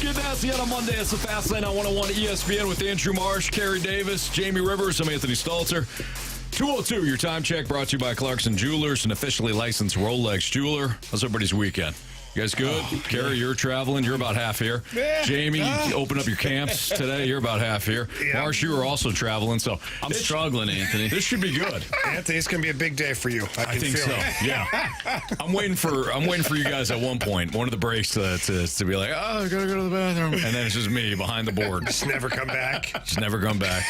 Get nasty on a Monday. It's the Fast Lane on 101 ESPN with Andrew Marsh, Carey Davis, Jamie Rivers. I'm Anthony Stalter. 2:02, your time check brought to you by Clarkson Jewelers, an officially licensed Rolex jeweler. How's everybody's weekend? You guys good? Carey, you're traveling. You're about half here. Yeah. Jamie, you open up your camps today. You're about half here. Yeah. Marsh, you are also traveling. So I'm struggling, Anthony. This should be good. Anthony, it's going to be a big day for you. I can think feel so. it. Yeah. I'm waiting for you guys at one point, one of the breaks to be like, oh, I gotta go to the bathroom, and then it's just me behind the board. Just never come back. Just never come back.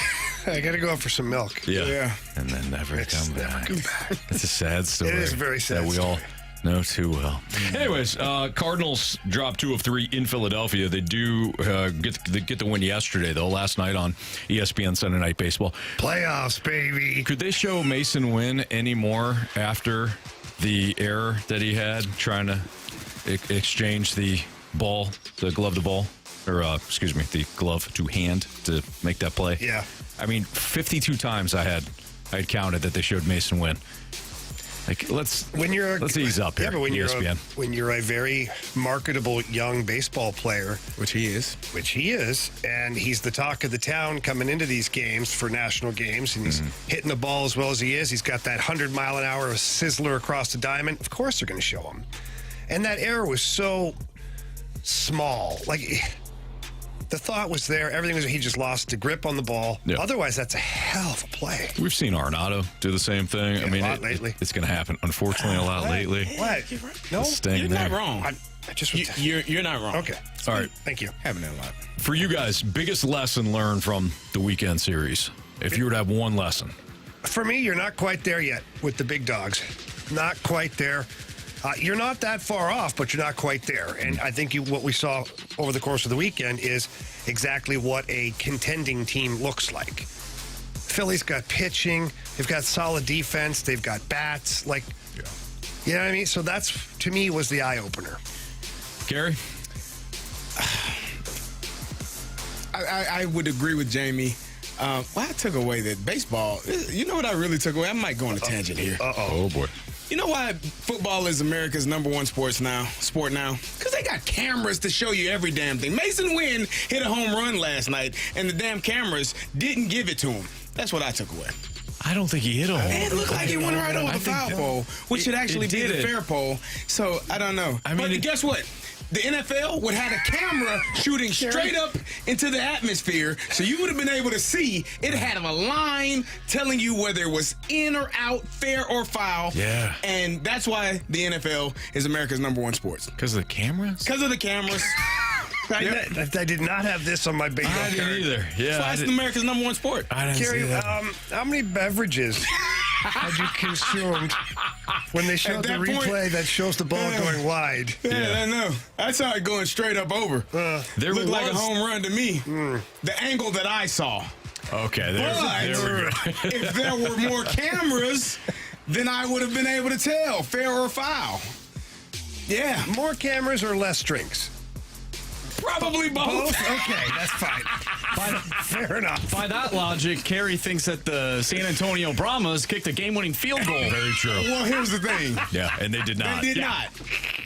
I got to go out for some milk. Yeah. And then never come back. It's a sad story. It is a very sad that we story. all know too well. Anyways, Cardinals dropped 2 of 3 in Philadelphia. They do get the win yesterday, though, last night on ESPN Sunday Night Baseball. Playoffs, baby. Could they show Mason Wynn anymore after the error that he had trying to exchange the ball, the glove to ball, or the glove to hand to make that play? Yeah. I mean, 52 times I had counted that they showed Mason Wynn. Like, let's ease up here. Yeah, but when ESPN. when you're a very marketable young baseball player, Which he is. and he's the talk of the town coming into these games for national games, and he's hitting the ball as well as he is. He's got that 100-mile-an-hour sizzler across the diamond. Of course they're going to show him. And that error was so small. Like, the thought was there. Everything was, he just lost the grip on the ball. Yeah. Otherwise, that's a hell of a play. We've seen Arenado do the same thing. Yeah, I mean, a lot lately. It's going to happen, unfortunately, a lot lately. What? No? Staying You're there. not wrong. I just was You're not wrong. Okay. All right. Thank you. Having that a lot. For you guys, biggest lesson learned from the weekend series? If you were to have one lesson. For me, you're not quite there yet with the big dogs. Not quite there. You're not that far off, but you're not quite there. And I think what we saw over the course of the weekend is exactly what a contending team looks like. Phillies got pitching. They've got solid defense. They've got bats. Like, you know what I mean? So that's, to me, was the eye-opener. Carey? I would agree with Jamie. I took away that baseball, you know what I really took away? I might go on a tangent here. Oh, boy. You know why football is America's #1 sport now? Because they got cameras to show you every damn thing. Mason Wynn hit a home run last night, and the damn cameras didn't give it to him. That's what I took away. I don't think he hit a home run. It looked like he went right over the foul pole, which should actually be the fair pole. So, I don't know. But guess what? The NFL would have a camera shooting straight up into the atmosphere, so you would have been able to see it had a line telling you whether it was in or out, fair or foul. Yeah. And that's why the NFL is America's #1 sport. Because of the cameras? Because of the cameras. I did not have this on my bingo I card. didn't either. Yeah. That's America's #1 sport. I didn't Carey, see that. how many beverages had you consumed when they showed the At that point- replay that shows the ball going wide? Yeah, I know. I saw it going straight up over. There Looked like a was- home run to me. The angle that I saw. Okay, there we go. If there were more cameras, then I would have been able to tell fair or foul. Yeah, More cameras or less drinks? probably both. Both? Okay, that's fine. Fair enough. By that logic, Carey thinks that the San Antonio Brahmas kicked a game-winning field goal. Very true. Well, here's the thing. Yeah, and they did not. They did not.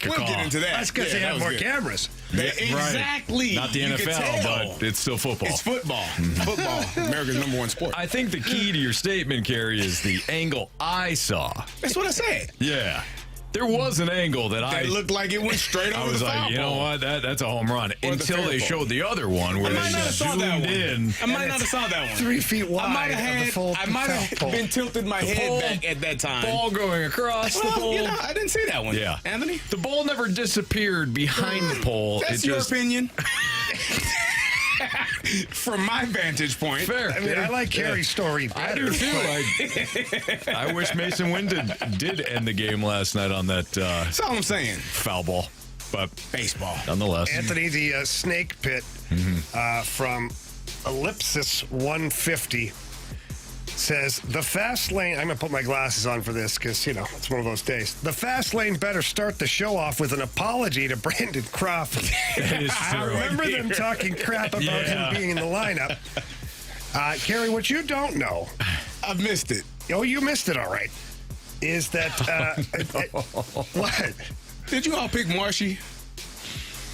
We'll call. get into that. That's because they Yeah, have that more was good. cameras. Exactly. Not the You could NFL, tell. but it's still football. It's football. Football, America's #1 sport. I think the key to your statement, Carey, is the angle I saw. That's what I said. Yeah. There was an angle that It looked like it went straight over I was the foul like, you know pole. what? That's a home run. Or the Until fair they pole. showed the other one where I might they not have saw that zoomed one. in. I might not have saw that one. 3 feet wide. I might of the have full had. I might foul have pole. been tilted my head pole- back at that time. Ball going across the Well, pole. you know, I didn't see that one. Yeah. Anthony. The ball never disappeared behind the pole. That's it your just opinion. From my vantage point. fair. I mean, I like Carey's story I better. do too. I wish Mason Wynn did end the game last night on that That's all I'm saying. foul ball, but Baseball. nonetheless. Anthony, the snake pit from Ellipsis 150 says, the fast lane, I'm going to put my glasses on for this because, you know, it's one of those days. The fast lane better start the show off with an apology to Brandon Crawford. That is I true. remember them talking crap about him being in the lineup. Carey, what you don't know, I've missed it. oh, you missed it all right, is that, what? Did you all pick Marshy?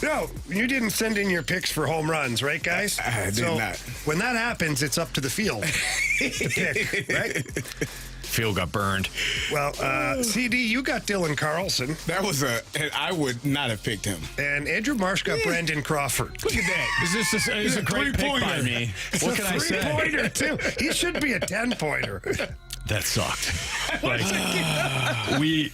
No, you didn't send in your picks for home runs, right, guys? I did not. When that happens, it's up to the field to pick, right? Field got burned. Well, CD, you got Dylan Carlson. That was and I would not have picked him. And Andrew Marsh got Brendan Crawford. Look at that. This is a great pick by me. What can I say? 3-pointer, too. He should be a 10-pointer. That sucked. Like, we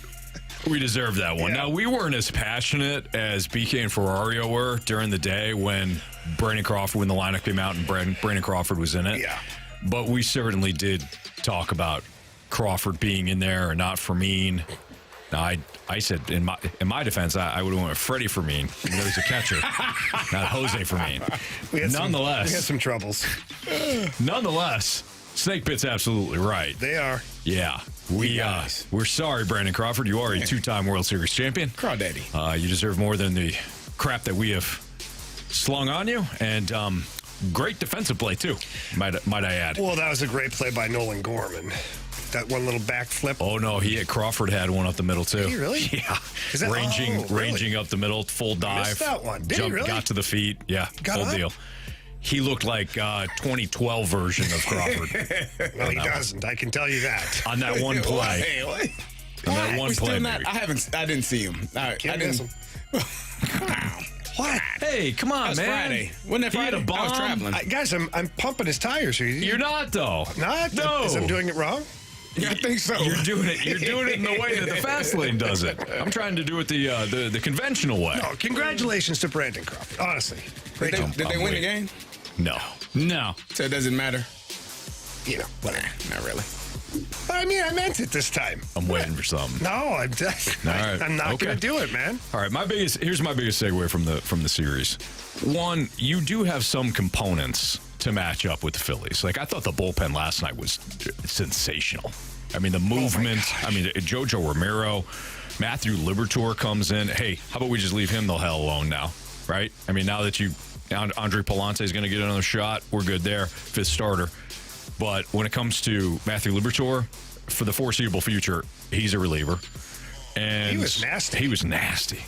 deserved that one. Yeah. Now, we weren't as passionate as BK and Ferrario were during the day when Brandon Crawford, when the lineup came out and Brandon Crawford was in it. Yeah. But we certainly did talk about Crawford being in there or not Fermin. Now, I said in my defense, I would have went with Freddie Fermin. Even though he's a catcher, not Jose Fermin. We had some troubles. Nonetheless, Snake Pit's absolutely right. They are. Yeah. We're sorry, Brandon Crawford. You are a two-time World Series champion. Crawdaddy. You deserve more than the crap that we have slung on you. And great defensive play, too, might I add. Well, that was a great play by Nolan Gorman. That one little backflip. Oh, no, Crawford had one up the middle, too. Did he really? Yeah. Really? Ranging up the middle, full dive. Missed that one. Did he really? Got to the feet. Yeah, Got full up? deal. He looked like 2012 version of Crawford. No, he doesn't. I can tell you that. On that one play. On that one play, maybe. I didn't see him. I didn't. What? Hey, come on, That was man. Friday. Wasn't that He had Friday? a bomb. I was traveling. Guys, I'm pumping his tires here. You're not, though. Not? No. Is I'm doing it wrong? I think so. You're doing it in the way that the fast lane does it. I'm trying to do it the conventional way. No, congratulations to Brandon Crawford. Honestly. Great job. Did they win the game? No. So it doesn't matter? You know, whatever. Not really. I mean, I meant it this time. I'm waiting for something. No, I'm not Okay. going to do it, man. All right, here's my biggest segue from the series. One, you do have some components to match up with the Phillies. Like, I thought the bullpen last night was sensational. I mean, the movement. Jojo Romero, Matthew Liberatore comes in. Hey, how about we just leave him the hell alone now, right? I mean, now that Andre Palante is going to get another shot, we're good there. Fifth starter. But when it comes to Matthew Liberatore, for the foreseeable future, he's a reliever. And he was nasty. He was nasty.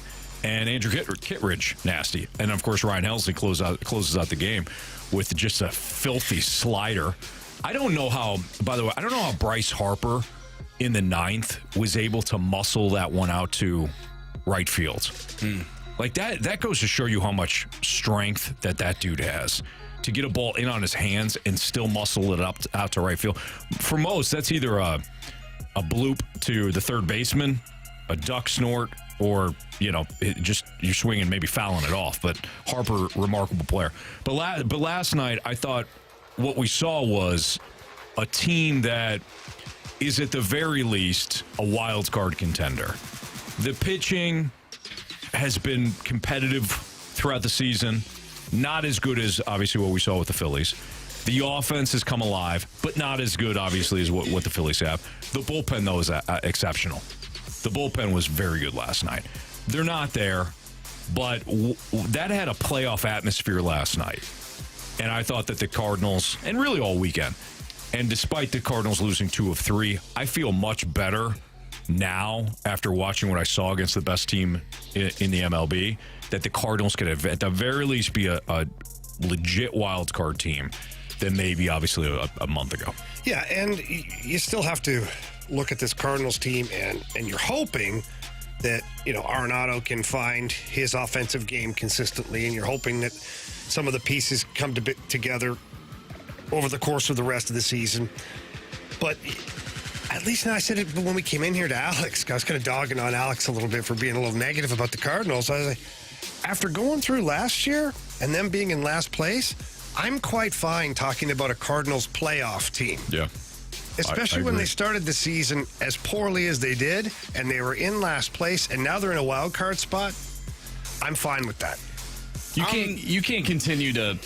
And Andrew Kittredge, nasty. And, of course, Ryan Helsley closes out the game with just a filthy slider. I don't know how Bryce Harper in the ninth was able to muscle that one out to right field. Like, that goes to show you how much strength that dude has. To get a ball in on his hands and still muscle it out to right field. For most, that's either a bloop to the third baseman, a duck snort, or, you're swinging, maybe fouling it off. But Harper, remarkable player. But last night, I thought what we saw was a team that is at the very least a wild card contender. The pitching has been competitive throughout the season. Not as good as, obviously, what we saw with the Phillies. The offense has come alive, but not as good, obviously, as what the Phillies have. The bullpen, though, is exceptional. The bullpen was very good last night. They're not there, but that had a playoff atmosphere last night. And I thought that the Cardinals, and really all weekend, and despite the Cardinals losing 2 of 3, I feel much better now after watching what I saw against the best team in the MLB, that the Cardinals could have, at the very least, be a legit wild card team than maybe, obviously, a month ago. Yeah, and you still have to look at this Cardinals team, and you're hoping that, Arenado can find his offensive game consistently, and you're hoping that some of the pieces come together over the course of the rest of the season. But at least now, I said it when we came in here to Alex. I was kind of dogging on Alex a little bit for being a little negative about the Cardinals. I was like, after going through last year and them being in last place, I'm quite fine talking about a Cardinals playoff team. Yeah. Especially I when agree. they started the season as poorly as they did, and they were in last place, and now they're in a wild card spot. I'm fine with that. You can't continue to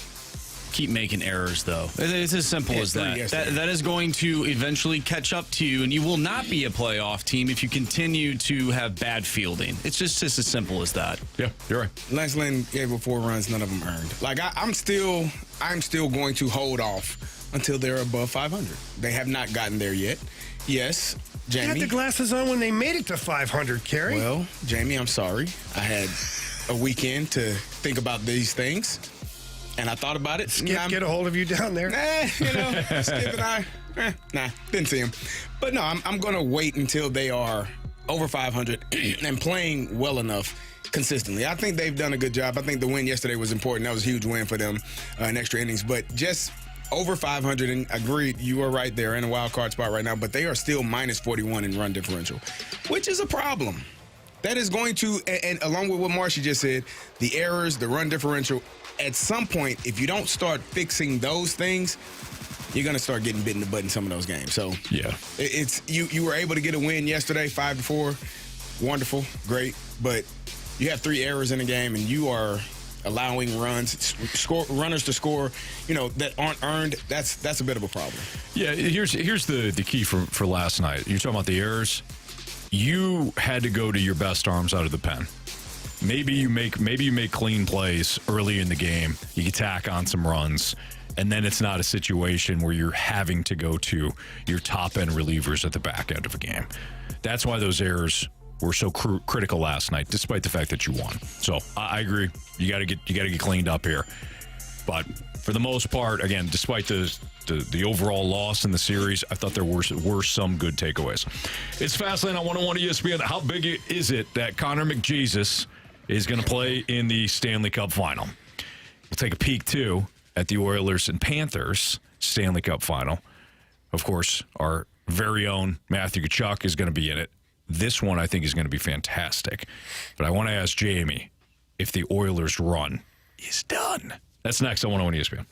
keep making errors, though. It's as simple as that. That is going to eventually catch up to you, and you will not be a playoff team if you continue to have bad fielding. It's just as simple as that. Yeah, you're right. Lance Lynn gave up 4 runs, none of them earned. Like, I'm still going to hold off until they're above 500. They have not gotten there yet. Yes, Jamie. You had the glasses on when they made it to 500, Carey. Well, Jamie, I'm sorry. I had a weekend to think about these things. And I thought about it. Skip get a hold of you down there? Skip and I, didn't see him. But no, I'm going to wait until they are over 500 and playing well enough consistently. I think they've done a good job. I think the win yesterday was important. That was a huge win for them in extra innings. But just over 500, and agreed, you are right there in a wild card spot right now, but they are still minus 41 in run differential, which is a problem. That is going to, and along with what Marshy just said, the errors, the run differential, at some point, if you don't start fixing those things, you're going to start getting bit in the butt in some of those games. So yeah, it's you were able to get a win yesterday, 5-4, wonderful, great, but you have 3 errors in the game, and you are allowing runners to score, that aren't earned. That's a bit of a problem. Yeah, here's the key for last night. You're talking about the errors. You had to go to your best arms out of the pen. Maybe you make clean plays early in the game. You can tack on some runs, and then it's not a situation where you're having to go to your top end relievers at the back end of a game. That's why those errors were so critical last night, despite the fact that you won. So I agree. You got to get cleaned up here. But for the most part, again, despite the overall loss in the series, I thought there were some good takeaways. It's Fastlane on 101 ESPN. How big is it that Connor McJesus is going to play in the Stanley Cup Final? We'll take a peek, too, at the Oilers and Panthers Stanley Cup Final. Of course, our very own Matthew Tkachuk is going to be in it. This one, I think, is going to be fantastic. But I want to ask Jamie if the Oilers' run is done. That's next on 101 ESPN.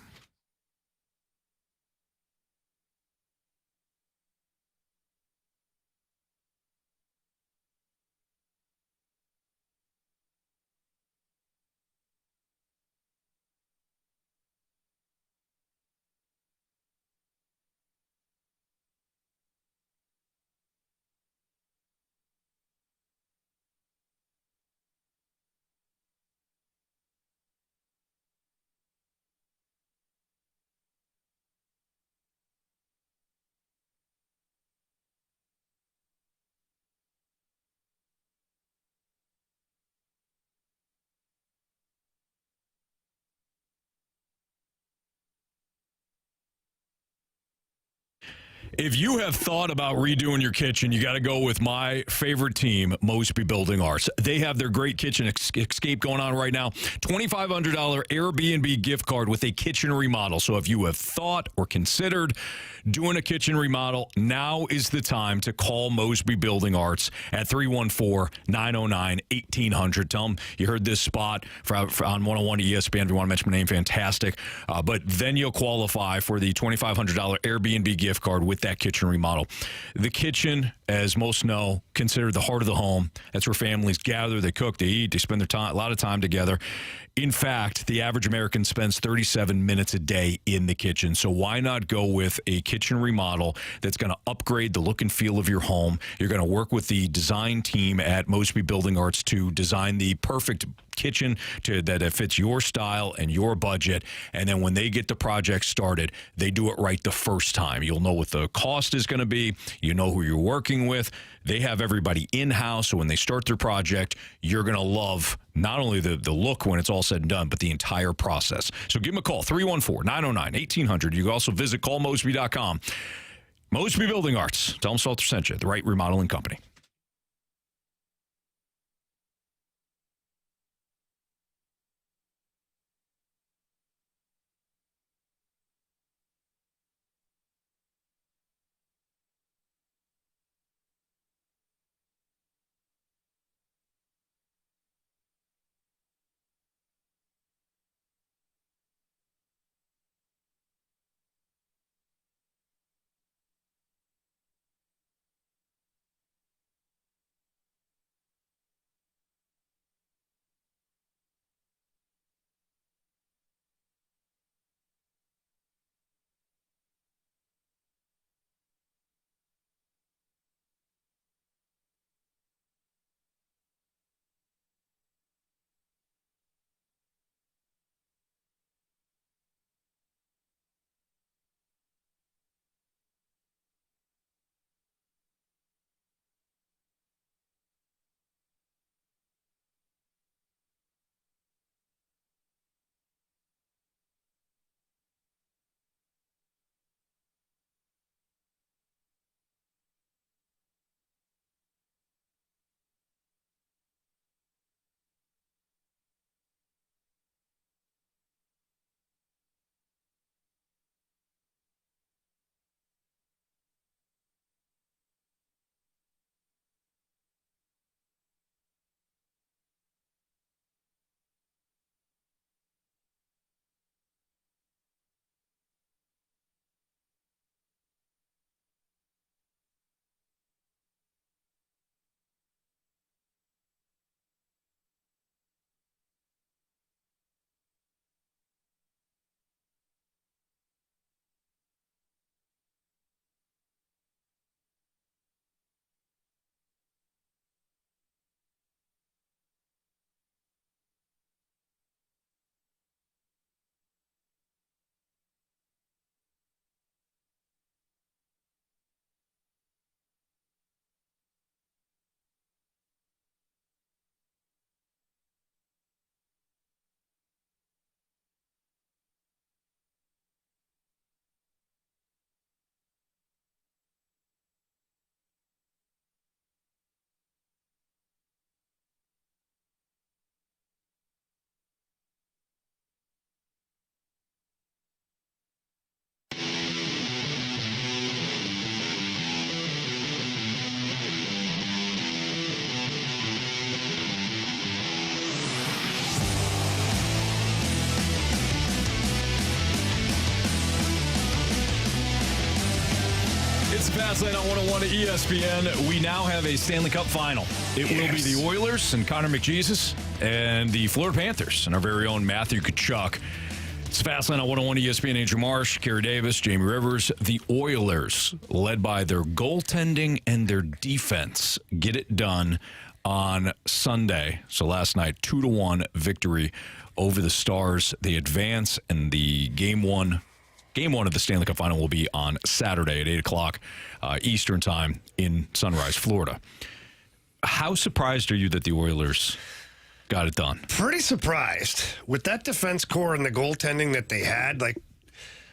If you have thought about redoing your kitchen, you got to go with my favorite team, Mosby Building Arts. They have their great kitchen escape going on right now. $2,500 Airbnb gift card with a kitchen remodel. So if you have thought or considered doing a kitchen remodel, now is the time to call Mosby Building Arts at 314-909-1800. Tell them you heard this spot on 101 ESPN. If you want to mention my name, fantastic. But then you'll qualify for the $2,500 Airbnb gift card with that kitchen remodel. The kitchen, as most know, considered the heart of the home. That's where families gather, they cook, they eat, they spend their time, a lot of time together. In fact, the average American spends 37 minutes a day in the kitchen. So why not go with a kitchen remodel that's going to upgrade the look and feel of your home? You're going to work with the design team at Mosby Building Arts to design the perfect kitchen that fits your style and your budget. And then when they get the project started, they do it right the first time. You'll know what the cost is going to be. You know who you're working with. They have everybody in-house, so when they start their project, you're going to love not only the look when it's all said and done, but the entire process. So give them a call, 314-909-1800. You can also visit callmosby.com. Mosby Building Arts. Tell them Stalter sent you, the right remodeling company. Fastlane on 101 at ESPN. We now have a Stanley Cup Final. It will be the Oilers and Connor McDavid and the Florida Panthers and our very own Matthew Tkachuk. It's Fastlane on 101 ESPN. Andrew Marsh, Carey Davis, Jamie Rivers. The Oilers, led by their goaltending and their defense, get it done on Sunday. So last night, 2-1 victory over the Stars. They advance, and the game one of the Stanley Cup Final will be on Saturday at 8 o'clock Eastern Time in Sunrise, Florida. How surprised are you that the Oilers got it done? Pretty surprised. With that defense core and the goaltending that they had,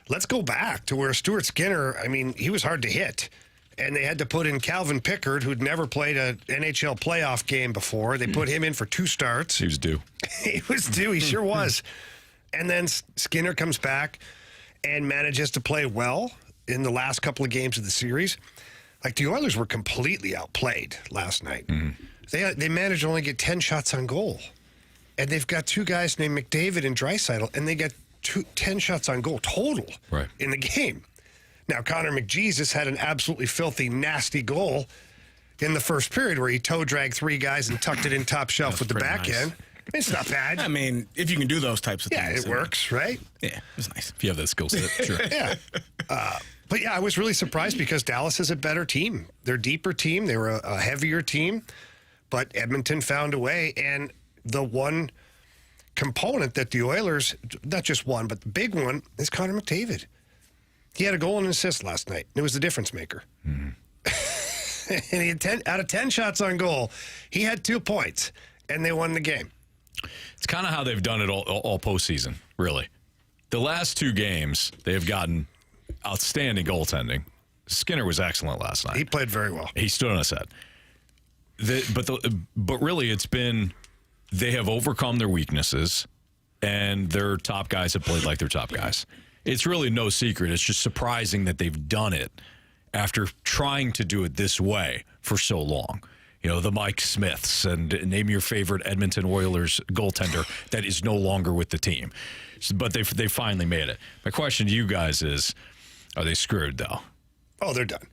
let's go back to where Stuart Skinner, he was hard to hit. And they had to put in Calvin Pickard, who'd never played an NHL playoff game before. They put him in for 2 starts. He was due. He was due. He sure was. And then Skinner comes back and manages to play well in the last couple of games of the series. The Oilers were completely outplayed last night. Mm-hmm. They managed to only get 10 shots on goal. And they've got 2 guys named McDavid and Draisaitl, and they got 10 shots on goal total in the game. Now, Connor McDavid had an absolutely filthy, nasty goal in the first period where he toe-dragged 3 guys and tucked it in top shelf with the backhand. It's not bad. If you can do those types of things. Yeah, it works, right? Yeah, it's nice. If you have that skill set, sure. Yeah. But, I was really surprised because Dallas is a better team. They're a deeper team. They were a heavier team. But Edmonton found a way. And the one component that the Oilers, not just one, but the big one, is Connor McDavid. He had a goal and an assist last night. It was the difference maker. Mm-hmm. And he had out of 10 shots on goal, he had 2 points, and they won the game. It's kind of how they've done it all postseason, really. The last 2 games, they have gotten outstanding goaltending. Skinner was excellent last night. He played very well. He stood on his head. But really, it's been they have overcome their weaknesses, and their top guys have played like their top guys. It's really no secret. It's just surprising that they've done it after trying to do it this way for so long. The Mike Smiths, and name your favorite Edmonton Oilers goaltender that is no longer with the team. But they finally made it. My question to you guys is, are they screwed, though? Oh, they're done.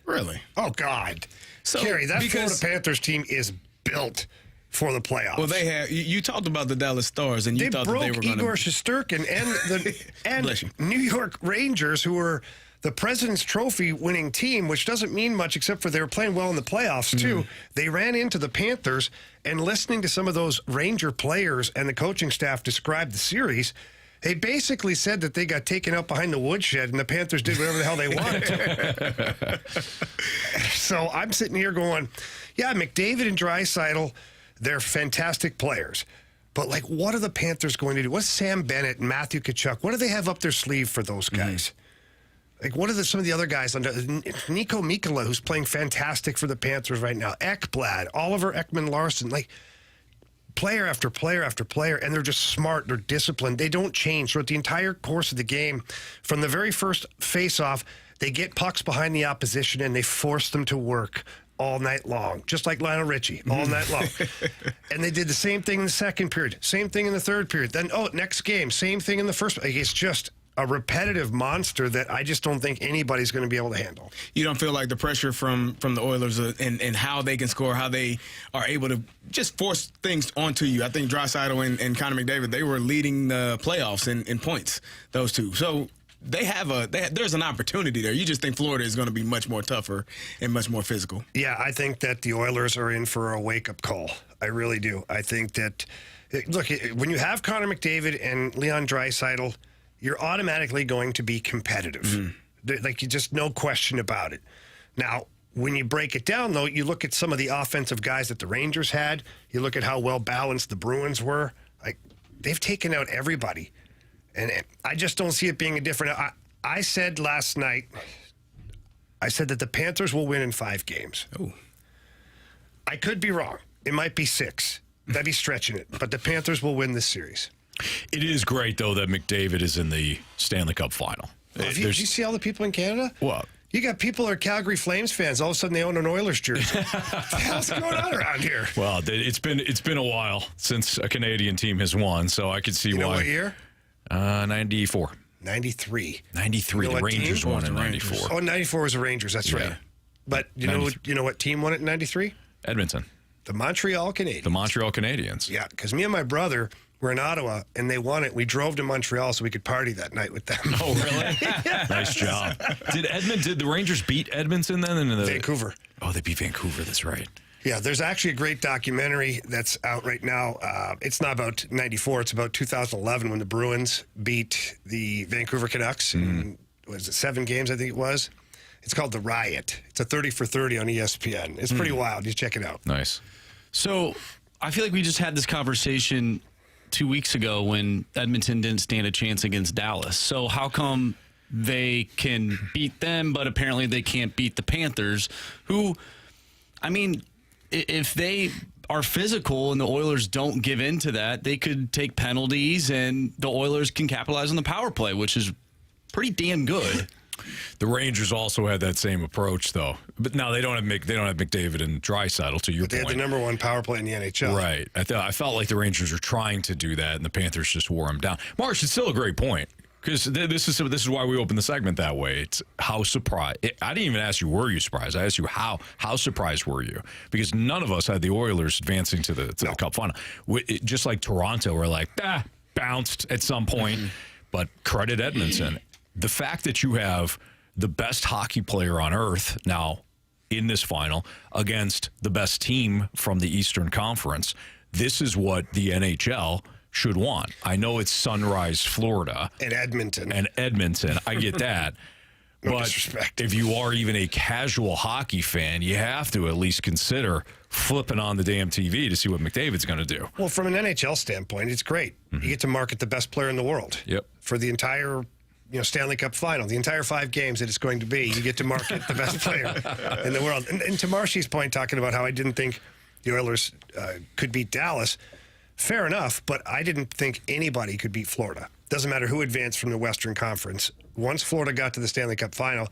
Really? Oh, God. Carey, that Florida Panthers team is built for the playoffs. Well, you talked about the Dallas Stars, and you thought that they were going to... Igor Shesterkin and the New York Rangers, who were the President's Trophy winning team, which doesn't mean much except for they were playing well in the playoffs, too. They ran into the Panthers, and listening to some of those Ranger players and the coaching staff describe the series, they basically said that they got taken out behind the woodshed, and the Panthers did whatever the hell they wanted to. So I'm sitting here going, yeah, McDavid and Draisaitl, they're fantastic players. But, what are the Panthers going to do? What's Sam Bennett and Matthew Tkachuk? What do they have up their sleeve for those guys? What are some of the other guys under Nico Mikkola, who's playing fantastic for the Panthers right now? Ekblad, Oliver Ekman-Larsson, player after player after player, and they're just smart, they're disciplined, they don't change. Throughout the entire course of the game, from the very first face-off, they get pucks behind the opposition and they force them to work all night long, just like Lionel Richie, all night long. And they did the same thing in the second period, same thing in the third period. Then, next game, same thing in the first. It's just a repetitive monster that I just don't think anybody's going to be able to handle. You don't feel like the pressure from the Oilers and how they can score, how they are able to just force things onto you. I think Draisaitl and Connor McDavid, they were leading the playoffs in points, those 2. So there's an opportunity there. You just think Florida is going to be much more tougher and much more physical. Yeah, I think that the Oilers are in for a wake-up call. I really do. I think that, look, when you have Connor McDavid and Leon Draisaitl, you're automatically going to be competitive. Just no question about it. Now, when you break it down, though, you look at some of the offensive guys that the Rangers had. You look at how well-balanced the Bruins were. They've taken out everybody. And I just don't see it being a different... I said last night, that the Panthers will win in 5 games. Ooh. I could be wrong. It might be 6. That'd be stretching it. But the Panthers will win this series. It is great, though, that McDavid is in the Stanley Cup Final. Did you see all the people in Canada? What? You got people who are Calgary Flames fans. All of a sudden, they own an Oilers jersey. What the hell's going on around here? Well, it's been a while since a Canadian team has won, so I could see why. You know what year? 94. 93. 93. The Rangers won in 94. Oh, 94 was the Rangers. That's right. But you know what team won it in 93? Edmonton. The Montreal Canadiens. The Montreal Canadiens. Yeah, because me and my brother were in Ottawa, and they won it. We drove to Montreal so we could party that night with them. Oh, really? Nice job. Did the Rangers beat Edmonton then? Vancouver. Oh, they beat Vancouver. That's right. Yeah, there's actually a great documentary that's out right now. It's not about 94. It's about 2011 when the Bruins beat the Vancouver Canucks in, was it 7 games, I think it was? It's called The Riot. It's a 30 for 30 on ESPN. It's pretty wild. You check it out. Nice. So I feel like we just had this conversation 2 weeks ago when Edmonton didn't stand a chance against Dallas. So how come they can beat them, but apparently they can't beat the Panthers, who, I mean, if they are physical and the Oilers don't give in to that, they could take penalties and the Oilers can capitalize on the power play, which is pretty damn good. The Rangers also had that same approach, though. But now they don't have McDavid and Draisaitl, to your point. They had the number 1 power play in the NHL. Right. I felt like the Rangers were trying to do that, and the Panthers just wore them down. Marsh, it's still a great point, because this is why we opened the segment that way. It's how surprised. I didn't even ask you, were you surprised? I asked you, how surprised were you? Because none of us had the Oilers advancing to the Cup Final. Just like Toronto, we're like, bounced at some point. But credit Edmonton. The fact that you have the best hockey player on earth now in this final against the best team from the Eastern Conference, this is what the NHL should want. I know it's Sunrise, Florida. And Edmonton. I get that. No but disrespect. If you are even a casual hockey fan, you have to at least consider flipping on the damn TV to see what McDavid's going to do. Well, from an NHL standpoint, it's great. You get to market the best player in the world. Yep. For the entire Stanley Cup Final, the entire 5 games that it's going to be, you get to market the best player in the world. And to Marshy's point, talking about how I didn't think the Oilers could beat Dallas, fair enough, but I didn't think anybody could beat Florida. Doesn't matter who advanced from the Western Conference. Once Florida got to the Stanley Cup Final,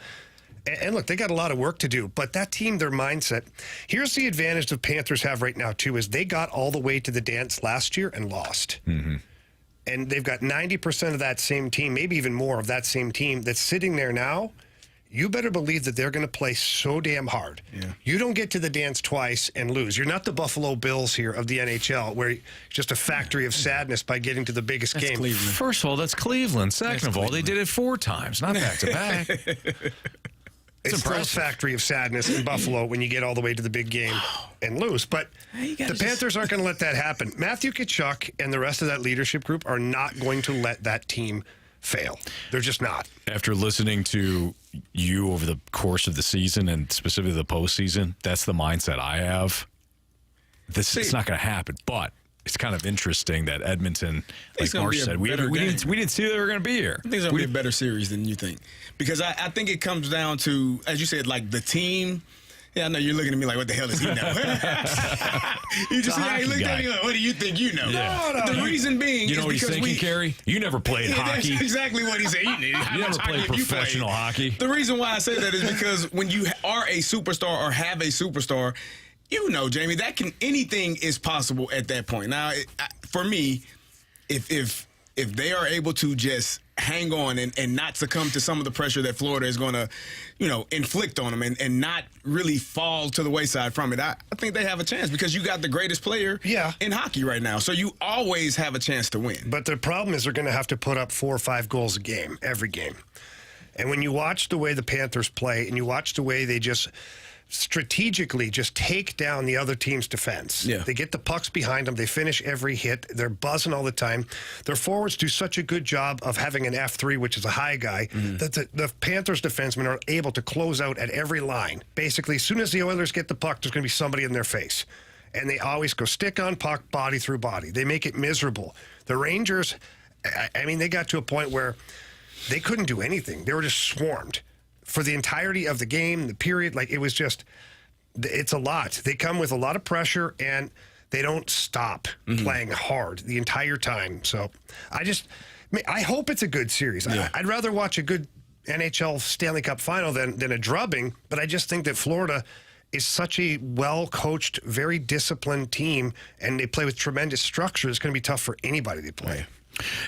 and look, they got a lot of work to do, but that team, their mindset, here's the advantage the Panthers have right now, too, is they got all the way to the dance last year and lost. And they've got 90% of that same team, maybe even more of that same team that's sitting there now. You better believe that they're going to play so damn hard. Yeah. You don't get to the dance twice and lose. You're not the Buffalo Bills here of the NHL, where it's just a factory of sadness by getting to the biggest game. Cleveland. First of all, that's Cleveland. Second of all, they did it 4 times, not back to back. It's still a factory of sadness in Buffalo when you get all the way to the big game and lose. But the Panthers aren't going to let that happen. Matthew Tkachuk and the rest of that leadership group are not going to let that team fail. They're just not. After listening to you over the course of the season and specifically the postseason, that's the mindset I have. It's not going to happen, but it's kind of interesting that Edmonton, like Marsh said, we didn't see they were going to be here. I think it's going to be a better series than you think. Because I think it comes down to, as you said, like the team. Yeah, I know you're looking at me like, what the hell does he know? You just see how he looked at me like, what do you think you know? Yeah. The reason being, you know what he's thinking, Carey? You never played hockey. That's exactly what he said. You never played professional hockey. The reason why I say that is because when you are a superstar or have a superstar, you know, Jamie, anything is possible at that point. Now, for me, if they are able to just hang on and not succumb to some of the pressure that Florida is going to, inflict on them and not really fall to the wayside from it, I think they have a chance because you got the greatest player in hockey right now. So you always have a chance to win. But the problem is they're going to have to put up 4 or 5 goals a game, every game. And when you watch the way the Panthers play and you watch the way they just strategically just take down the other team's defense. Yeah. They get the pucks behind them. They finish every hit. They're buzzing all the time. Their forwards do such a good job of having an F3, which is a high guy, that the Panthers defensemen are able to close out at every line. Basically, as soon as the Oilers get the puck, there's going to be somebody in their face. And they always go stick on puck, body through body. They make it miserable. The Rangers, I mean, they got to a point where they couldn't do anything. They were just swarmed. For the entirety of the game, the period, it's a lot. They come with a lot of pressure, and they don't stop playing hard the entire time. So I hope it's a good series. Yeah. I'd rather watch a good NHL Stanley Cup Final than a drubbing, but I just think that Florida is such a well-coached, very disciplined team, and they play with tremendous structure. It's going to be tough for anybody they play.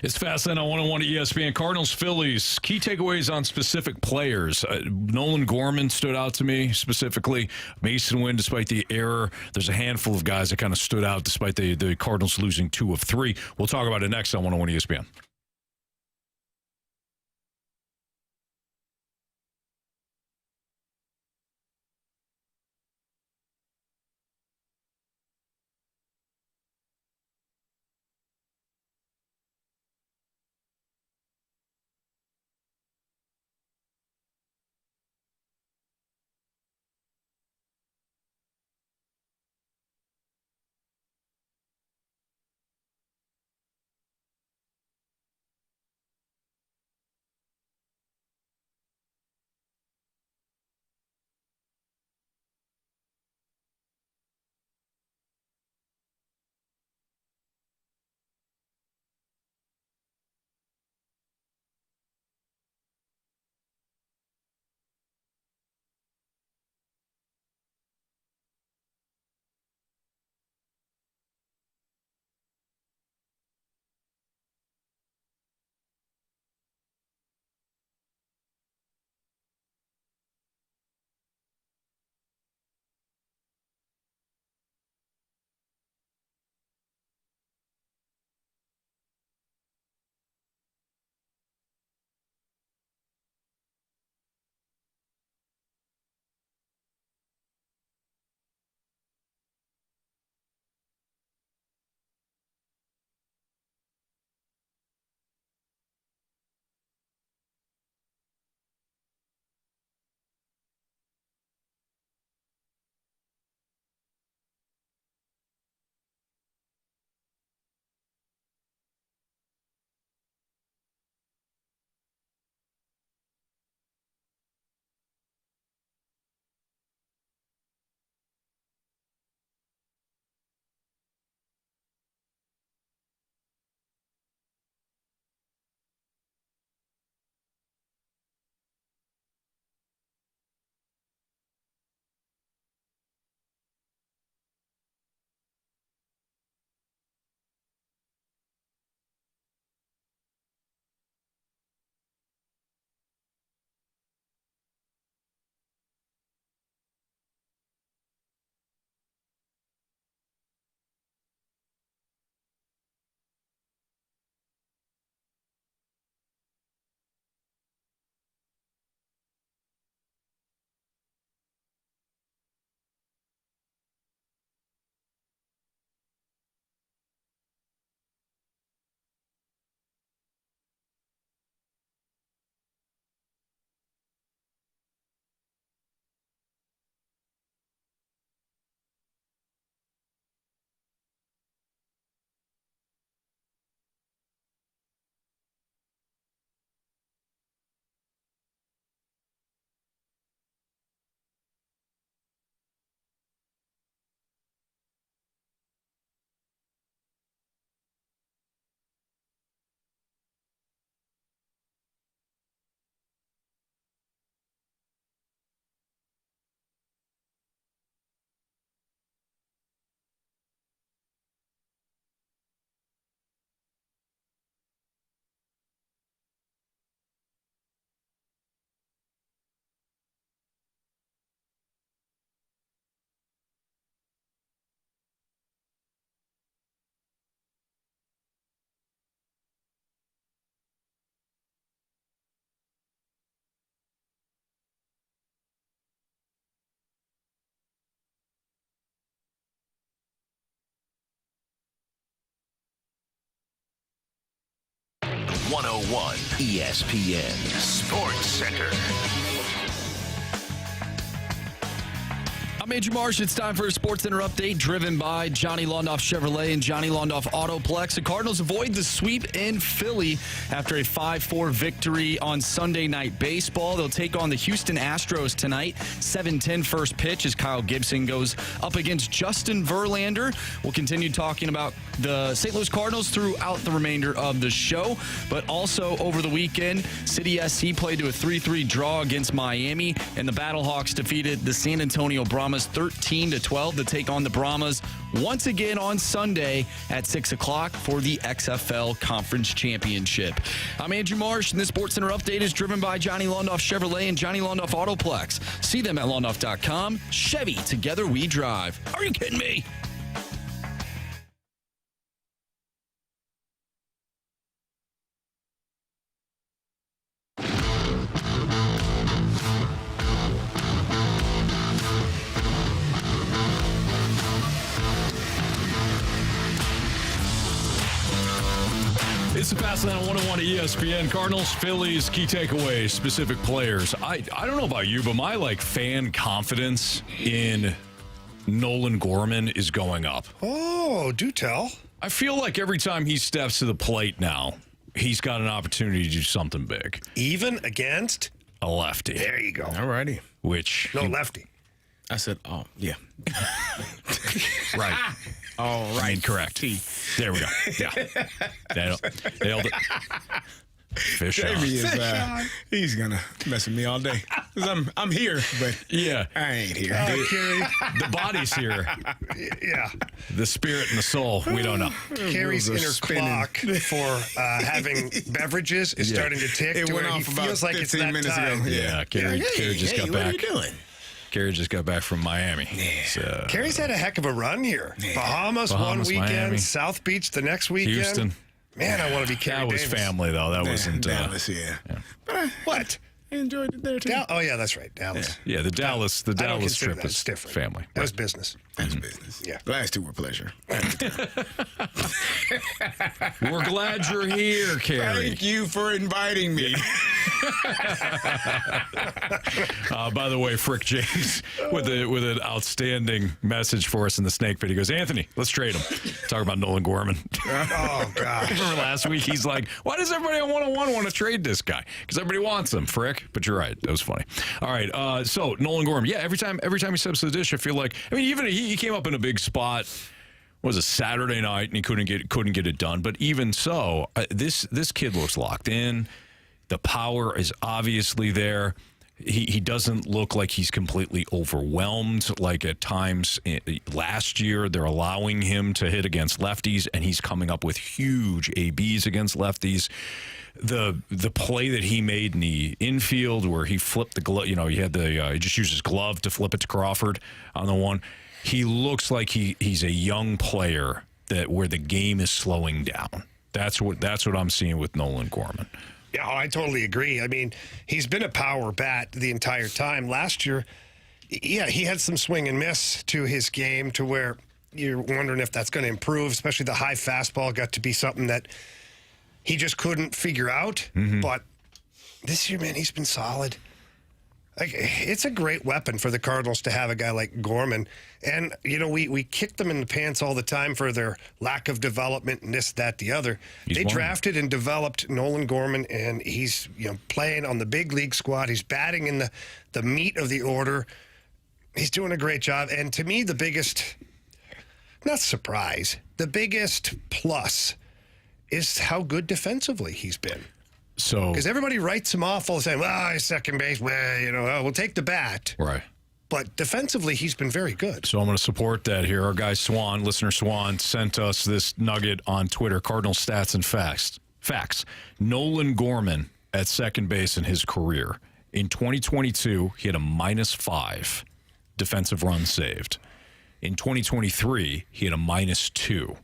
It's Fastlane on 101 at ESPN. Cardinals, Phillies. Key takeaways on specific players. Nolan Gorman stood out to me specifically. Mason Wynn, despite the error. There's a handful of guys that kind of stood out despite the Cardinals losing 2 of 3. We'll talk about it next on 101 ESPN. ESPN Sports Center. I'm Andrew Marsh. It's time for a Sports Center update driven by Johnny Londoff Chevrolet and Johnny Londoff Autoplex. The Cardinals avoid the sweep in Philly after a 5-4 victory on Sunday Night Baseball. They'll take on the Houston Astros tonight. 7:10 first pitch as Kyle Gibson goes up against Justin Verlander. We'll continue talking about the St. Louis Cardinals throughout the remainder of the show. But also over the weekend, City SC played to a 3-3 draw against Miami, and the Battlehawks defeated the San Antonio Brahmas Brahmas 13-12 to take on the Brahmas once again on Sunday at 6 o'clock for the XFL Conference Championship. I'm Andrew Marsh, and this SportsCenter update is driven by Johnny Londoff Chevrolet and Johnny Londoff Autoplex. See them at londoff.com. Chevy, together we drive. Are you kidding me? It's the Fast Lane on 101 ESPN. Cardinals, Phillies, key takeaways, specific players. I don't know about you, but my fan confidence in Nolan Gorman is going up. Oh, do tell. I feel like every time he steps to the plate now, he's got an opportunity to do something big. Even against a lefty. There you go. All righty. Lefty. I said, oh, yeah. Right. All right. Correct. There we go. Yeah. Nailed it. Fish on. He's going to mess with me all day. I'm here, but yeah, I ain't here. Carey. The body's here. Yeah. The spirit and the soul, we don't know. Carey's inner clock for having beverages is starting to tick. It to went where off he about feels like 15 it's that minutes time. ago. Yeah, Carey just got back. What are you doing? Carey just got back from Miami. Yeah. So, Carey's had a heck of a run here. Bahamas one weekend, Miami. South Beach the next weekend. Houston. Man, I want to be Carey That was Davis. family, though. That wasn't... Dallas, But What? I enjoyed it there, too. Oh, yeah, that's right. Dallas. Yeah, the Dallas I don't Dallas consider trip that. was It's different. family. That was business. That's business. Yeah. The last two were pleasure. We're glad you're here, Carey. Thank you for inviting me. By the way, Frick James with an outstanding message for us in the snake pit. He goes, Anthony, let's trade him. Talk about Nolan Gorman. Oh, gosh. Remember last week? He's like, why does everybody on 101 want to trade this guy? Because everybody wants him, Frick. But you're right. That was funny. All right. So Nolan Gorman. Yeah, every time he steps to the dish, I feel like, even he came up in a big spot. It was a Saturday night and he couldn't get it done. But even so, this kid looks locked in. The power is obviously there. He doesn't look like he's completely overwhelmed. Like at times last year, they're allowing him to hit against lefties, and he's coming up with huge ABs against lefties. The play that he made in the infield where he flipped the glove, he just used his glove to flip it to Crawford on the one. He looks like he's a young player where the game is slowing down. That's what I'm seeing with Nolan Gorman. Yeah, I totally agree. I mean, he's been a power bat the entire time. Last year, yeah, he had some swing and miss to his game to where you're wondering if that's going to improve, especially the high fastball got to be something that he just couldn't figure out. Mm-hmm. But this year, man, he's been solid. Like, it's a great weapon for the Cardinals to have a guy like Gorman. And, we kick them in the pants all the time for their lack of development and this, that, the other. They drafted and developed Nolan Gorman, and he's playing on the big league squad. He's batting in the meat of the order. He's doing a great job. And to me, the biggest, not surprise, the biggest plus is how good defensively he's been. Because everybody writes him off all the time. Well, he's second base. Well, we'll take the bat. Right. But defensively, he's been very good. So I'm going to support that here. Our guy Swan, listener Swan, sent us this nugget on Twitter, Cardinal Stats and Facts. Nolan Gorman at second base in his career. In 2022, he had a -5 defensive runs saved. In 2023, he had a -2.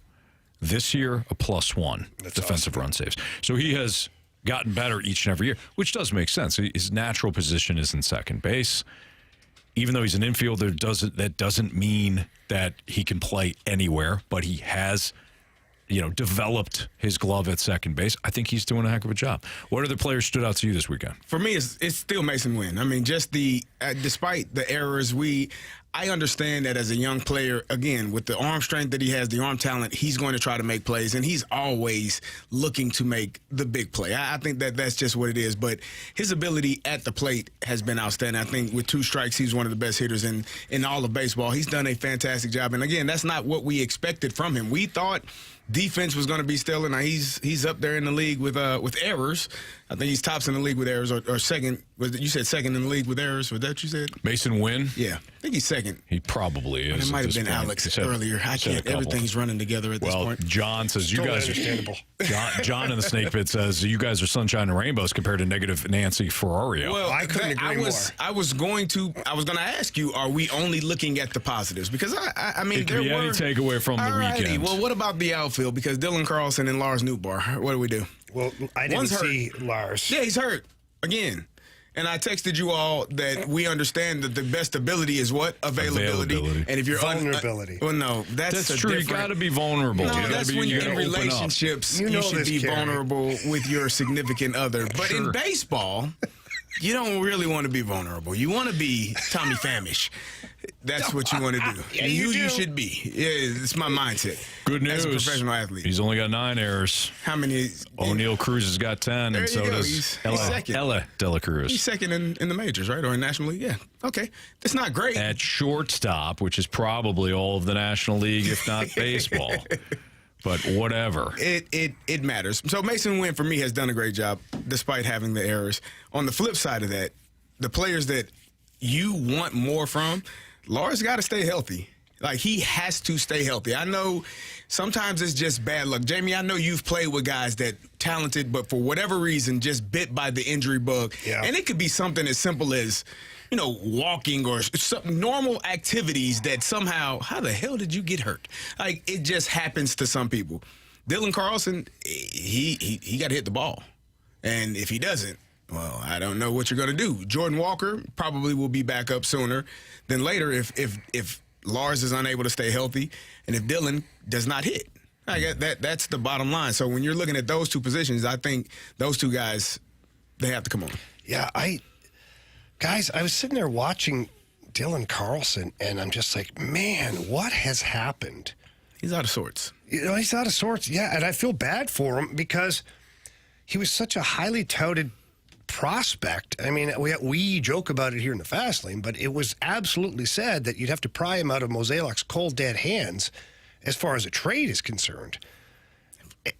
This year, a +1 defensive run saves. So he has gotten better each and every year, which does make sense. His natural position is in second base. Even though he's an infielder, that doesn't mean that he can play anywhere, but he has, developed his glove at second base. I think he's doing a heck of a job. What other players stood out to you this weekend? For me, it's still Mason Wynn. I mean, just despite the errors, I understand that as a young player, again, with the arm strength that he has, the arm talent, he's going to try to make plays, and he's always looking to make the big play. I think that's just what it is. But his ability at the plate has been outstanding. I think with 2 strikes, he's one of the best hitters in all of baseball. He's done a fantastic job. And, again, that's not what we expected from him. We thought defense was going to be stellar. Now he's up there in the league with errors. I think he's tops in the league with errors, or second. You said second in the league with errors. Was that what you said? Mason Wynn? Yeah. think he's second. He probably is. It might have been Alex earlier. I can't. Everything's running together at this point. Well, John says you guys are understandable. John in the Snake Pit says you guys are sunshine and rainbows compared to negative Nancy Ferrario. Well, I couldn't agree more. I was going to ask you, are we only looking at the positives? Because I mean, it could be any takeaway from the weekend. Well, what about the outfield? Because Dylan Carlson and Lars Nootbaar, what do we do? Well, I didn't see Lars. Yeah, he's hurt again. And I texted you all that we understand that the best ability is what? Availability. And if you're vulnerability. Well, no, that's true. You got to be vulnerable. No, that's when you're in relationships. You should be vulnerable with your significant other. But in baseball, you don't really want to be vulnerable. You want to be Tommy Famish. That's what you want to do. Yeah, you should be. Yeah, it's my mindset. Good news. As a professional athlete. He's only got 9 errors. How many? O'Neal Cruz has got 10, there and so does he's second. Ella De La Cruz. He's second in the majors, right? Or in National League? Yeah. Okay. That's not great. At shortstop, which is probably all of the National League, if not baseball. But whatever. It matters. So Mason Wynn, for me, has done a great job, despite having the errors. On the flip side of that, the players that you want more from, Lars got to stay healthy. Like, he has to stay healthy. I know sometimes it's just bad luck. Jamie, I know you've played with guys that talented, but for whatever reason, just bit by the injury bug. Yeah. And it could be something as simple as, walking or some normal activities that somehow, how the hell did you get hurt? Like, it just happens to some people. Dylan Carlson, he got to hit the ball. And if he doesn't, well, I don't know what you're going to do. Jordan Walker probably will be back up sooner than later if Lars is unable to stay healthy and if Dylan does not hit. That's the bottom line. So when you're looking at those two positions, I think those two guys, they have to come on. Yeah, I was sitting there watching Dylan Carlson, and I'm just like, man, what has happened? He's out of sorts. He's out of sorts, yeah, and I feel bad for him because he was such a highly touted prospect. I mean, we joke about it here in the Fast Lane, but it was absolutely said that you'd have to pry him out of Mozeliak's cold, dead hands as far as a trade is concerned.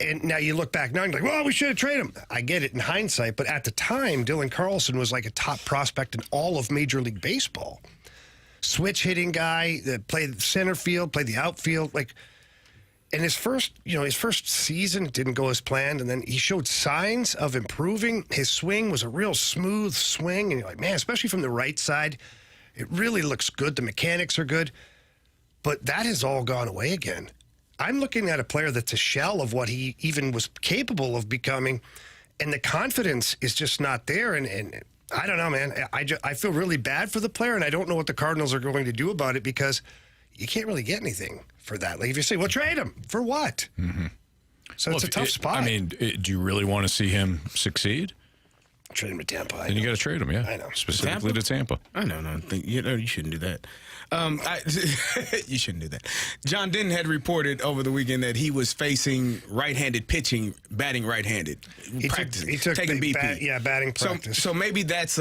And now you look back now and you're like, well, we should have traded him. I get it in hindsight, but at the time, Dylan Carlson was like a top prospect in all of Major League Baseball. Switch hitting guy that played center field, played the outfield, in his first season, it didn't go as planned, and then he showed signs of improving. His swing was a real smooth swing, and you're like, man, especially from the right side, it really looks good. The mechanics are good, but that has all gone away again. I'm looking at a player that's a shell of what he even was capable of becoming, and the confidence is just not there, and I don't know, man. I feel really bad for the player, and I don't know what the Cardinals are going to do about it because you can't really get anything for that. Like if you say, well, trade him. For what? Mm-hmm. So it's a tough spot. I mean, do you really want to see him succeed? Trade him to Tampa. And you got to trade him, yeah. I know. Specifically to Tampa. I know. You shouldn't do that. You shouldn't do that. John Denton had reported over the weekend that he was facing right-handed pitching, batting right-handed. He took taking BP. Batting practice. So maybe that's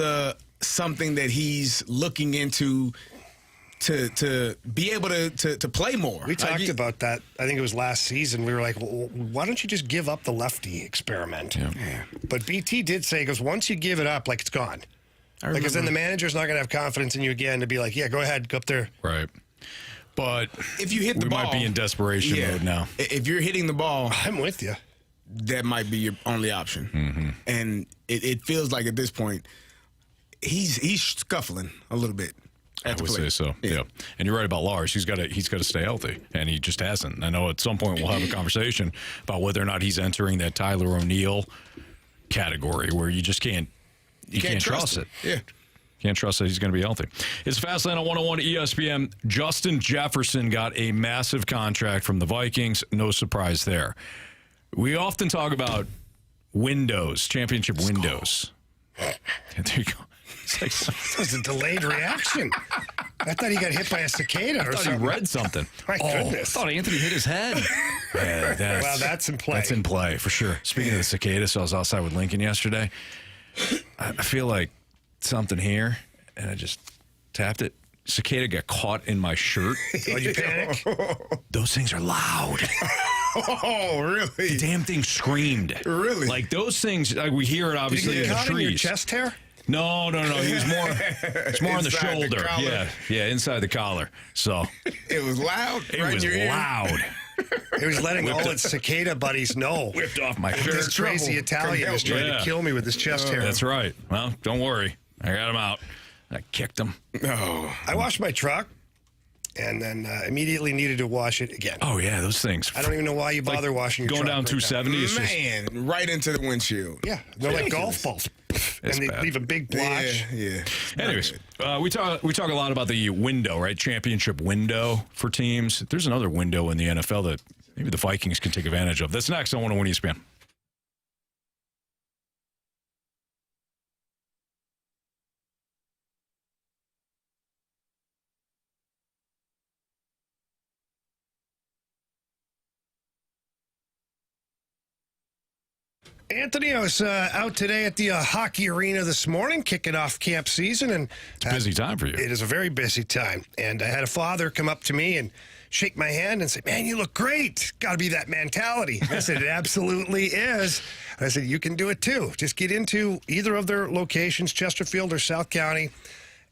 something that he's looking into to be able to play more. We talked about that. I think it was last season. We were like, well, why don't you just give up the lefty experiment? Yeah. But BT did say, he goes, once you give it up, it's gone. Because then the manager's not going to have confidence in you again to be like, yeah, go ahead, go up there. Right. But if you hit the ball, we might be in desperation mode now. If you're hitting the ball, I'm with you. That might be your only option. Mm-hmm. And it feels like at this point, he's scuffling a little bit. I would say so. Yeah. And you're right about Lars. He's got to stay healthy, and he just hasn't. I know at some point we'll have a conversation about whether or not he's entering that Tyler O'Neill category where you just can't trust it. Yeah. Can't trust that he's going to be healthy. It's Fastlane on 101 ESPN. Justin Jefferson got a massive contract from the Vikings. No surprise there. We often talk about windows, championship windows. There you go. That was a delayed reaction. I thought he got hit by a cicada or something. He read something. My goodness. I thought Anthony hit his head. Yeah, well, that's in play. That's in play, for sure. Speaking of the cicada, so I was outside with Lincoln yesterday. I feel like something here, and I just tapped it. Cicada got caught in my shirt. Oh, you panic? Those things are loud. Oh, really? The damn thing screamed. Really? Like those things, we hear it obviously in the trees. In your chest hair? No. He was more. It's more on the Inside the shoulder. collar. Yeah, inside the collar. So It was loud. it right in was your ear. loud. It was letting all its cicada buddies know. Whipped off my This shirt. crazy Italian is trying Yeah. to kill me with his chest hair. That's right. Well, don't worry. I got him out. I kicked him. No. I washed my truck and then immediately needed to wash it again. Oh yeah, those things. I don't even know why you bother washing your Going truck. down right now. 270 is just Man, right into the windshield. Yeah, they're like golf balls. And It's they bad. leave a big blotch. Yeah. Anyways, we talk a lot about the window, right? Championship window for teams. There's another window in the NFL that maybe the Vikings can take advantage of. That's next on 101 ESPN. Anthony, I was out today at the hockey arena this morning, kicking off camp season, and It's a busy time for you. it is a very busy time. And I had a father come up to me and shake my hand and say, "Man, you look great. Got to be that mentality." I said, "It absolutely is." I said, "You can do it too. Just get into either of their locations, Chesterfield or South County,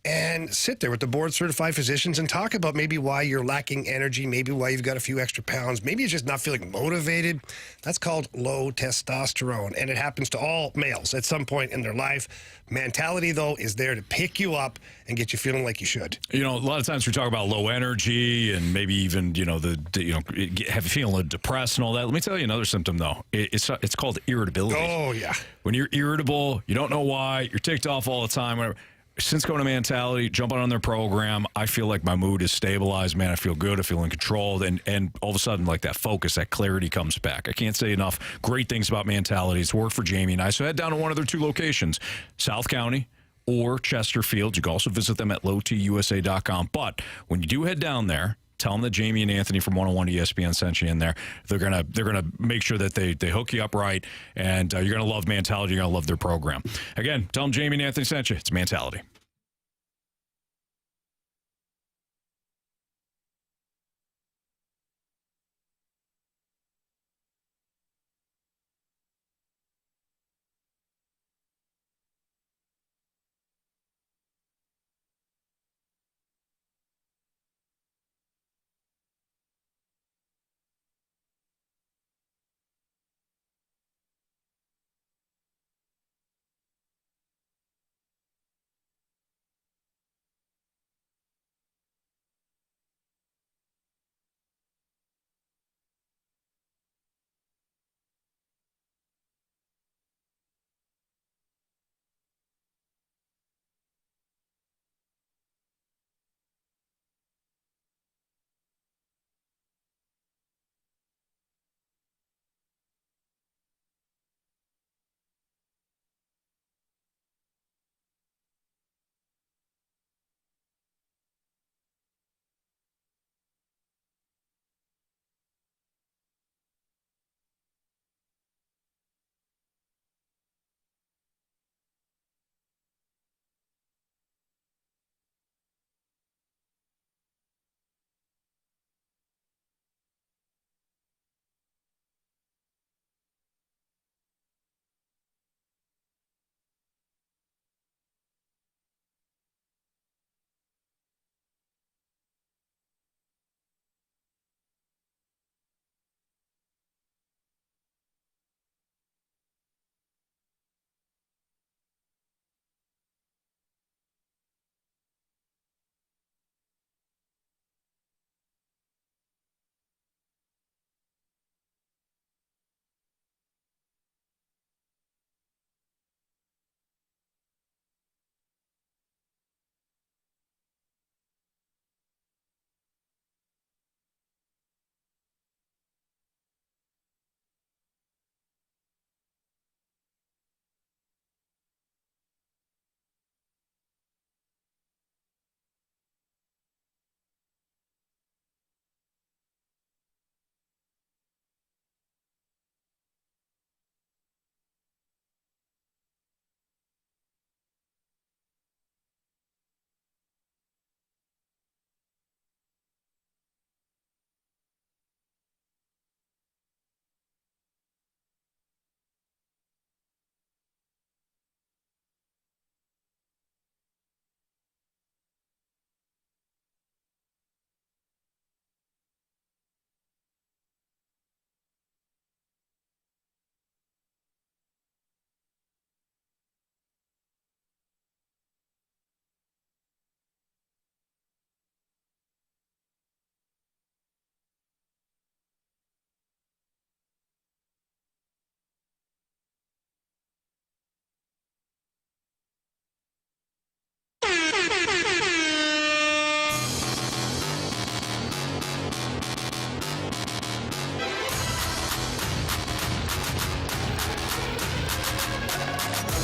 and sit there with the board-certified physicians and talk about maybe why you're lacking energy, maybe why you've got a few extra pounds, maybe you're just not feeling motivated." That's called low testosterone, and it happens to all males at some point in their life. Mentality, though, is there to pick you up and get you feeling like you should. You know, a lot of times we talk about low energy and maybe even have a feeling depressed and all that. Let me tell you another symptom though. It's called irritability. Oh, yeah. When you're irritable, you don't know why, you're ticked off all the time, whatever. Since going to Mentality, jumping on their program, I feel like my mood is stabilized, man. I feel good. I feel in control. And all of a sudden, like that focus, that clarity comes back. I can't say enough great things about Mentality. It's worked for Jamie and I. So head down to one of their two locations, South County or Chesterfield. You can also visit them at lowtusa.com. But when you do head down there, tell them that Jamie and Anthony from 101 ESPN sent you in there. They're gonna make sure that they hook you up right, and you're gonna love Mentality. You're gonna love their program. Again, tell them Jamie and Anthony sent you. It's Mentality.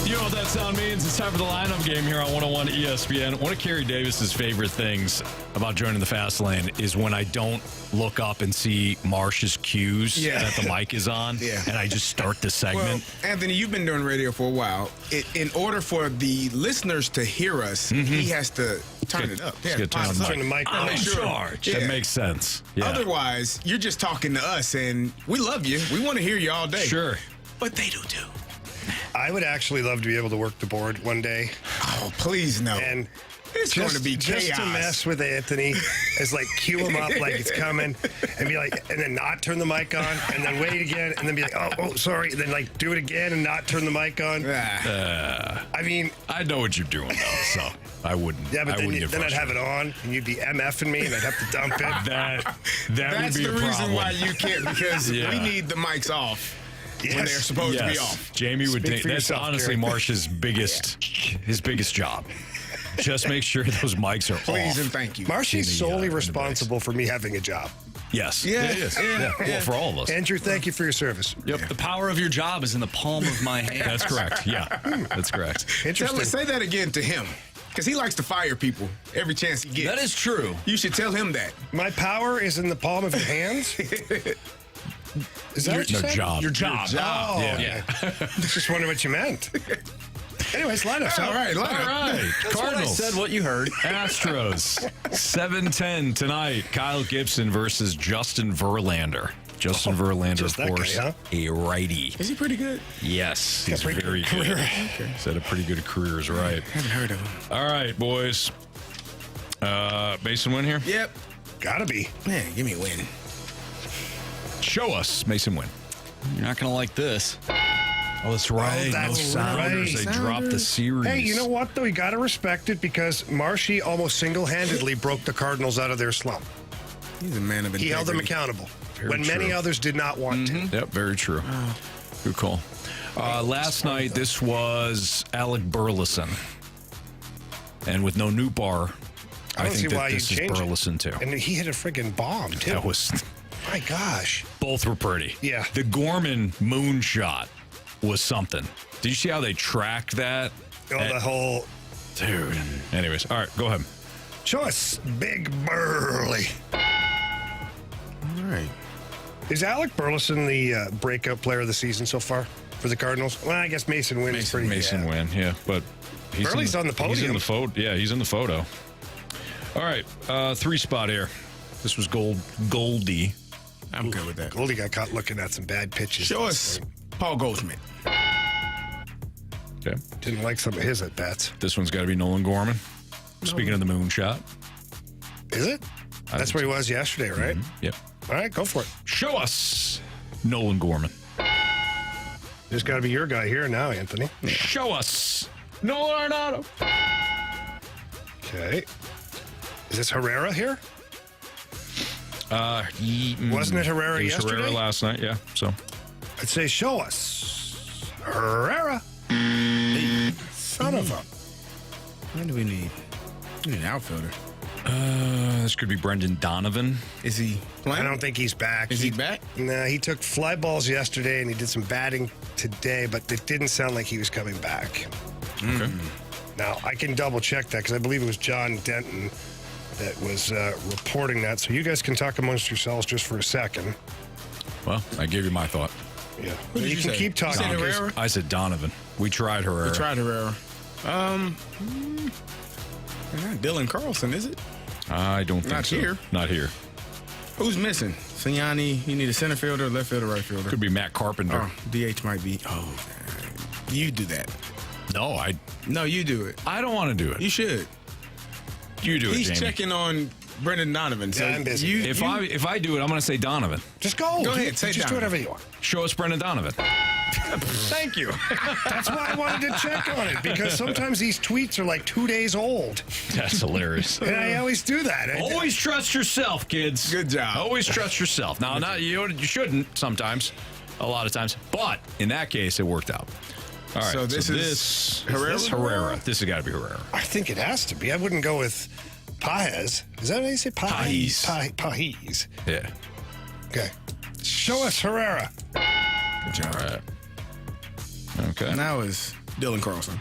You know what that sound means? It's time for the lineup game here on 101 ESPN. One of Carey Davis's favorite things about joining the Fast Lane is when I don't look up and see Marsh's cues that the mic is on, and I just start the segment. Well, Anthony, you've been doing radio for a while. In order for the listeners to hear us, he has to turn it up. Turn the mic on. I'm in charge. That makes sense. Yeah. Otherwise, you're just talking to us, and we love you. We want to hear you all day. Sure. But they do too. I would actually love to be able to work the board one day. Oh, please no. And it's going to be chaos. Just to mess with Anthony is like cue him up like it's coming and be like, and then not turn the mic on and then wait again and then be like, oh, sorry. And then like do it again and not turn the mic on. I mean, I know what you're doing though, so I wouldn't. Yeah, but then I'd have it on and you'd be MFing me and I'd have to dump it. That's would be the reason why you can't, because we need the mics off. When they're supposed to be off. Jamie would think that's honestly Marsh's biggest job. Just make sure those mics are off. Please and thank you. Marshy's solely responsible for me having a job. Yes. Yeah. It is. Yeah. Well, for all of us. Andrew, thank you for your service. Yep. The power of your job is in the palm of my hand. That's correct. Yeah. That's correct. Interesting. Say that again to him. Because he likes to fire people every chance he gets. That is true. You should tell him that. My power is in the palm of your hands? Is that what you said? Job. Your job. Oh, yeah. Just wondering what you meant. Anyways, lineups. All right. Cardinals. What I said what you heard. Astros. 7:10 tonight. Kyle Gibson versus Justin Verlander. Justin Verlander, of course, a righty. Is he pretty good? Yes, he's very good. He's had a pretty good career, is right. Haven't heard of him. All right, boys. Mason win here? Yep. Gotta be. Man, give me a win. Show us Mason win. You're not going to like this. Oh, that's right. That's no Sounders. right. They dropped the series. Hey, you know what, though? You got to respect it because Marshy almost single-handedly broke the Cardinals out of their slump. He's a man of integrity. He held them accountable when many others did not want to. Yep, very true. Good call. Last night, this was Alec Burleson. And with no Nootbaar, I think that this is Burleson, too. And he hit a friggin' bomb, too. That was... My gosh. Both were pretty. Yeah. The Gorman moonshot was something. Did you see how they tracked that? Oh, the whole... Dude. Anyways, all right, go ahead. Show us Big Burley. All right. Is Alec Burleson the breakout player of the season so far for the Cardinals? Well, I guess Mason Wynn is pretty good. Mason Wynn, yeah. But Burley's on the podium. He's in the photo. Yeah, he's in the photo. All right, 3 spot here. This was Goldie. I'm good with that. Goldie got caught looking at some bad pitches. Show us Paul Goldschmidt. Okay. Didn't like some of his at-bats. This one's got to be Nolan Gorman. Speaking of the moonshot. Is it? That's where he was yesterday, right? Mm-hmm. Yep. All right, go for it. Show us Nolan Gorman. There's got to be your guy here now, Anthony. Show us Nolan Arenado. Okay. Is this Herrera here? Wasn't it Herrera yesterday? Herrera last night, yeah. So I'd say show us Herrera. Son of a... What do we need? We need an outfielder. This could be Brendan Donovan. Is he playing? I don't think he's back. Is he back? Nah, he took fly balls yesterday and he did some batting today, but it didn't sound like he was coming back. Okay. Now, I can double check that because I believe it was John Denton that was reporting that. So you guys can talk amongst yourselves just for a second. Well, I gave you my thought. Yeah. Who did You you can say? keep talking. You said 'cause Herrera? I said Donovan. We tried Herrera. We tried Herrera. Not Dylan Carlson, is it? I don't think Not so. here. Not here. Who's missing? Signani, you need a center fielder, left fielder, right fielder. Could be Matt Carpenter. Oh, DH might be. Oh, you do that. No, you do it. I don't want to do it. You should. You do it, He's Jamie. checking on Brendan Donovan. So Yeah, I'm busy. If I do it, I'm going to say Donovan. Just go. Go ahead, say Just do Donovan. whatever you want. Show us Brendan Donovan. Thank you. That's why I wanted to check on it because sometimes these tweets are like 2 days old. That's hilarious. And I always do that. Always trust yourself, kids. Good job. Always trust yourself. Now, you shouldn't sometimes, a lot of times, but in that case, it worked out. All right. So this is Herrera? This Herrera. This has got to be Herrera. I think it has to be. I wouldn't go with Paez. Is that how you say Paez? Paez. Yeah. Okay. Show us Herrera. Good job. All right. Okay. Now is Dylan Carlson.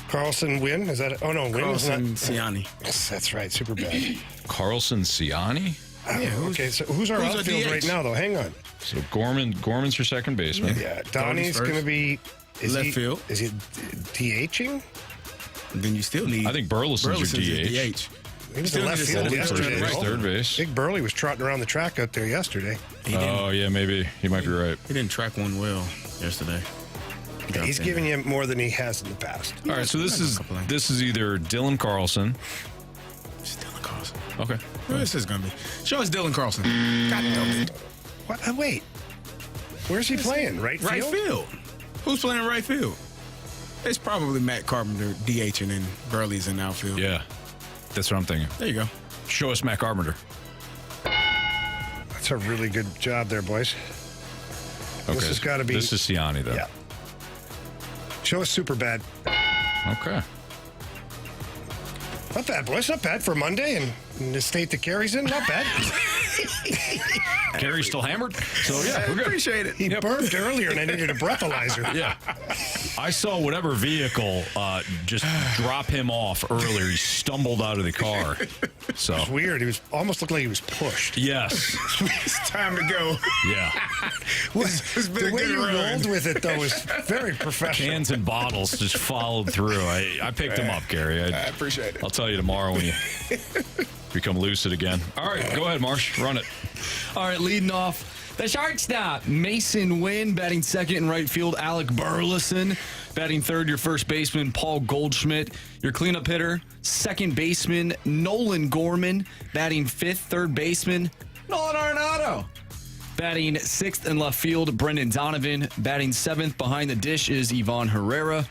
Carlson win? Is that it? Oh, no, win is not. Carlson Siani. Yes, that's right. Super bad. Carlson Siani? Okay, so who's our outfield right now, though? Hang on. So Gorman's your second baseman. Yeah, Donnie's going to be... Left field. Is he DHing? Then you still need... I think Burleson's your DH. DH. He was in left field yesterday. Third base. Big Burley was trotting around the track out there yesterday. Oh, yeah, maybe. He might be right. He didn't track one well yesterday. He's giving you more than he has in the past. All right, so this is either Dylan Carlson. It's Dylan Carlson. Okay. Who this is going to be? Show us Dylan Carlson. God damn it. What? Wait. Where's he playing? Right field? Right field. Who's playing right field? It's probably Matt Carpenter DHing and Burley's in outfield. Yeah, that's what I'm thinking. There you go. Show us Matt Carpenter. That's a really good job there, boys. Okay. This has got to be... This is Siani, though. Yeah. Show us super bad. Okay. Not bad, boys. Not bad for Monday and in the state that Carey's in. Not bad. Carey's still hammered? So, yeah, we're good. Appreciate it. He burped earlier and I needed a breathalyzer. Yeah. I saw whatever vehicle just drop him off earlier. He stumbled out of the car. So It was weird. He was almost looked like he was pushed. yes. It's time to go. Yeah. It's been The a way good you run. rolled with it, though, was very professional. Cans and bottles just followed through. I picked him up, Carey. I appreciate it. I'll tell you tomorrow when you become lucid again. All right, go ahead, Marsh. Run it. All right, leading off the shortstop, Mason Wynn. Batting second in right field, Alec Burleson. Batting third, your first baseman, Paul Goldschmidt. Your cleanup hitter, second baseman, Nolan Gorman. Batting fifth, third baseman, Nolan Arenado. Batting sixth in left field, Brendan Donovan. Batting seventh behind the dish is Ivan Herrera.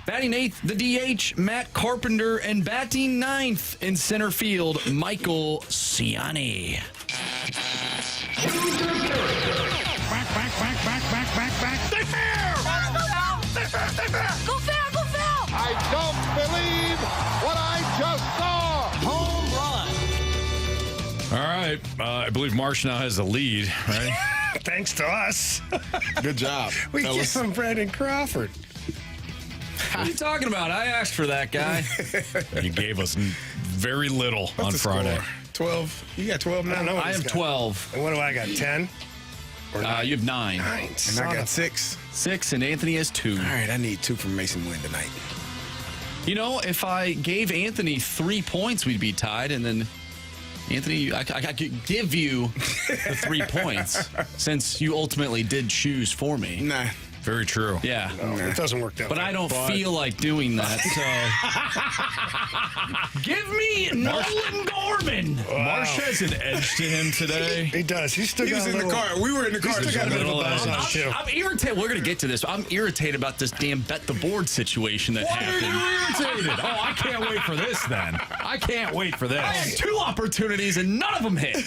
Batting eighth, the DH, Matt Carpenter. And batting ninth in center field, Michael Siani. Back. Stay fair! Stay fair! Go foul! I don't believe what I just saw! Home run. All right. I believe Marsh now has the lead, right? Thanks to us. Good job. We gave him Brandon Crawford. What are you talking about? I asked for that guy. He gave us very little on the Friday. score? 12. You got 12 now? I don't know what I he's have got. 12. And what do I got? 10? You have 9. Nine. And I got 6. 6, and Anthony has 2. All right, I need 2 from Mason Wynn tonight. You know, if I gave Anthony 3 points, we'd be tied, and then Anthony, I could give you the 3 points since you ultimately did choose for me. Nah. Very true. Yeah. No, it doesn't work that But way. I don't feel like doing that, so. Give me Nolan Gorman. Marsh has an edge to him today. He does. He's still He got was a in the little... car. We were in the car. still got a bit of a Middle buzz edge. on him, too. I'm irritated. We're going to get to this. I'm irritated about this damn bet the board situation that happened. Irritated. Oh, I can't wait for this then. I can't wait for I had this. 2 opportunities and none of them hit.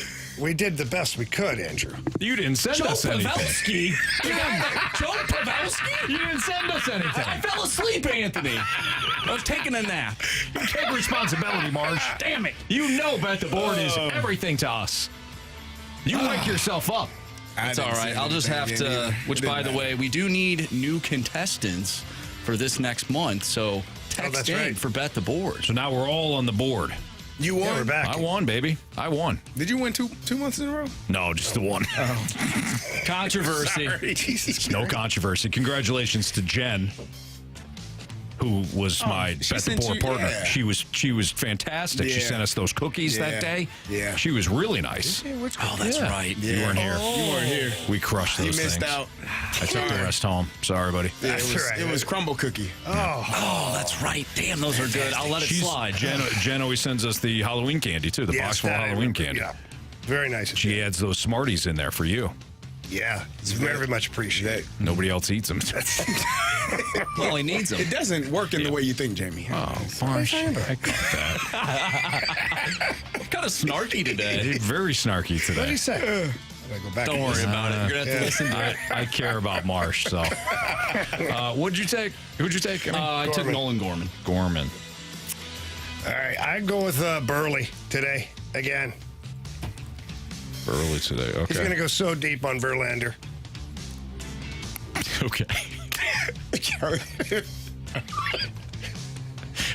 We did the best we could, Andrew. You didn't send Joe us anything. Pavelski. Joe Pavelski? You didn't send us anything. I fell asleep, Anthony. I was taking a nap. You take responsibility, Marsh. Damn it. You know Bet the Board is everything to us. You wake yourself up. That's all right. I'll just have to, which, by the way, we do need new contestants for this next month. So text that's in right. for Bet the Board. So now we're all on the board. You won? Yeah, we're back. I won, baby. I won. Did you win two months in a row? No, just the one. Controversy. Jesus. No controversy. Congratulations to Jen, who was my she Bet the sent Board you- partner. yeah. She was fantastic. She Yeah. sent us those cookies that Yeah. day. Yeah. She was really nice. Oh, that's Yeah. right. You weren't here. You weren't here. We crushed You those missed things. out. I took the rest home. Sorry, buddy. Yeah, That's it was, all right. it was crumble cookie. Oh, that's right. Damn, those are good. I'll let it slide. Jen always sends us the Halloween candy, too, the box full of that I Halloween remember. candy. Yeah. Very nice. She adds those Smarties in there for you. Yeah. It's very much appreciated. Nobody else eats them. Well, he needs them. It doesn't work in the way you think, Jamie. Oh, Marsh. I got that. Kind of snarky today. Very snarky What did he today. say? I gotta go back Don't and worry listen. about it. You're going to have to listen to it. I care about Marsh, so. What'd you take? Who'd you take? I took Gorman. Nolan Gorman. Gorman. All right. I'd go with Burley today. Again. Early today. Okay. He's going to go so deep on Verlander. Okay.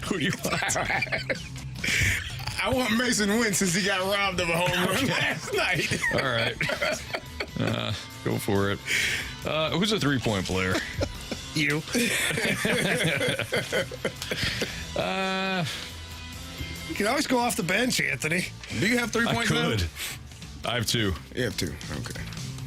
Who do you want? I want Mason Wynn since he got robbed of a home run last night. All right. Go for it. Who's a three-point player? You. You can always go off the bench, Anthony. Do you have 3 I points now? could. I have 2. You have 2. Okay.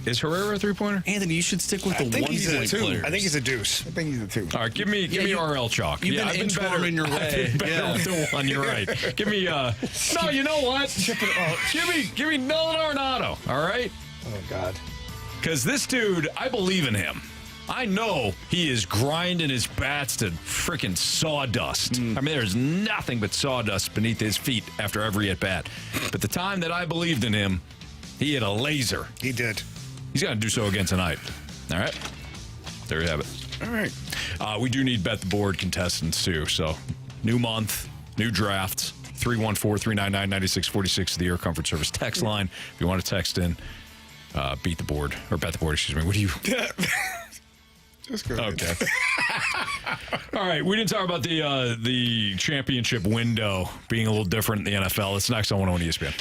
Is Herrera a three-pointer? Anthony, you should stick with the one-point players. I think he's a deuce. I think he's a 2. All right, give me RL chalk. You've been I've better in your way. I've been better with the one. You're right. Give me. No, you know what? Give me Nolan Arenado. All right. Oh God. Because this dude, I believe in him. I know he is grinding his bats to freaking sawdust. I mean, there's nothing but sawdust beneath his feet after every at-bat. But the time that I believed in him, he hit a laser. He did. He's going to do so again tonight. All right. There you have it. All right. We do need Bet the Board contestants, too. So, new month, new drafts. 314-399-9646 to the Air Comfort Service text line. If you want to text in, beat the board, or bet the board, excuse me. What do you... Just go ahead. Okay. All right. We didn't talk about the championship window being a little different in the NFL. It's next on 101 ESPN.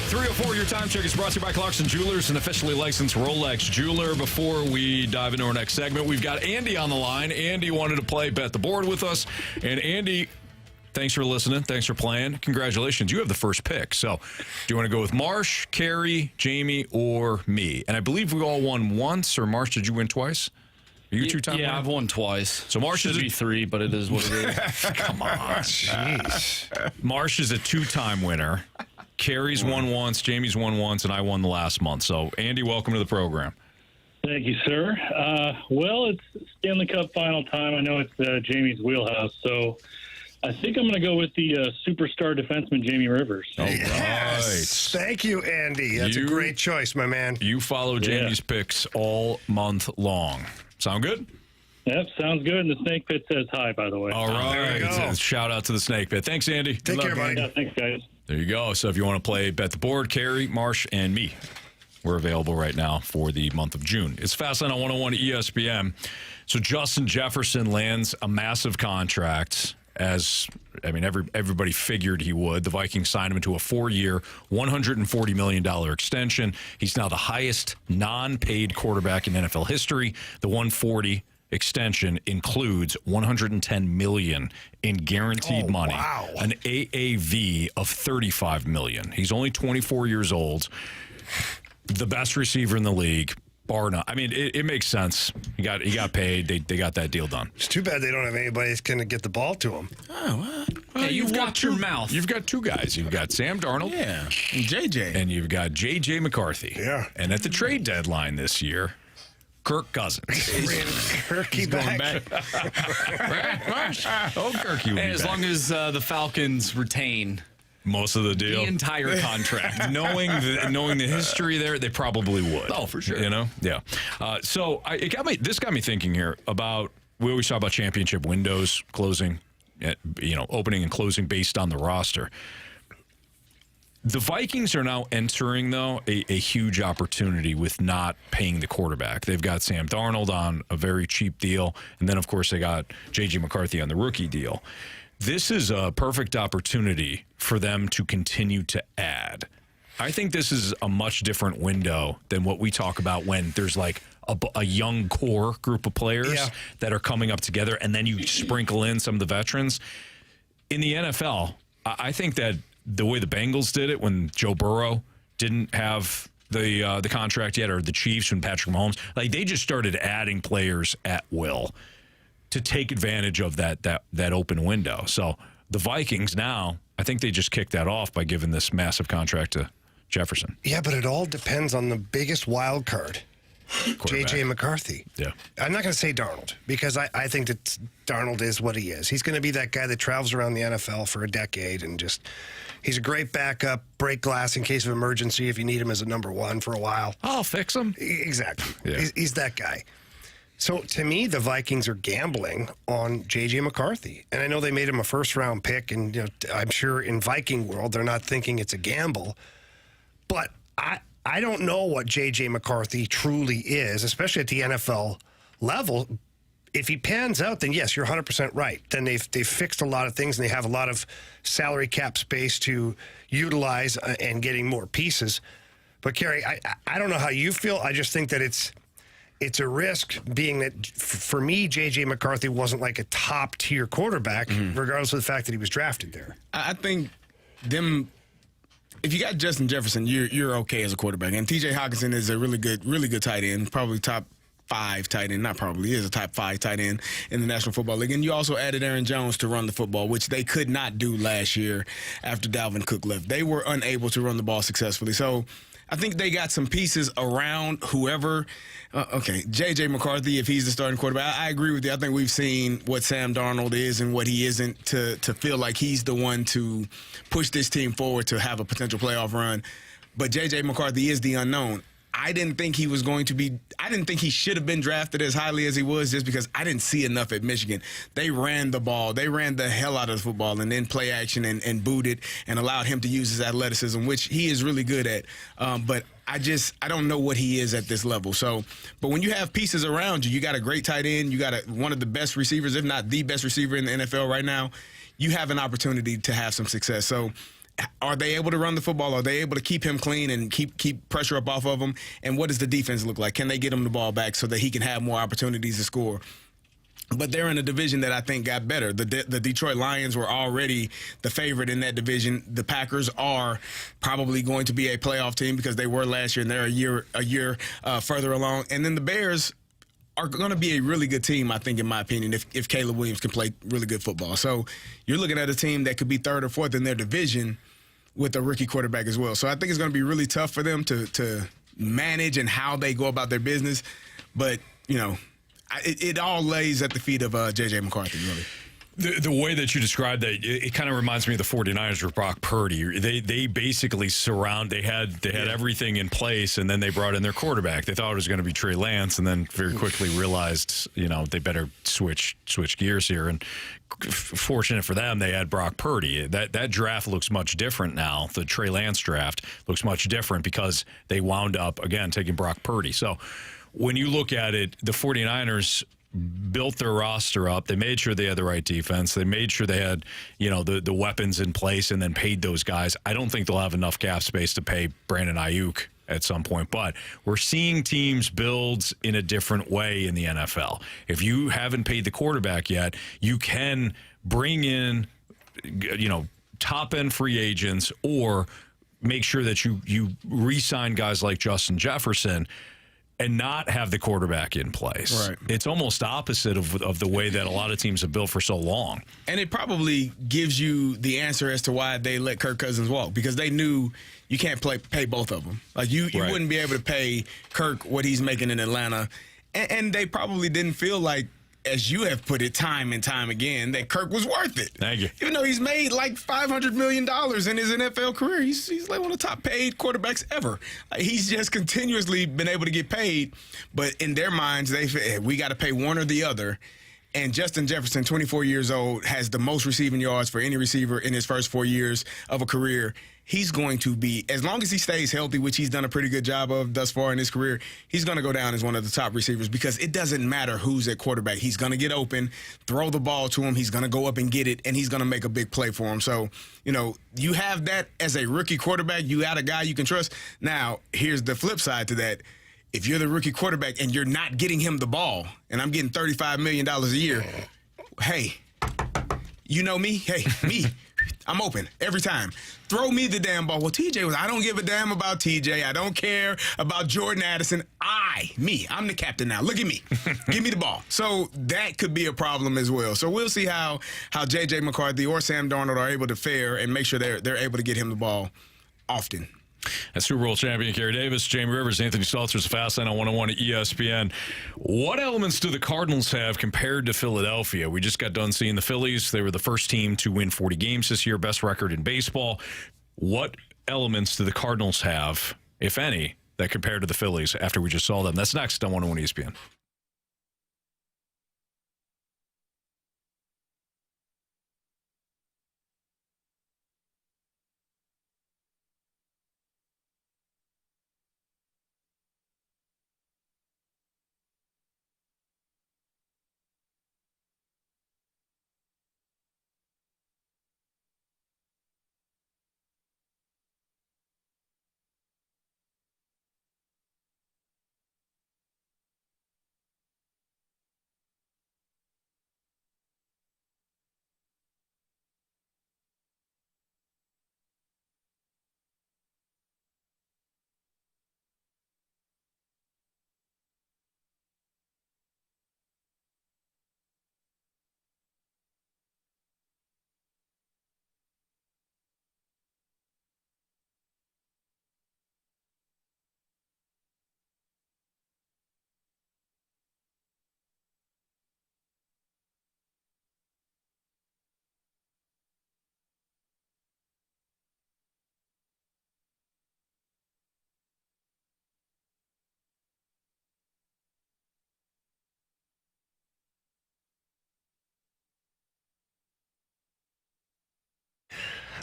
304, your time check is brought to you by Carlson Jewelers, an officially licensed Rolex jeweler. Before we dive into our next segment, we've got Andy on the line. Andy wanted to play Bet the Board with us. And Andy, thanks for listening. Thanks for playing. Congratulations. You have the first pick. So do you want to go with Marsh, Carey, Jamie, or me? And I believe we all won once. Or Marsh, did you win twice? Are you two-time winner? Yeah, I've won twice. So Marsh should be 3, but it is what it is. Come on. Jeez. Marsh is a two-time winner. Carey's won once, Jamie's won once, and I won the last month. So, Andy, welcome to the program. Thank you, sir. Well, it's Stanley Cup Final time. I know it's Jamie's wheelhouse, so I think I'm going to go with the superstar defenseman, Jamie Rivers. All Yes. right. Thank you, Andy. That's a great choice, my man. You follow Jamie's picks all month long. Sound good? Yep, sounds good. And the snake pit says hi, by the way. All right. There we go. Shout out to the Snake Pit. Thanks, Andy. Take care, buddy. Yeah, thanks, guys. There you go. So if you want to play Bet the Board, Carey, Marsh, and me, we're available right now for the month of June. It's Fastlane on 101 ESPN. So Justin Jefferson lands a massive contract, everybody figured he would. The Vikings signed him to a 4-year, $140 million extension. He's now the highest non-paid quarterback in NFL history. The 140 extension includes $110 million in guaranteed money. Wow. An AAV of $35 million. He's only 24 years old. The best receiver in the league. Bar none. I mean, it makes sense. He got paid. They got that deal done. It's too bad they don't have anybody that's going to get the ball to him. Oh, well, Hey, you watch your mouth. You've got two guys. You've got Sam Darnold. yeah, and JJ. And you've got J.J. McCarthy. Yeah. And at the trade deadline this year, Kirk Cousins. Kirky back. Oh, Kirky will be As back. long as the Falcons retain Most of the deal. the entire contract. knowing the history there, they probably would. Oh, for sure. You know, yeah. This got me thinking here about, we always talk about championship windows closing, opening and closing based on the roster. The Vikings are now entering, though, a huge opportunity with not paying the quarterback. They've got Sam Darnold on a very cheap deal, and then, of course, they got J.J. McCarthy on the rookie deal. This is a perfect opportunity for them to continue to add. I think this is a much different window than what we talk about when there's like a young core group of players that are coming up together, and then you sprinkle in some of the veterans. In the NFL, I think that the way the Bengals did it when Joe Burrow didn't have the contract yet, or the Chiefs when Patrick Mahomes, like they just started adding players at will to take advantage of that open window. So the Vikings now, I think they just kicked that off by giving this massive contract to Jefferson. Yeah, but it all depends on the biggest wild card, J.J. McCarthy. Yeah. I'm not going to say Darnold, because I think that Darnold is what he is. He's going to be that guy that travels around the NFL for a decade and just, he's a great backup, break glass in case of emergency if you need him as a number one for a while. I'll fix him. Exactly. Yeah. He's that guy. So to me, the Vikings are gambling on J.J. McCarthy. And I know they made him a first-round pick, and I'm sure in Viking world they're not thinking it's a gamble. But I don't know what J.J. McCarthy truly is, especially at the NFL level. If he pans out, then yes, you're 100% right. Then they've fixed a lot of things, and they have a lot of salary cap space to utilize and getting more pieces. But, Carey, I don't know how you feel. I just think that it's a risk, being that, for me, J.J. McCarthy wasn't like a top-tier quarterback, regardless of the fact that he was drafted there. I think if you got Justin Jefferson, you're okay as a quarterback. And T.J. Hockenson is a really good tight end, probably top 5 tight end. Not probably, he is a top 5 tight end in the National Football League. And you also added Aaron Jones to run the football, which they could not do last year after Dalvin Cook left. They were unable to run the ball successfully. So I think they got some pieces around whoever. J.J. McCarthy, if he's the starting quarterback, I agree with you. I think we've seen what Sam Darnold is and what he isn't to feel like he's the one to push this team forward to have a potential playoff run. But J.J. McCarthy is the unknown. I didn't think he should have been drafted as highly as he was, just because I didn't see enough at Michigan. They ran the ball. They ran the hell out of the football and then play action and booted and allowed him to use his athleticism, which he is really good at. But I don't know what he is at this level. So, but when you have pieces around you, you got a great tight end, you got one of the best receivers, if not the best receiver in the NFL right now, you have an opportunity to have some success. So are they able to run the football? Are they able to keep him clean and keep pressure up off of him? And what does the defense look like? Can they get him the ball back so that he can have more opportunities to score? But they're in a division that I think got better. The Detroit Lions were already the favorite in that division. The Packers are probably going to be a playoff team because they were last year, and they're a year further along. And then the Bears are going to be a really good team, I think, in my opinion, if Caleb Williams can play really good football. So you're looking at a team that could be third or fourth in their division with a rookie quarterback as well. So I think it's going to be really tough for them to manage and how they go about their business. But, it all lays at the feet of J.J. McCarthy, really. The way that you described that, it kind of reminds me of the 49ers with Brock Purdy. They basically they had everything in place, and then they brought in their quarterback. They thought it was going to be Trey Lance, and then very quickly realized, they better switch gears here. And fortunate for them, they had Brock Purdy. That draft looks much different now. The Trey Lance draft looks much different because they wound up, again, taking Brock Purdy. So when you look at it, the 49ers built their roster up. They made sure they had the right defense. They made sure they had, the weapons in place and then paid those guys. I don't think they'll have enough cap space to pay Brandon Ayuk at some point, but we're seeing teams build in a different way in the NFL. If you haven't paid the quarterback yet, you can bring in, top-end free agents or make sure that you re-sign guys like Justin Jefferson and not have the quarterback in place. Right. It's almost opposite of the way that a lot of teams have built for so long. And it probably gives you the answer as to why they let Kirk Cousins walk, because they knew you can't pay both of them. Like, you Right. wouldn't be able to pay Kirk what he's making in Atlanta. And they probably didn't feel like, as you have put it time and time again, that Kirk was worth it. Thank you. Even though he's made like $500 million in his NFL career, he's like one of the top paid quarterbacks ever. He's just continuously been able to get paid, but in their minds, we got to pay one or the other. And Justin Jefferson, 24 years old, has the most receiving yards for any receiver in his first 4 years of a career. He's going to be, as long as he stays healthy, which he's done a pretty good job of thus far in his career, he's going to go down as one of the top receivers, because it doesn't matter who's at quarterback. He's going to get open, throw the ball to him, he's going to go up and get it, and he's going to make a big play for him. So, you have that as a rookie quarterback. You got a guy you can trust. Now, here's the flip side to that. If you're the rookie quarterback and you're not getting him the ball, and I'm getting $35 million a year, hey, you know me? Hey, me. I'm open every time. Throw me the damn ball. Well, I don't give a damn about TJ. I don't care about Jordan Addison. I'm the captain now. Look at me. Give me the ball. So that could be a problem as well. So we'll see how J.J. McCarthy or Sam Darnold are able to fare and make sure they're able to get him the ball often. That's Super Bowl champion Carey Davis, Jamie Rivers, Anthony Stalter's Fast Line on 101 at ESPN. What elements do the Cardinals have compared to Philadelphia? We just got done seeing the Phillies. They were the first team to win 40 games this year, best record in baseball. What elements do the Cardinals have, if any, that compare to the Phillies after we just saw them? That's next on 101 ESPN.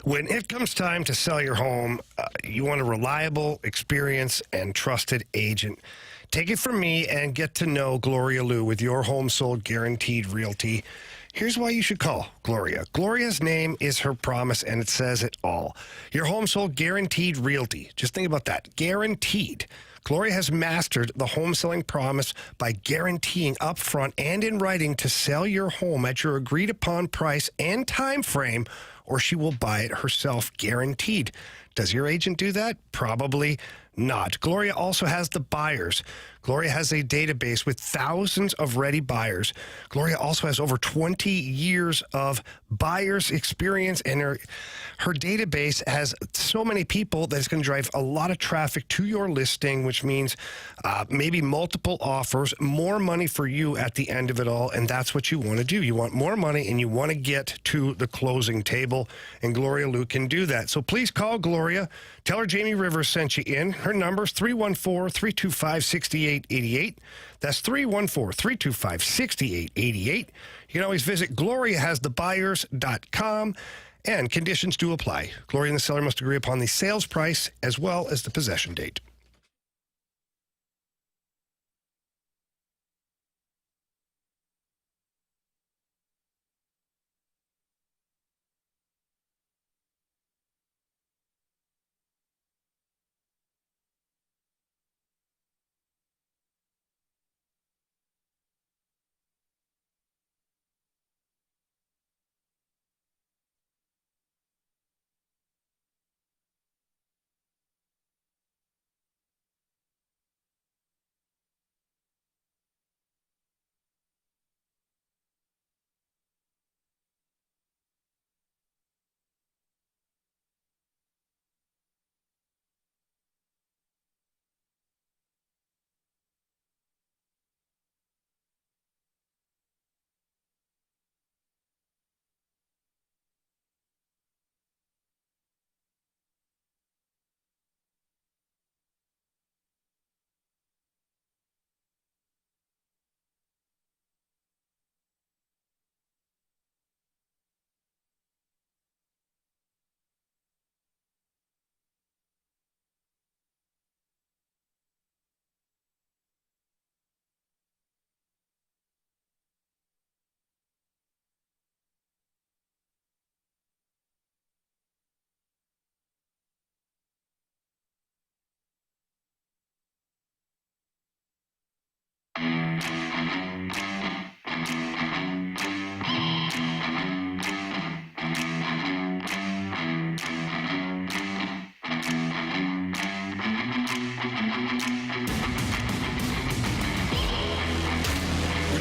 When it comes time to sell your home, you want a reliable, experienced, and trusted agent. Take it from me and get to know Gloria Liu with Your Home Sold Guaranteed Realty. Here's why you should call Gloria. Gloria's name is her promise, and it says it all. Your home sold guaranteed realty. Just think about that. Guaranteed. Gloria has mastered the home selling promise by guaranteeing upfront and in writing to sell your home at your agreed upon price and time frame, or she will buy it herself, guaranteed. Does your agent do that? Probably not. Gloria also has the buyers. Gloria has a database with thousands of ready buyers. Gloria also has over 20 years of buyers experience, and her database has so many people that it's going to drive a lot of traffic to your listing, which means maybe multiple offers, more money for you at the end of it all, and that's what you want to do. You want more money, and you want to get to the closing table, and Gloria Lou can do that. So please call Gloria. Tell her Jamie Rivers sent you in. Her number is 314-325-6888. That's 314-325-6888. You can always visit GloriaHasTheBuyers.com, and conditions do apply. Gloria and the seller must agree upon the sales price as well as the possession date.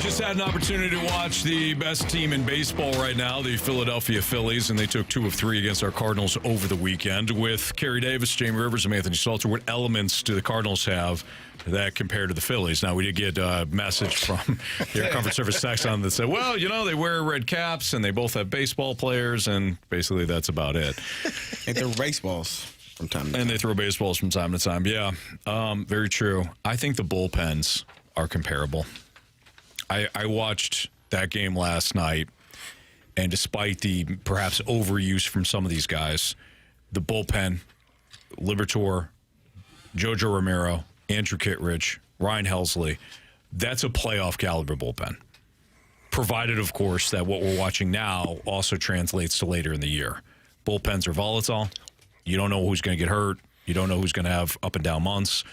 Just had an opportunity to watch the best team in baseball right now, the Philadelphia Phillies, and they took 2 of 3 against our Cardinals over the weekend. With Carey Davis, Jamie Rivers, and Anthony Stalter, what elements do the Cardinals have that compare to the Phillies? Now, we did get a message from the Air Comfort Service text on that said, well, you know, they wear red caps and they both have baseball players, and basically that's about it. And they're baseballs from time to time. And they throw baseballs from time to time, yeah. Very true. I think the bullpens are comparable. I watched that game last night, and despite the perhaps overuse from some of these guys, the bullpen, Liberatore, Jojo Romero, Andrew Kittredge, Ryan Helsley, that's a playoff caliber bullpen. Provided, of course, that what we're watching now also translates to later in the year. Bullpens are volatile. You don't know who's going to get hurt. You don't know who's going to have up and down months.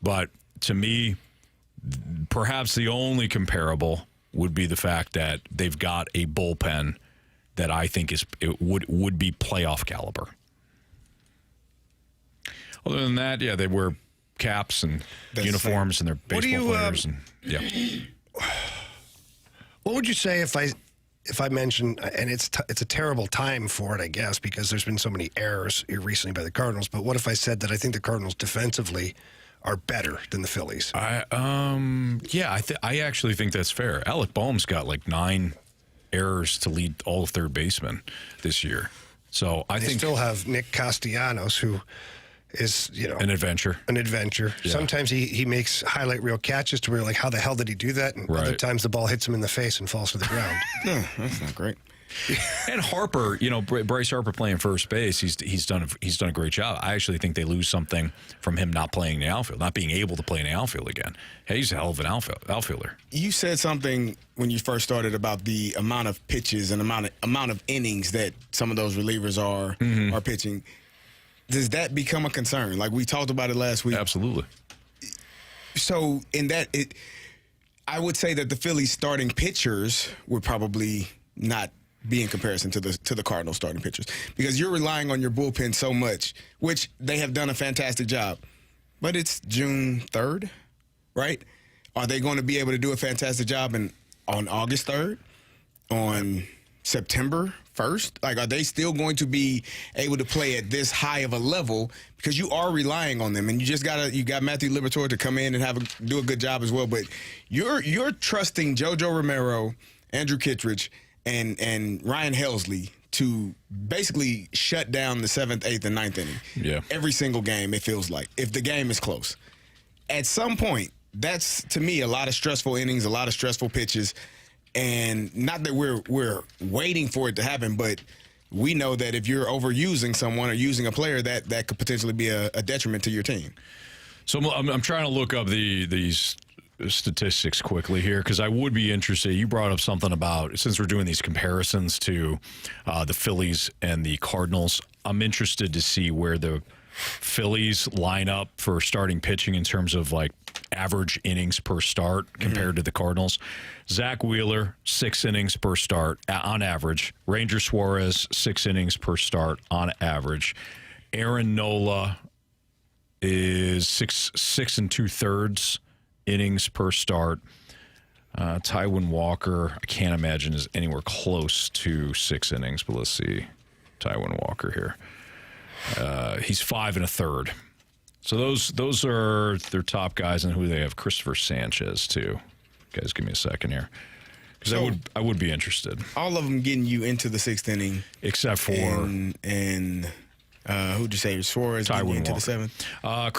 But to me, perhaps the only comparable would be the fact that they've got a bullpen that I think would be playoff caliber. Other than that, yeah, they wear caps and uniforms and they're baseball players. And yeah. What would you say if I mentioned, and it's a terrible time for it, I guess, because there's been so many errors here recently by the Cardinals, but what if I said that I think the Cardinals defensively are better than the Phillies? I actually think that's fair. Alec Boehm's got like 9 errors to lead all third basemen this year. So I think still have Nick Castellanos, who is, you know, an adventure. Yeah. Sometimes he makes highlight reel catches to where you're like, how the hell did he do that? And other times the ball hits him in the face and falls to the ground. Yeah, that's not great. And Harper, Bryce Harper playing first base, he's done a great job. I actually think they lose something from him not playing in the outfield, not being able to play in the outfield again. Hey, he's a hell of an outfielder. You said something when you first started about the amount of pitches and amount of innings that some of those relievers are pitching. Does that become a concern? Like we talked about it last week. Absolutely. So in that, I would say that the Phillies starting pitchers would probably not be in comparison to the Cardinals starting pitchers, because you're relying on your bullpen so much, which they have done a fantastic job. But it's June 3rd, right? Are they going to be able to do a fantastic job on August 3rd, on September 1st? Like, are they still going to be able to play at this high of a level? Because you are relying on them, and you got Matthew Liberatore to come in and do a good job as well. But you're trusting JoJo Romero, Andrew Kittredge, and Ryan Helsley to basically shut down the 7th, 8th, and 9th inning. Yeah. Every single game, it feels like, if the game is close. At some point, that's, to me, a lot of stressful innings, a lot of stressful pitches. And not that we're waiting for it to happen, but we know that if you're overusing someone or using a player, that could potentially be a detriment to your team. So I'm trying to look up these statistics quickly here, because I would be interested. You brought up something about, since we're doing these comparisons to the Phillies and the Cardinals, I'm interested to see where the Phillies line up for starting pitching in terms of like average innings per start compared to the Cardinals. Zach Wheeler, 6 innings per start on average. Ranger Suarez, 6 innings per start on average. Aaron Nola is 6 2/3 innings per start. Taijuan Walker, I can't imagine is anywhere close to 6 innings, but let's see. Taijuan Walker here. He's 5 1/3. So those are their top guys, and who they have. Christopher Sanchez too. Guys, give me a second here, because I would be interested. All of them getting you into the 6th inning, except for and who'd you say? Suarez getting you into the 7th.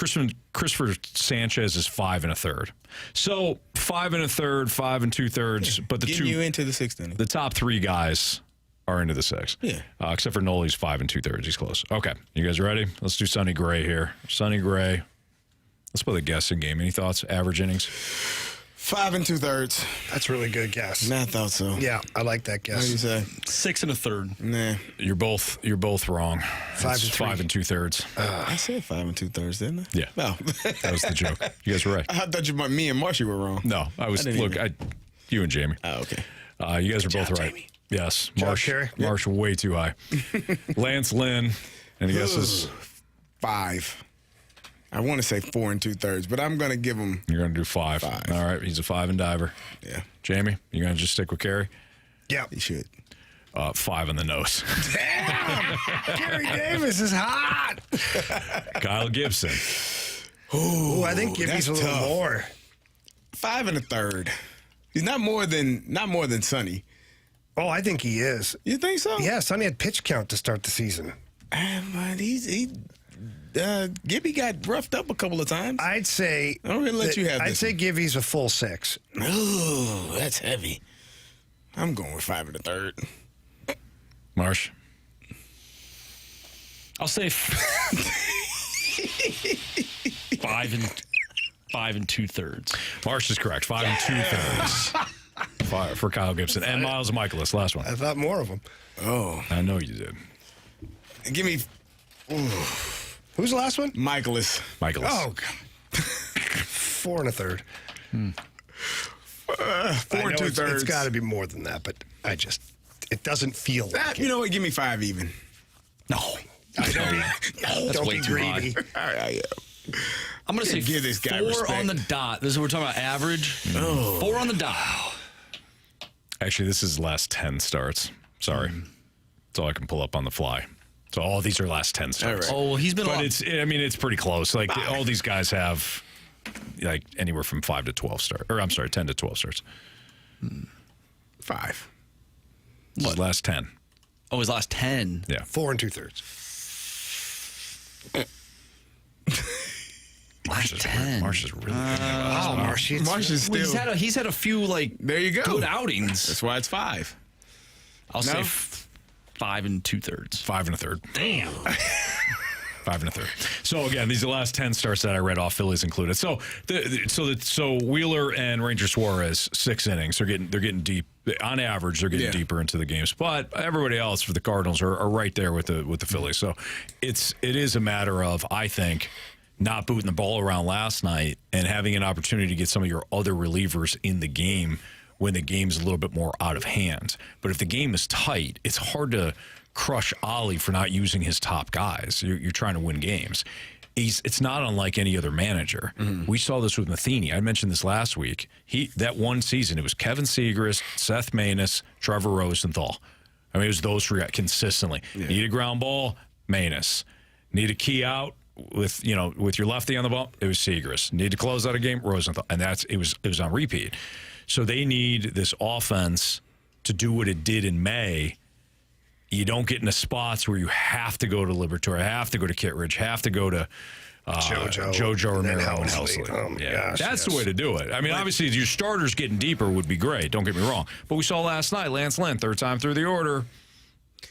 Christopher Sanchez is 5 1/3. So 5 1/3, 5 2/3. Yeah, but getting you into the 6th inning. The top 3 guys are into the 6th. Yeah. Except for Nola, he's 5 2/3. He's close. Okay, you guys ready? Let's do Sonny Gray here. Sonny Gray. Let's play the guessing game. Any thoughts? Average innings? 5 2/3. That's a really good guess. I thought so. Yeah, I like that guess. What do you say? 6 1/3. Nah. You're both wrong. 5 2/3. I said 5 2/3, didn't I? Yeah. No. That was the joke. You guys were right. I thought me and Marshy were wrong. No, I was. You and Jamie. Oh, okay. You guys are both right. Jamie. Yes. Carey? Marsh way too high. Lance Lynn, and he guesses 5. I want to say 4 2/3, but I'm going to give him. You're going to do 5. 5. All right. He's a 5 and diver. Yeah. Jamie, you going to just stick with Carey? Yeah. He should. 5 on the nose. Damn! Gary Davis is hot. Kyle Gibson. Ooh, I think Gibby's a little tough. more. 5 1/3. He's not more than Sonny. Oh, I think he is. You think so? Yeah, Sonny had pitch count to start the season. But Gibby got roughed up a couple of times. I'd say. I'm going to let you have I'd this say one. Gibby's a full 6. Ooh, that's heavy. I'm going with 5 1/3. Marsh. I'll say 5 2/3. Marsh is correct. 5 2/3. 5 for Kyle Gibson. And Miles Michaelis, last one. I thought more of them. Oh. I know you did. Give me. Who's the last one? Michaelis. Oh, God. 4 1/3. 4 2/3. It's got to be more than that, but it doesn't feel like You know what? Give me 5 even. No. Don't That's be way too high. greedy. I'm going to say give this guy 4 respect. on the dot. This is what we're talking about, average. 4 on the dot. Actually, this is last 10 starts. Sorry. That's all I can pull up on the fly. So all these are last 10 starts. All Oh, well, he's been But on. it's pretty close. Like all these guys have like anywhere from 5 to 12 starts. Or I'm sorry, 10 to 12 starts. 5. This is last 10. Oh, his last 10. Yeah. 4 2/3. Last 10. Marsh is really good. Wow. Marsh is Marsh is Well, still. he's had a few, like, There you go. good outings. That's why it's 5. I'll say 5 2/3. 5 1/3. Damn. 5 1/3. So again, these are the last 10 starts that I read off, Phillies included. So Wheeler and Ranger Suarez 6 innings. They're getting deep. On average, they're getting deeper into the games. But everybody else for the Cardinals are right there with the Phillies. So it is a matter of, I think, not booting the ball around last night and having an opportunity to get some of your other relievers in the game when the game's a little bit more out of hand. But if the game is tight, it's hard to crush Ollie for not using his top guys. You're trying to win games. It's not unlike any other manager. Mm-hmm. We saw this with Matheny. I mentioned this last week. That one season, it was Kevin Seagrass, Seth Maness, Trevor Rosenthal. I mean, it was those three consistently. Yeah. Need a ground ball, Maness. Need a key out with your lefty on the ball, it was Seagrass. Need to close out a game, Rosenthal. And it was on repeat. So they need this offense to do what it did in May. You don't get into spots where you have to go to Liberatore, have to go to Kittredge, have to go to JoJo Romero and Helsley. That's the way to do it. I mean, obviously, your starters getting deeper would be great. Don't get me wrong. But we saw last night, Lance Lynn, third time through the order.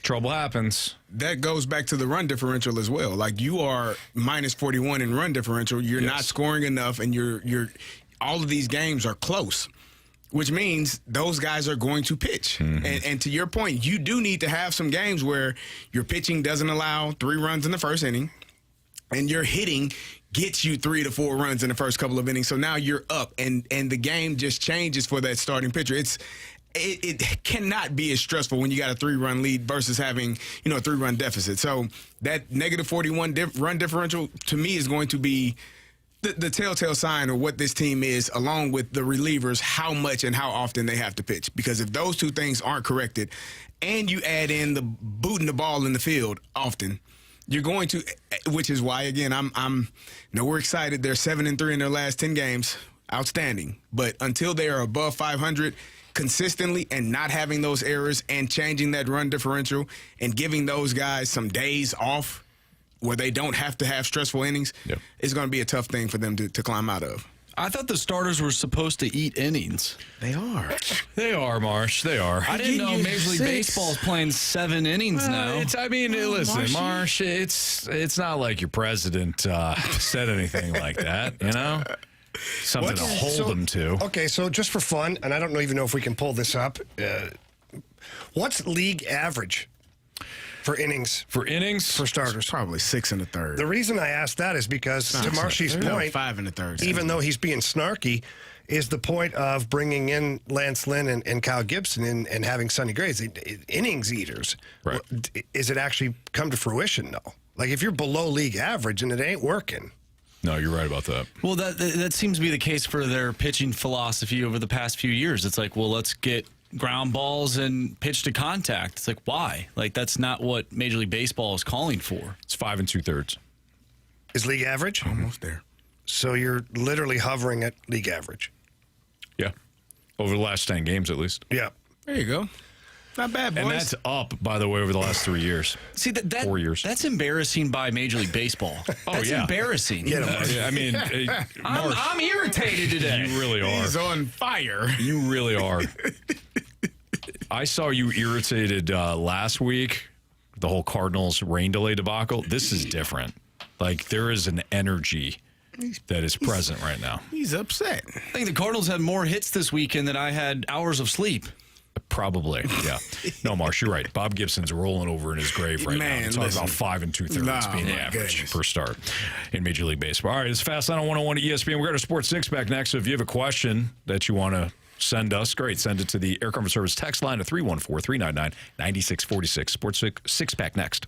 Trouble happens. That goes back to the run differential as well. Like, you are minus 41 in run differential. You're not scoring enough, and you're all of these games are close, which means those guys are going to pitch. Mm-hmm. And to your point, you do need to have some games where your pitching doesn't allow 3 runs in the first inning, and your hitting gets you 3 to 4 runs in the first couple of innings. So now you're up, and the game just changes for that starting pitcher. It cannot be as stressful when you got a 3-run lead versus having, a 3-run deficit. So that negative 41 run differential, to me, is going to be the telltale sign of what this team is, along with the relievers, how much and how often they have to pitch. Because if those two things aren't corrected, and you add in the booting the ball in the field often, you're going to, which is why, again, we're excited. They're 7-3 in their last 10 games. Outstanding. But until they are above 500 consistently and not having those errors and changing that run differential and giving those guys some days off where they don't have to have stressful innings, it's going to be a tough thing for them to climb out of. I thought the starters were supposed to eat innings. They are. They are, Marsh. They are. I didn't know Major League Baseball is playing 7 innings now. Listen, Marsh, it's not like your president said anything like that, Something to hold them to. Okay, so just for fun, and I don't even know if we can pull this up, what's league average for innings? For starters? Probably 6 1/3. The reason I asked that is because, to Marshy's point, 5 1/3. Even though he's being snarky, is the point of bringing in Lance Lynn and Kyle Gibson and having Sonny Gray, innings eaters. Right. Is it actually come to fruition, though? Like, if you're below league average and it ain't working. No, you're right about that. Well, that seems to be the case for their pitching philosophy over the past few years. It's like, well, let's get ground balls and pitch to contact. It's like, why? Like, that's not what Major League Baseball is calling for. It's 5 2/3. Is league average? Almost there. So you're literally hovering at league average. Yeah. Over the last 10 games, at least. Yeah. There you go. Not bad, boys. And that's up, by the way, over the last 3 years. See, 4 years. That's embarrassing by Major League Baseball. That's embarrassing. I'm irritated today. You really are. He's on fire. You really are. I saw you irritated last week, the whole Cardinals rain delay debacle. This is different. Like, there is an energy that is present right now. He's upset. I think the Cardinals had more hits this weekend than I had hours of sleep. Probably, yeah. No, Marsh, you're right. Bob Gibson's rolling over in his grave right now. He's talking about 5 2/3 being the average per start in Major League Baseball. All right, it's Fast Line on 101 at ESPN. We're going to Sports Six back next. So if you have a question that you want to send us, great. Send it to the Air Comfort Service text line at 314-399-9646. Sports Six back next.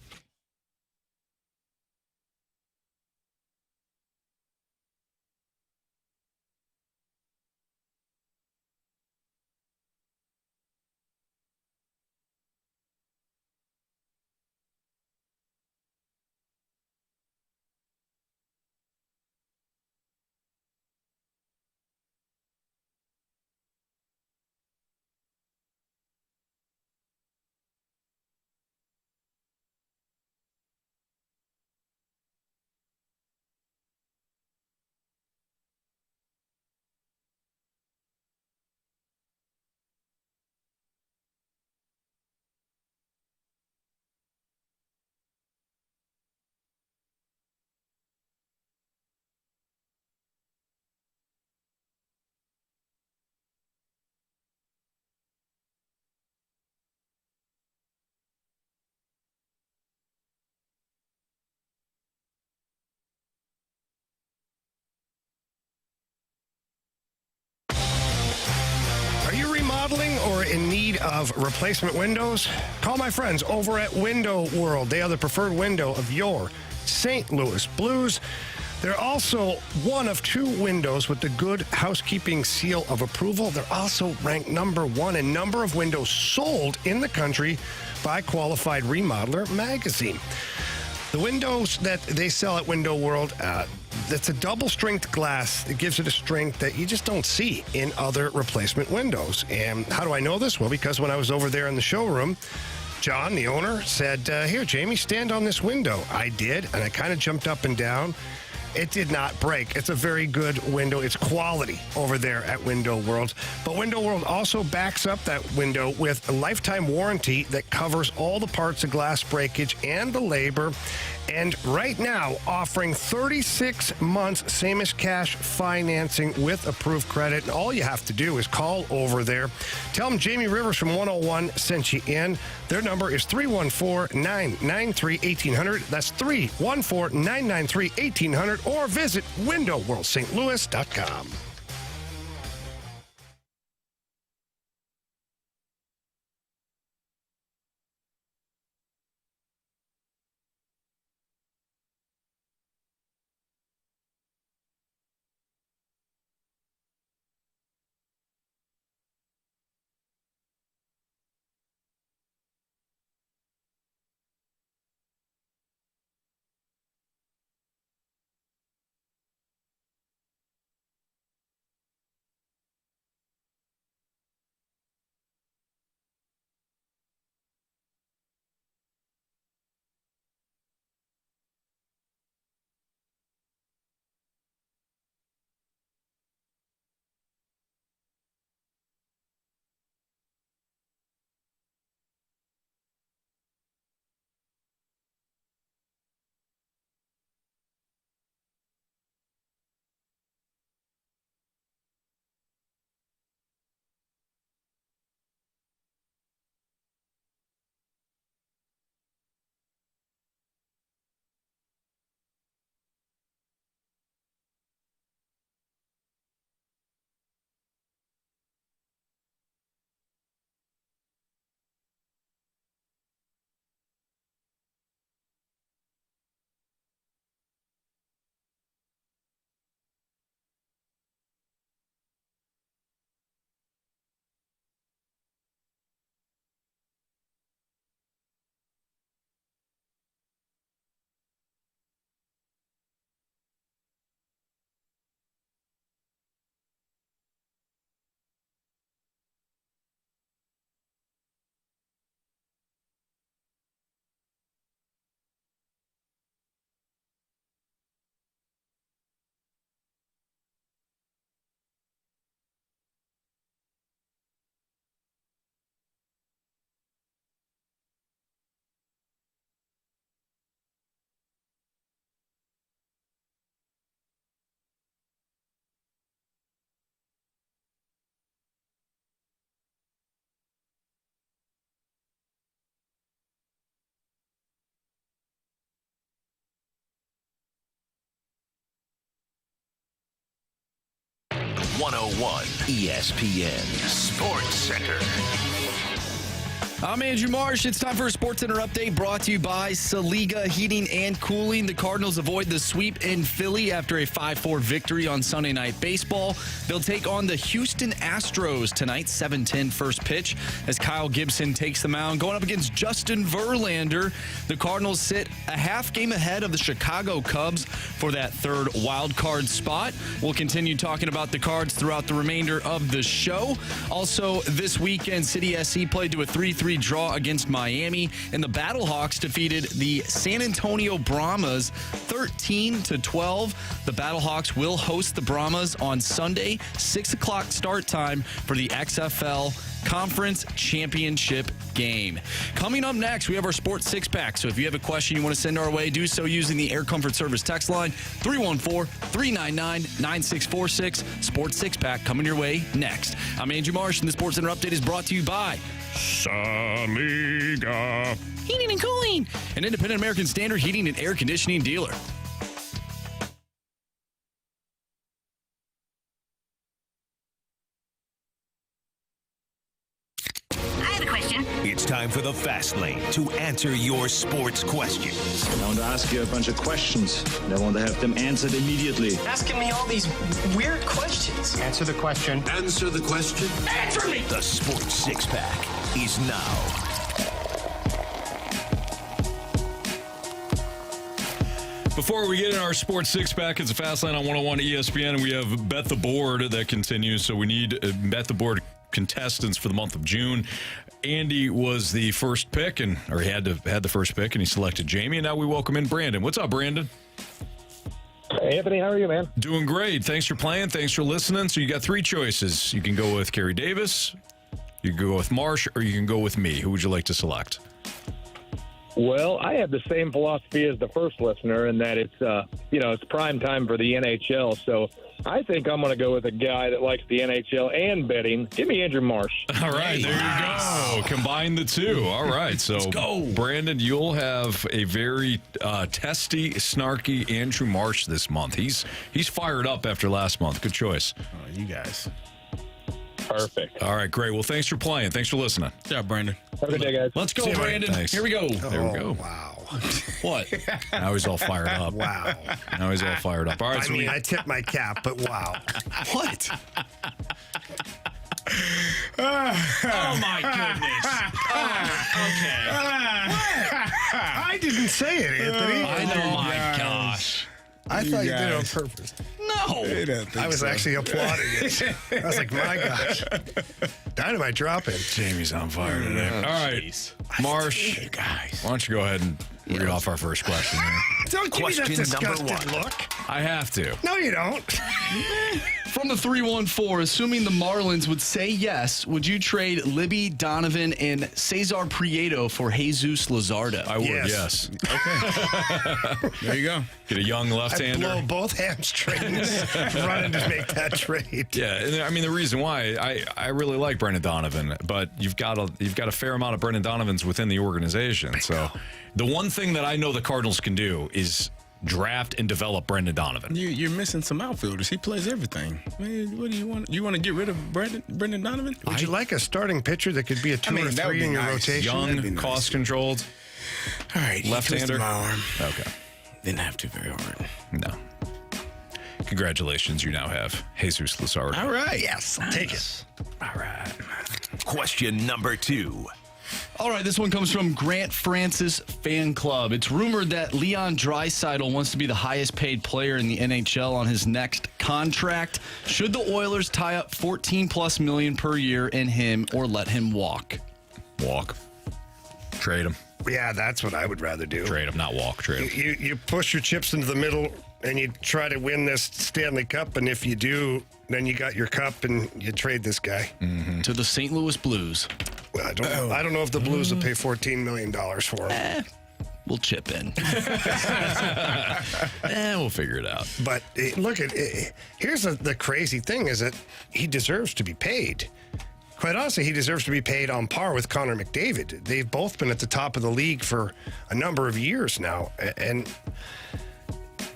in need of replacement windows? Call my friends over at Window World. They are the preferred window of your St. Louis Blues. They're also one of 2 windows with the Good Housekeeping seal of approval. They're also ranked number 1 in number of windows sold in the country by Qualified Remodeler magazine. The windows that they sell at Window World, that's a double-strength glass. It gives it a strength that you just don't see in other replacement windows. And how do I know this? Well, because when I was over there in the showroom, John, the owner, said, here, Jamie, stand on this window. I did, and I kind of jumped up and down. It did not break. It's a very good window. It's quality over there at Window World. But Window World also backs up that window with a lifetime warranty that covers all the parts of glass breakage and the labor. And right now, offering 36 months same as cash financing with approved credit. And all you have to do is call over there. Tell them Jamie Rivers from 101 sent you in. Their number is 314-993-1800. That's 314-993-1800. Or visit windowworldstlouis.com. ESPN Sports Center. I'm Andrew Marsh. It's time for a Sports Center update brought to you by Saliga Heating and Cooling. The Cardinals avoid the sweep in Philly after a 5-4 victory on Sunday Night Baseball. They'll take on the Houston Astros tonight, 7:10 first pitch, as Kyle Gibson takes the mound. Going up against Justin Verlander, the Cardinals sit a half game ahead of the Chicago Cubs for that third wild card spot. We'll continue talking about the Cards throughout the remainder of the show. Also, this weekend, City SC played to a 3-3 draw against Miami, and the Battlehawks defeated the San Antonio Brahmas 13-12. The Battlehawks will host the Brahmas on Sunday, 6 o'clock start time for the XFL Conference Championship game. Coming up next, we have our Sports Six Pack. So if you have a question you want to send our way, do so using the Air Comfort Service text line 314-399-9646. Sports Six Pack coming your way next. I'm Andrew Marsh, and the Sports Center update is brought to you by Saliga Heating and Cooling, an independent American Standard heating and air conditioning dealer. time for the Fast Lane to answer your sports questions. I want to ask you a bunch of questions, and I want to have them answered immediately. Asking me all these weird questions. Answer the question. Answer the question. Answer me! The Sports Six-Pack is now. Before we get in our Sports Six-Pack, it's a Fast Lane on 101 ESPN, and we have Bet the Board that continues, so we need Bet the Board contestants for the month of June. Andy was the first pick, he had the first pick, and he selected Jamie, and now we welcome in Brandon. What's up, Brandon? Hey, Anthony, how are you, man? Doing great. Thanks for playing. Thanks for listening. So you got three choices. You can go with Carey Davis, you can go with Marsh, or you can go with me. Who would you like to select? Well, I have the same philosophy as the first listener in that it's prime time for the NHL. So I think I'm going to go with a guy that likes the NHL and betting. Give me Andrew Marsh. All right, there you go. Combine the two. All right, so Let's go. Brandon, you'll have a very testy, snarky Andrew Marsh this month. He's fired up after last month. Good choice. Oh, you guys. Perfect. All right, great. Well, thanks for playing. Thanks for listening. Good job, Brandon. Have a good day, guys. Let's go, you, Brandon. Thanks. Here we go. There we go. Wow. What? Now he's all fired up. Wow. Now he's all fired up. All right, so I tip my cap, but wow. what? Oh, my goodness. Okay. I didn't say it, Anthony. Oh, my gosh. I thought you did it on purpose. No. I was actually applauding it. I was like, my gosh. Dynamite dropping. Jamie's on fire today. All right, Marsh, guys. why don't you go ahead and read off our first question here? Don't give me that Question number disgusted one. look. I have to. No, you don't. From the 314, assuming the Marlins would say yes, would you trade Libby Donovan and Cesar Prieto for Jesus Luzardo? I would, Yes. yes. There you go. Get a young I left-hander. blow both hamstrings running to make that trade. Yeah, and I mean the reason why I really like Brendan Donovan, but you've got a fair amount of Brendan Donovans within the organization. So the one thing that I know the Cardinals can do is draft and develop Brendan Donovan. You're missing some outfielders. He plays everything. Man, what do you want? You want to get rid of Brendan Donovan? Would you like a starting pitcher that could be a 2 or that would 3 be in your nice. rotation? That'd be Young, nice. cost-controlled, All right, left-hander. my arm. Okay. Didn't have to very hard. No. Congratulations, you now have Jesus Luzardo. All right. Yes, take it. All right. Question number two. All right, this one comes from Grant Francis Fan Club. It's rumored that Leon Draisaitl wants to be the highest paid player in the NHL on his next contract. Should the Oilers tie up $14+ million per year in him or let him walk? Walk. Trade him. Yeah, that's what I would rather do. Trade him, not walk. Trade him. You push your chips into the middle and you try to win this Stanley Cup, and if you do, then you got your cup and you trade this guy. To the St. Louis Blues. Well, I don't know if the Blues will pay $14 million for him. We'll chip in. We'll figure it out. But look at here's the crazy thing is that he deserves to be paid. Quite honestly, he deserves to be paid on par with Connor McDavid. They've both been at the top of the league for a number of years now, and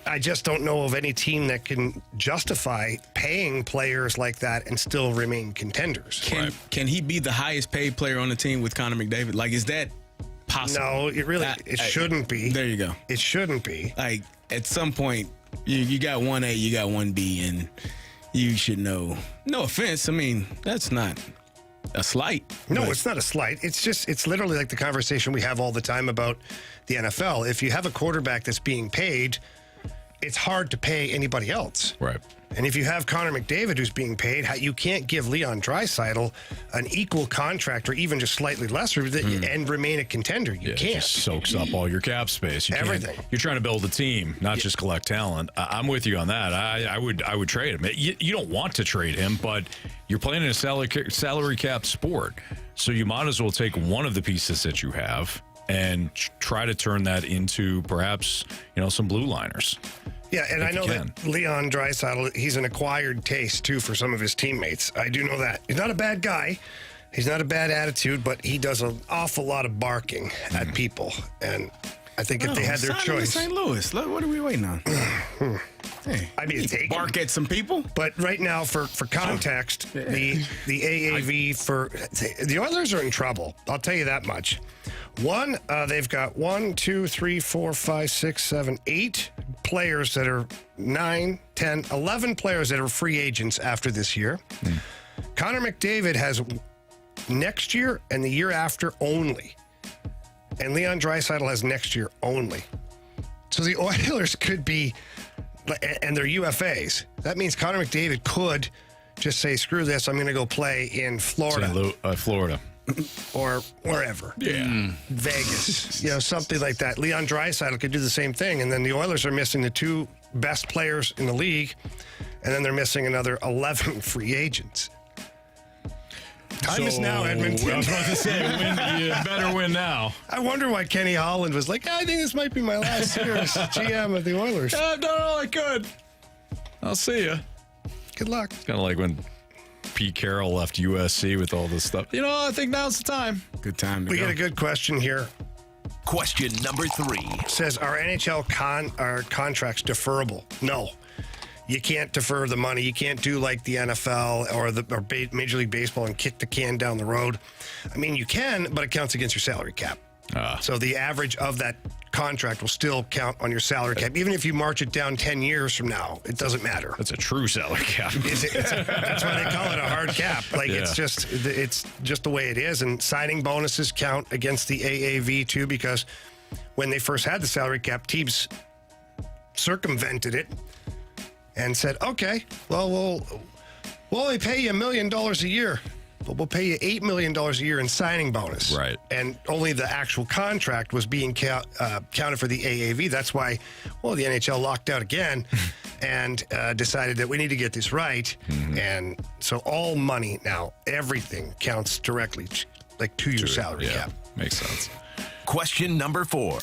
I just don't know of any team that can justify paying players like that and still remain contenders. Can he be the highest paid player on the team with Connor McDavid? Like, is that possible? No, it shouldn't be. There you go. It shouldn't be. Like, at some point, you got 1A, you got 1B, and you should know. No offense. I mean, that's not a slight. No, it's not a slight. It's literally like the conversation we have all the time about the NFL. If you have a quarterback that's being paid, it's hard to pay anybody else. Right. And if you have Connor McDavid who's being paid, you can't give Leon Draisaitl an equal contract or even just slightly lesser and remain a contender. You can't. It just soaks up all your cap space. Everything. You're trying to build a team, not just collect talent. I'm with you on that. I would trade him. You don't want to trade him, but you're playing in a salary cap sport, so you might as well take one of the pieces that you have and try to turn that into perhaps some blue liners. Yeah, and I know that Leon Draisaitl, he's an acquired taste, too, for some of his teammates. I do know that. He's not a bad guy. He's not a bad attitude, but he does an awful lot of barking at people. And I think if they had their choice. St. Louis. What are we waiting on? I'd be taken. Bark at some people. But right now, for context, the AAV for the Oilers are in trouble. I'll tell you that much. One, they've got 1, 2, 3, 4, 5, 6, 7, 8 players that are 9, 10, 11 players that are free agents after this year. Connor McDavid has next year and the year after only. And Leon Draisaitl has next year only. So the Oilers could be, and they're UFAs. That means Connor McDavid could just say, screw this, I'm going to go play in Florida. Florida. Or wherever. Yeah. Vegas. Something like that. Leon Draisaitl could do the same thing. And then the Oilers are missing the 2 best players in the league. And then they're missing another 11 free agents. Time is now, Edmonton. I was about to say, you better win now. I wonder why Kenny Holland was like, I think this might be my last year as GM of the Oilers. I've done all I could. I'll see you. Good luck. It's kind of like when Pete Carroll left USC with all this stuff. I think now's the time. Good time to We go. got a good question here. Question number 3. It says, are NHL contracts deferrable? No. You can't defer the money. You can't do like the NFL or Major League Baseball and kick the can down the road. I mean, you can, but it counts against your salary cap. So the average of that contract will still count on your salary cap. Even if you march it down 10 years from now, it doesn't matter. That's a true salary cap. That's why they call it a hard cap. It's just the way it is. And signing bonuses count against the AAV too, because when they first had the salary cap, teams circumvented it and said, okay, well, we'll only pay you $1 million a year, but we'll pay you $8 million a year in signing bonus. Right. And only the actual contract was being counted for the AAV. That's why, the NHL locked out again and decided that we need to get this right. Mm-hmm. And so all money now, everything counts directly to your salary cap. Makes sense. Question number 4.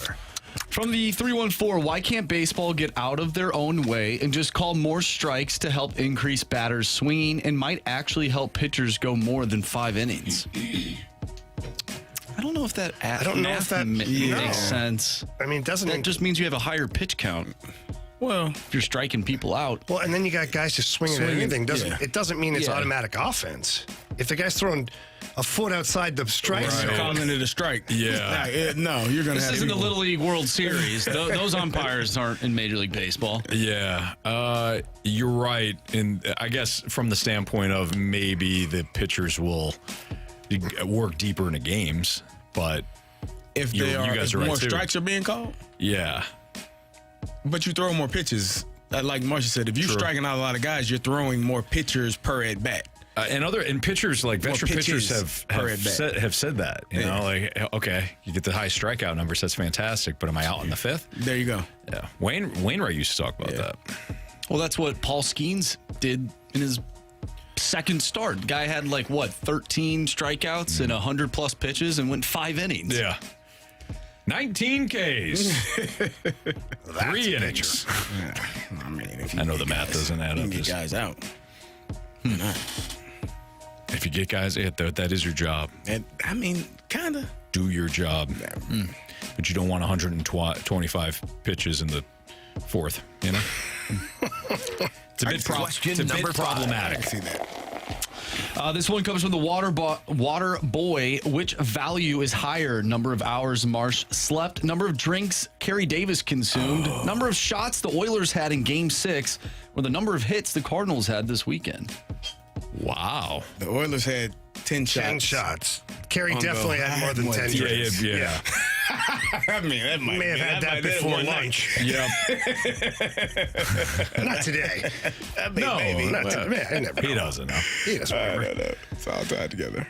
From the 314, why can't baseball get out of their own way and just call more strikes to help increase batters swinging and might actually help pitchers go more than 5 innings? I don't know if that makes sense. I mean, that just means you have a higher pitch count. Well, if you're striking people out. Well, and then you got guys just swinging at anything. It doesn't mean it's automatic offense. If the guy's throwing a foot outside the strike zone, calling it a strike. Yeah. No, you're going to have. This isn't the Little League World Series. Those umpires aren't in Major League Baseball. Yeah. You're right. And I guess from the standpoint of maybe the pitchers will work deeper into games, but if more strikes are being called. Yeah. But you throw more pitches. Like Marcia said, if you're striking out a lot of guys, you're throwing more pitchers per at bat. And pitchers, like veteran pitchers have said that. You know, like, okay, you get the high strikeout numbers, that's fantastic, but am I out in the 5th? There you go. Yeah. Wainwright used to talk about that. Well, that's what Paul Skeens did in his second start. Guy had 13 strikeouts and 100+ pitches and went 5 innings. Yeah. 19 Ks. 3 innings. I mean, I know the math doesn't add up. Get guys out. If you get guys, that is your job. And I mean, kind of. Do your job. But you don't want 125 pitches in the 4th, you know? It's a bit problematic. I see that. This one comes from the Water Boy. Which value is higher? Number of hours Marsh slept, number of drinks Carey Davis consumed, number of shots the Oilers had in Game 6, or the number of hits the Cardinals had this weekend? Wow. The Oilers had 10 shots. 10 shots. Carey definitely had more than 10 drinks. Yeah. I mean, that may have had that before lunch. Yeah. Not today. No, maybe. Not today. He doesn't know. He doesn't remember. It's all tied together.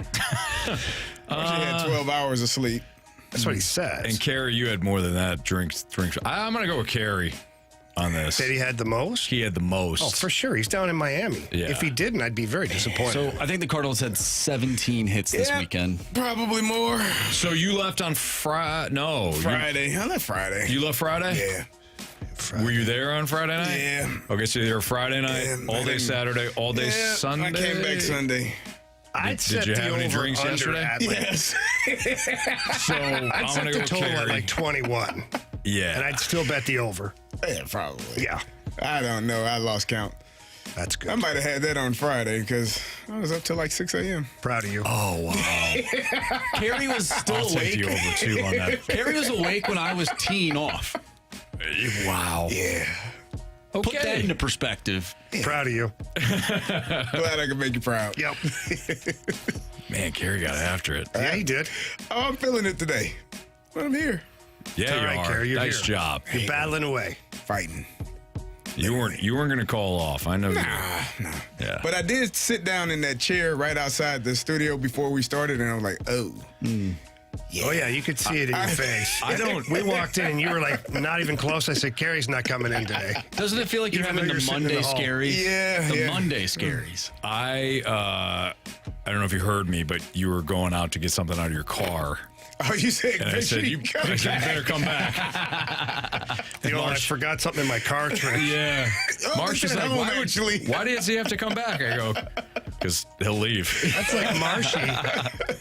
Actually had 12 hours of sleep. That's what he said. And Carey, you had more than that. Drinks. I'm going to go with Carey on this. Said he had the most? He had the most. Oh, for sure. He's down in Miami. Yeah. If he didn't, I'd be very disappointed. So I think the Cardinals had 17 hits this weekend. Probably more. So you left on Friday? No. Friday. I left Friday. You left Friday? Yeah. Were you there on Friday night? Yeah. Okay, so you're Friday night, all day Saturday, all day Sunday? I came back Sunday. Did you have any drinks yesterday? Yes. So I'd set the total at 21. Yeah. And I'd still bet the over. Yeah, probably. Yeah. I don't know. I lost count. That's good. I might have had that on Friday because I was up till like 6 a.m. Proud of you. Oh, wow. Carey was still I'll awake. take you over 2 on that. Carey was awake when I was teeing off. Wow. Yeah. Put that into perspective. Proud of you. Glad I could make you proud. Yep. Man, Carey got after it. Yeah, he did. Oh, I'm feeling it today. But I'm here. Yeah, All you right, are. Carey, you're nice here. job. You're battling away. Fighting. You weren't going to call off. I know you. Nah. Yeah. But I did sit down in that chair right outside the studio before we started, and I was like, oh. Oh, yeah, you could see it in your face. We walked in, and you were like, not even close. I said, Carey's not coming in today. Doesn't it feel like you're Even having though the you're sitting in Monday the hall. scaries? Yeah, The yeah. Monday scaries. I don't know if you heard me, but you were going out to get something out of your car. Oh, you said, And I said, you better come back. You know, I forgot something in my car trunk. Yeah. Oh, Marsh this is at like, home, actually. why does he have to come back? I go, because he'll leave. That's like Marshy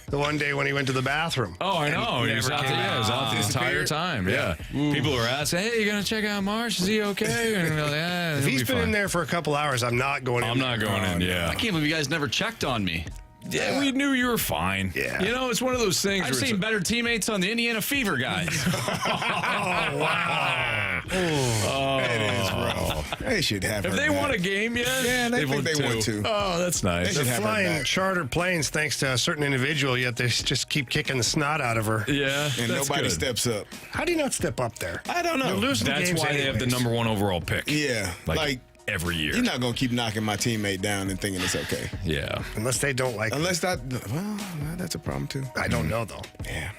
the one day when he went to the bathroom. Oh, I know. He was never out came there. Yeah, he was out the entire Disappeared? time. Yeah. People were asking, hey, you going to check out Marsh? Is he okay? And we're like, yeah, If he's been in there for a couple hours, I'm not going in. I'm not going in, yeah. I can't believe you guys never checked on me. Yeah, we knew you were fine. Yeah. You know, it's one of those things I've where seen better teammates on the Indiana Fever guys. Oh, wow. That is rough. They should have Have her they back. won a game yet? Yeah, they think they want to. Oh, that's nice. They They're have her flying back. charter planes thanks to a certain individual, yet they just keep kicking the snot out of her. Yeah, And that's nobody good. steps up. How do you not step up there? I don't know. They're losing That's games why they have the anyways. #1 overall pick. Yeah. Like every year. You're not going to keep knocking my teammate down and thinking it's okay. Yeah. Unless they don't like Unless that, well, that's a problem too. I don't know, though. Yeah.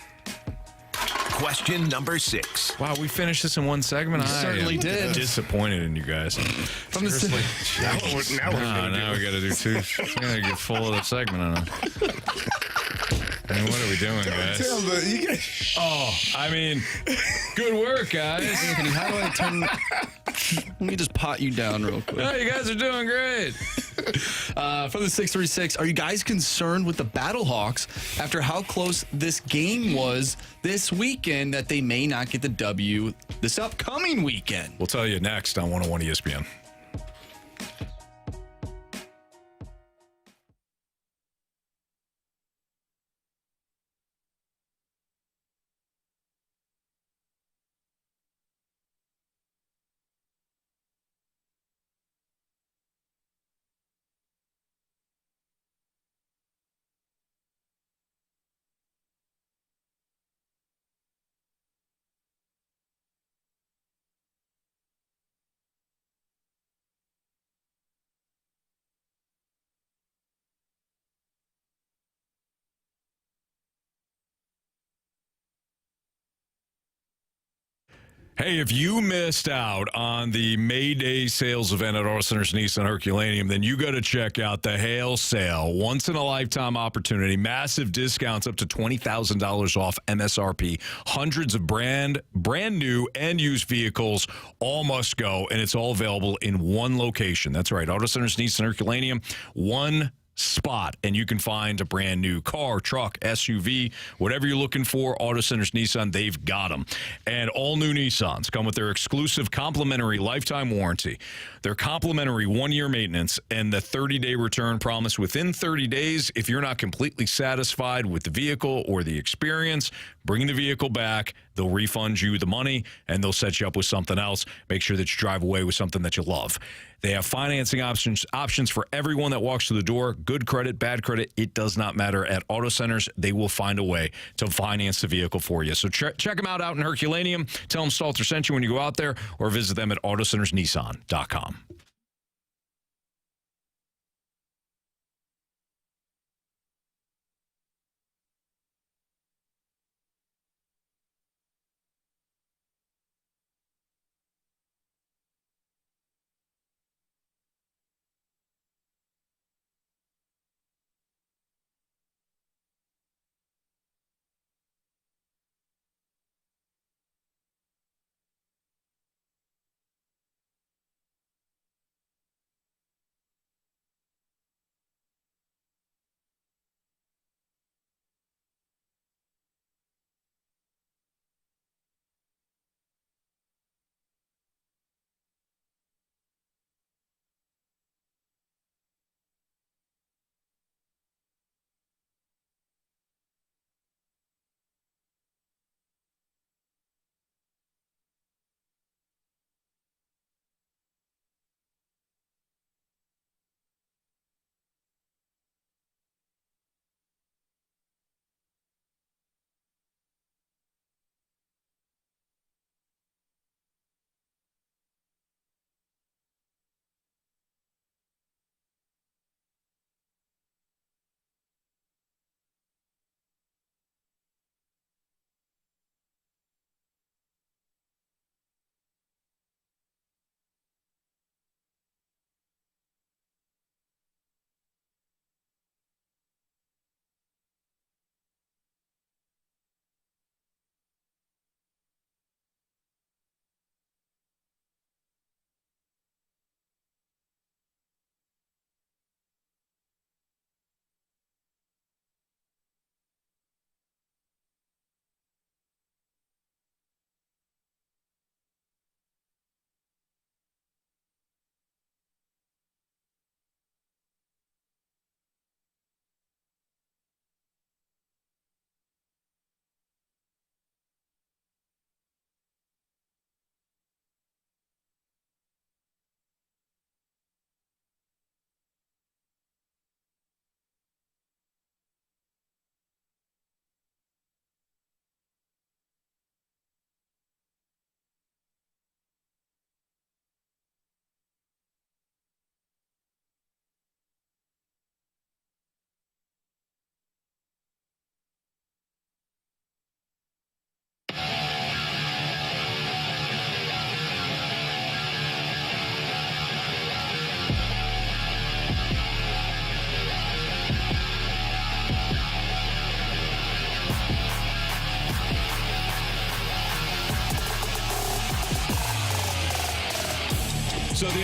Question number 6. Wow, we finished this in one segment. I certainly am did. Disappointed in you guys. Now we're Now we got to do 2. We got to get full of the segment on it. I mean, what are we doing, guys? Tell the, you got, Oh, I mean, good work, guys. Anthony, how do I turn... Let me just pot you down real quick. Oh, you guys are doing great. From the 636, are you guys concerned with the Battlehawks after how close this game was this weekend that they may not get the W this upcoming weekend? We'll tell you next on 101 ESPN. Hey, if you missed out on the May Day sales event at Auto Centers Nissan Herculaneum, then you got to check out the Hail Sale. Once in a lifetime opportunity. Massive discounts up to $20,000 off MSRP. Hundreds of brand new and used vehicles. All must go, and it's all available in one location. That's right. Auto Centers Nissan Herculaneum. One spot, and you can find a brand new car, truck, SUV, whatever you're looking for. Auto Centers Nissan, they've got them. And all new Nissans come with their exclusive complimentary lifetime warranty, their complimentary 1-year maintenance, and the 30-day return promise within 30 days. If you're not completely satisfied with the vehicle or the experience, bring the vehicle back. They'll refund you the money, and they'll set you up with something else. Make sure that you drive away with something that you love. They have financing options for everyone that walks through the door. Good credit, bad credit, it does not matter. At Auto Centers, they will find a way to finance the vehicle for you. So check them out in Herculaneum. Tell them Stalter sent you when you go out there, or visit them at autocentersnissan.com.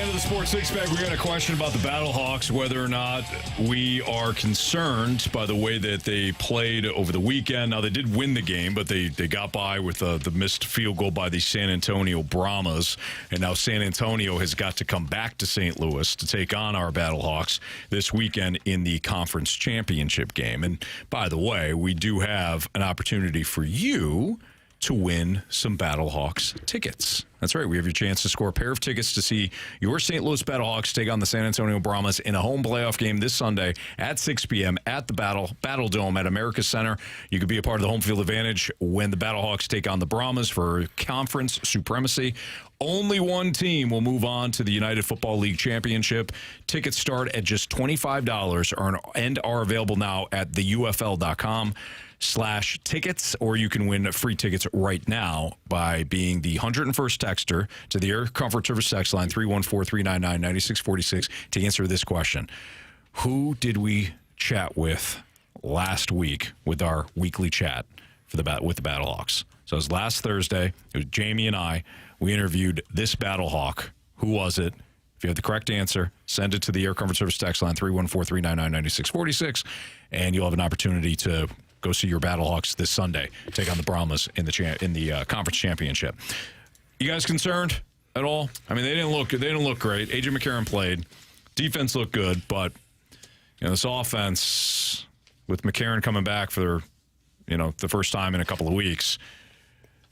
end of the Sports Six Pack, we got a question about the Battlehawks, whether or not we are concerned by the way that they played over the weekend. Now, they did win the game, but they got by with the missed field goal by the San Antonio Brahmas. And now San Antonio has got to come back to St. Louis to take on our Battlehawks this weekend in the conference championship game. And by the way, we do have an opportunity for you to win some Battlehawks tickets. That's right. We have your chance to score a pair of tickets to see your St. Louis Battlehawks take on the San Antonio Brahmas in a home playoff game this Sunday at 6 p.m. at the Battle Dome at America Center. You could be a part of the home field advantage when the Battlehawks take on the Brahmas for conference supremacy. Only one team will move on to the United Football League Championship. Tickets start at just $25 and are available now at theufl.com/tickets, or you can win free tickets right now by being the 101st texter to the Air Comfort Service text line 314-399-9646 to answer this question. Who did we chat with last week with our weekly chat with the Battlehawks? So it was last Thursday. It was Jamie and I. We interviewed this Battlehawk. Who was it? If you have the correct answer, send it to the Air Comfort Service text line 314-399-9646, and you'll have an opportunity to go see your Battlehawks this Sunday, take on the Brahmas in the conference championship. You guys concerned at all? I mean, they didn't look great. AJ McCarron played. Defense looked good, but this offense with McCarron coming back for the first time in a couple of weeks,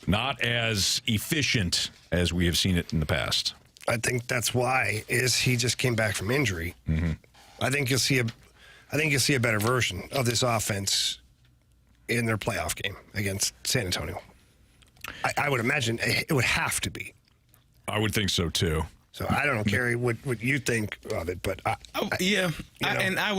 not as efficient as we have seen it in the past. I think that's why he just came back from injury. Mm-hmm. I think you'll see a better version of this offense in their playoff game against San Antonio. I would imagine it would have to be. I would think so too. So I don't know, Carey, what you think of it, but and I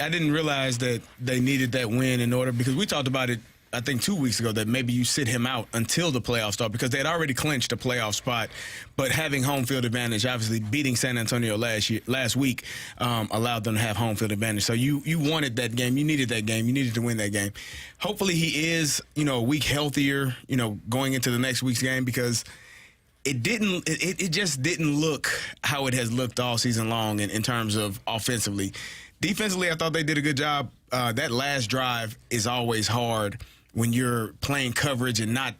didn't realize that they needed that win in order, because we talked about it, I think 2 weeks ago, that maybe you sit him out until the playoffs start, because they had already clinched a playoff spot. But having home field advantage, obviously beating San Antonio last week, allowed them to have home field advantage. So you wanted that game. You needed that game. You needed to win that game. Hopefully he is, a week healthier, going into the next week's game, because it just didn't look how it has looked all season long in terms of offensively. Defensively, I thought they did a good job. That last drive is always hard when you're playing coverage and not.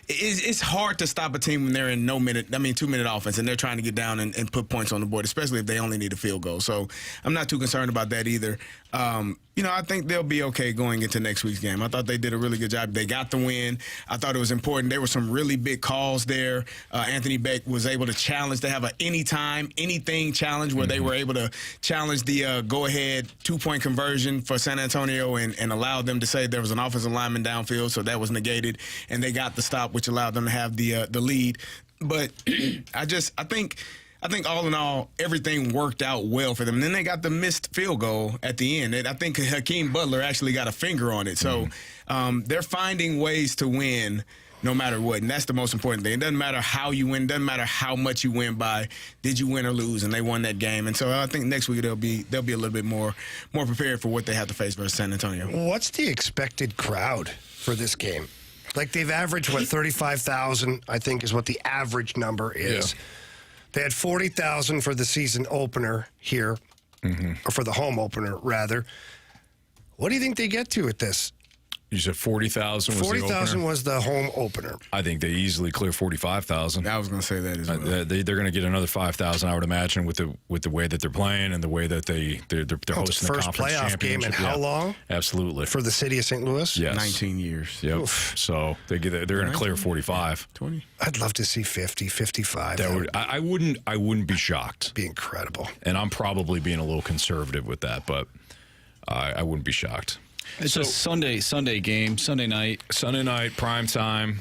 It's hard to stop a team when they're in 2-minute offense and they're trying to get down and put points on the board, especially if they only need a field goal. So I'm not too concerned about that either. I think they'll be okay going into next week's game. I thought they did a really good job. They got the win. I thought it was important. There were some really big calls there. Anthony Beck was able to challenge. They have an anytime, anything challenge where they were able to challenge the go-ahead 2-point conversion for San Antonio and allowed them to say there was an offensive lineman downfield, so that was negated, and they got the stop, which allowed them to have the lead. But I think all in all, everything worked out well for them. And then they got the missed field goal at the end. And I think Hakeem Butler actually got a finger on it. So they're finding ways to win no matter what. And that's the most important thing. It doesn't matter how you win. It doesn't matter how much you win by. Did you win or lose? And they won that game. And so I think next week they'll be a little bit more prepared for what they have to face versus San Antonio. What's the expected crowd for this game? Like, they've averaged, 35,000, I think, is what the average number is. Yeah. They had 40,000 for the season opener here, or for the home opener, rather. What do you think they get to with this? You said 40,000 was 40,000 was the home opener. I think they easily clear 45,000. I was going to say that as well. They're going to get another 5,000, I would imagine, with the way that they're playing and the way that they're hosting the first playoff game in how long? Absolutely. For the city of St. Louis? Yes. 19 years. Yep. Oof. So they're going to clear 45. 20. I'd love to see 50, 55. I wouldn't be shocked. Be incredible. And I'm probably being a little conservative with that, but I wouldn't be shocked. It's a Sunday game, Sunday night, prime time.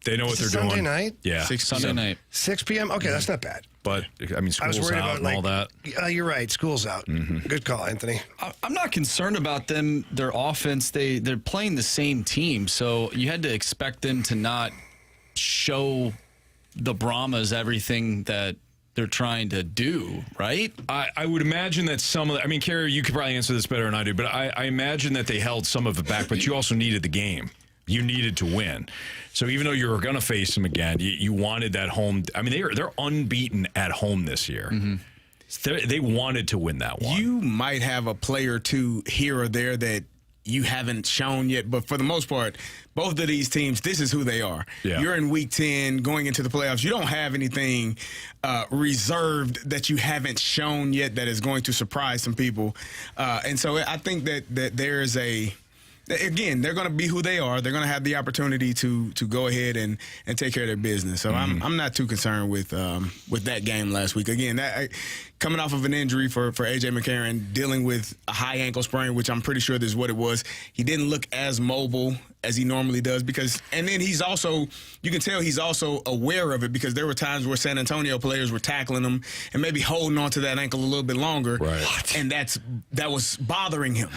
They know what they're doing. Sunday night? Yeah. Sunday night. 6 p.m.? Okay, that's not bad. But, I mean, school's out and all that. You're right. School's out. Mm-hmm. Good call, Anthony. I'm not concerned about them, their offense. They're playing the same team, so you had to expect them to not show the Brahmas everything that they're trying to do, right? I would imagine that some of the, Carey, you could probably answer this better than I do, but I imagine that they held some of it back, but you also needed the game. You needed to win. So even though you were going to face them again, you wanted that home. I mean, they're unbeaten at home this year. They wanted to win that one. You might have a player or two here or there that you haven't shown yet, but for the most part, both of these teams, this is who they are. Yeah. You're in week 10 going into the playoffs. You don't have anything reserved that you haven't shown yet that is going to surprise some people. And so I think that there is again, they're going to be who they are. They're going to have the opportunity to go ahead and take care of their business. So I'm not too concerned with that game last week. Again, coming off of an injury for A.J. McCarron, dealing with a high ankle sprain, which I'm pretty sure this is what it was. He didn't look as mobile as he normally does and then you can tell he's also aware of it because there were times where San Antonio players were tackling him and maybe holding on to that ankle a little bit longer. Right. And that was bothering him.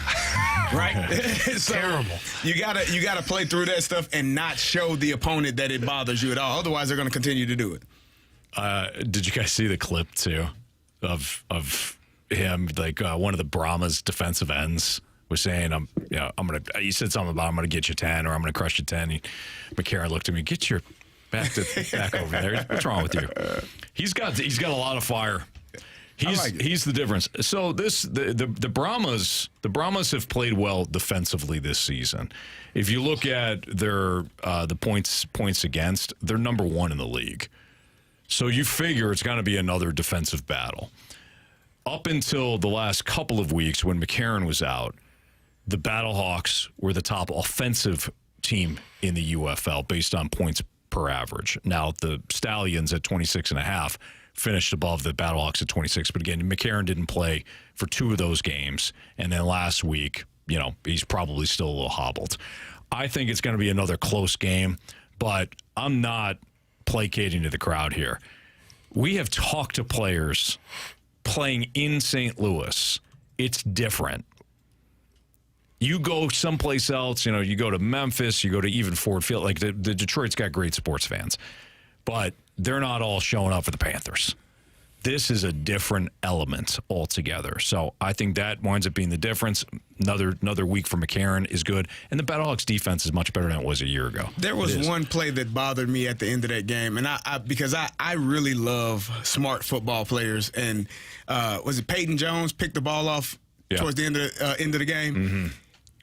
Right? So terrible. You gotta play through that stuff and not show the opponent that it bothers you at all. Otherwise, they're going to continue to do it. Did you guys see the clip too of him? Like one of the Brahmas defensive ends was saying, he said something about I'm gonna get you 10 or I'm gonna crush you 10. McCarron looked at me, get your back over there. What's wrong with you? He's got a lot of fire. He's the difference. So the Brahmas have played well defensively this season. If you look at their the points against, they're number 1 in the league. So you figure it's going to be another defensive battle. Up until the last couple of weeks when McCarron was out, the Battlehawks were the top offensive team in the UFL based on points per average. Now the Stallions at 26.5 finished above the Battlehawks at 26. But again, McCarron didn't play for 2 of those games. And then last week, he's probably still a little hobbled. I think it's going to be another close game, but I'm not placating to the crowd here. We have talked to players playing in St. Louis. It's different. You go someplace else, you go to Memphis, you go to even Ford Field. Like the Detroit's got great sports fans, but they're not all showing up for the Panthers. This is a different element altogether. So I think that winds up being the difference. Another week for McCarron is good. And the Battlehawks defense is much better than it was a year ago. There was one play that bothered me at the end of that game. And because I really love smart football players. And was it Peyton Jones picked the ball off towards the end of the game? Mm-hmm.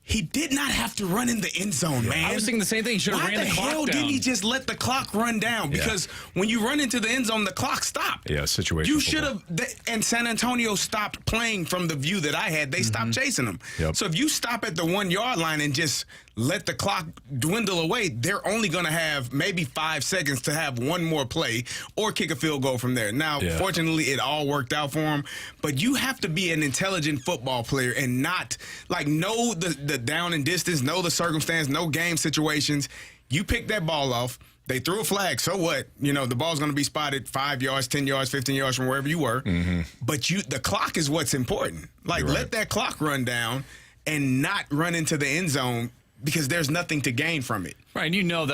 He did not have to run in the end zone, man. I was thinking the same thing. He should have ran the clock down. Why the hell didn't he just let the clock run down? Because when you run into the end zone, the clock stopped. Yeah, situation. You should have. And San Antonio stopped playing from the view that I had. They stopped chasing them. Yep. So if you stop at the 1 yard line and just let the clock dwindle away, they're only going to have maybe 5 seconds to have one more play or kick a field goal from there. Now, fortunately, it all worked out for them. But you have to be an intelligent football player and not know the down and distance, know the circumstance, know game situations. You pick that ball off. They threw a flag. So what? The ball's going to be spotted 5 yards, 10 yards, 15 yards from wherever you were. Mm-hmm. But the clock is what's important. Let that clock run down and not run into the end zone because there's nothing to gain from it. Right, and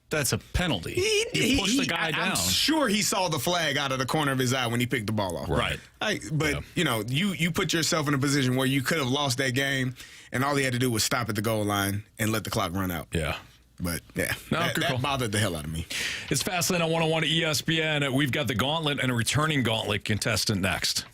that's a penalty. He pushed the guy down. I'm sure he saw the flag out of the corner of his eye when he picked the ball off. Right. You put yourself in a position where you could have lost that game, and all he had to do was stop at the goal line and let the clock run out. Yeah. But, that bothered the hell out of me. It's Fastlane on 101 at ESPN. We've got the Gauntlet and a returning Gauntlet contestant next.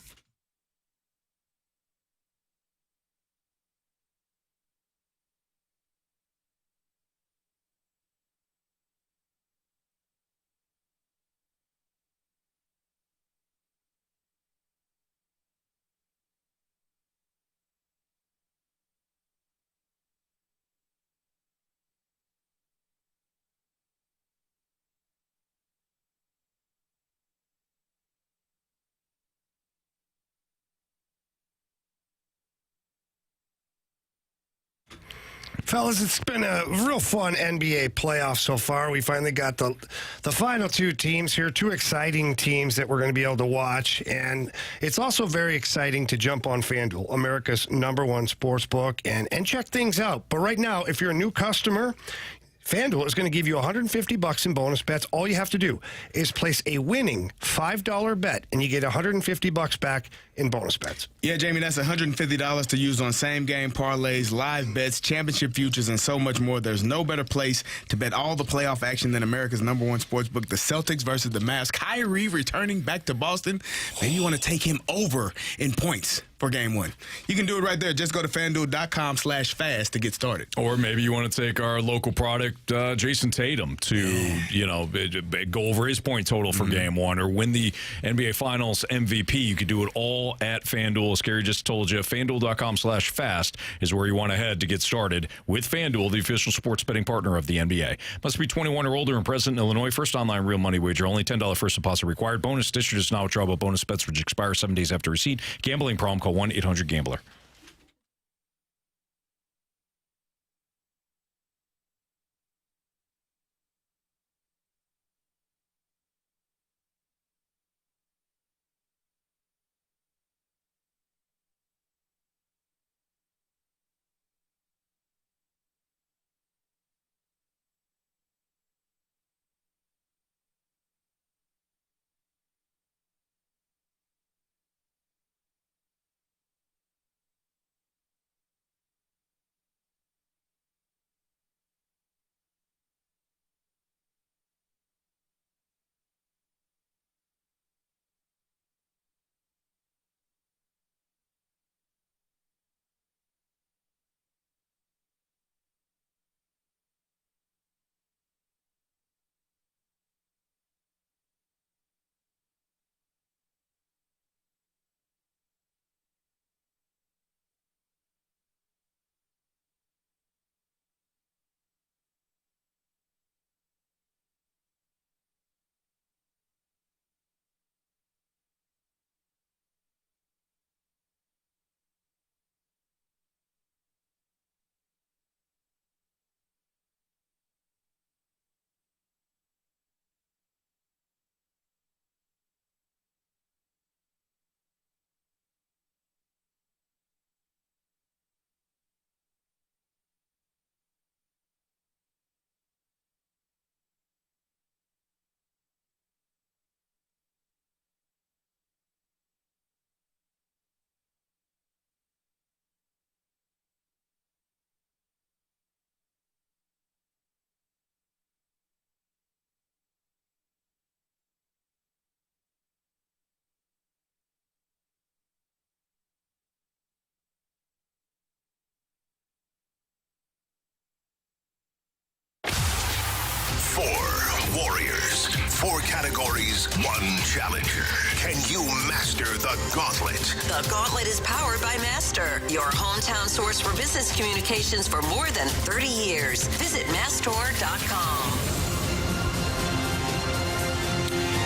Fellas, it's been a real fun NBA playoff so far. We finally got the final 2 teams here, 2 exciting teams that we're going to be able to watch. And it's also very exciting to jump on FanDuel, America's #1 sports book, and check things out. But right now, if you're a new customer, FanDuel is going to give you $150 in bonus bets. All you have to do is place a winning $5 bet, and you get $150 back in bonus bets. Yeah, Jamie, that's $150 to use on same-game parlays, live bets, championship futures, and so much more. There's no better place to bet all the playoff action than America's #1 sportsbook, the Celtics versus the Mavs. Kyrie returning back to Boston. Maybe you want to take him over in points for Game 1. You can do it right there. Just go to FanDuel.com/fast to get started. Or maybe you want to take our local product, Jason Tatum, to go over his point total for Game 1 or win the NBA Finals MVP. You could do it all at FanDuel. As Carey just told you, FanDuel.com/fast is where you want to head to get started with FanDuel, the official sports betting partner of the NBA. Must be 21 or older and present in Illinois. First online real money wager. Only $10 first deposit required. Bonus district is now withdrawable bonus bets which expire 7 days after receipt. Gambling problem? Call 1-800-GAMBLER. Four warriors, 4 categories, 1 challenger. Can you master the Gauntlet? The Gauntlet is powered by Master, your hometown source for business communications for more than 30 years. Visit Mastor.com.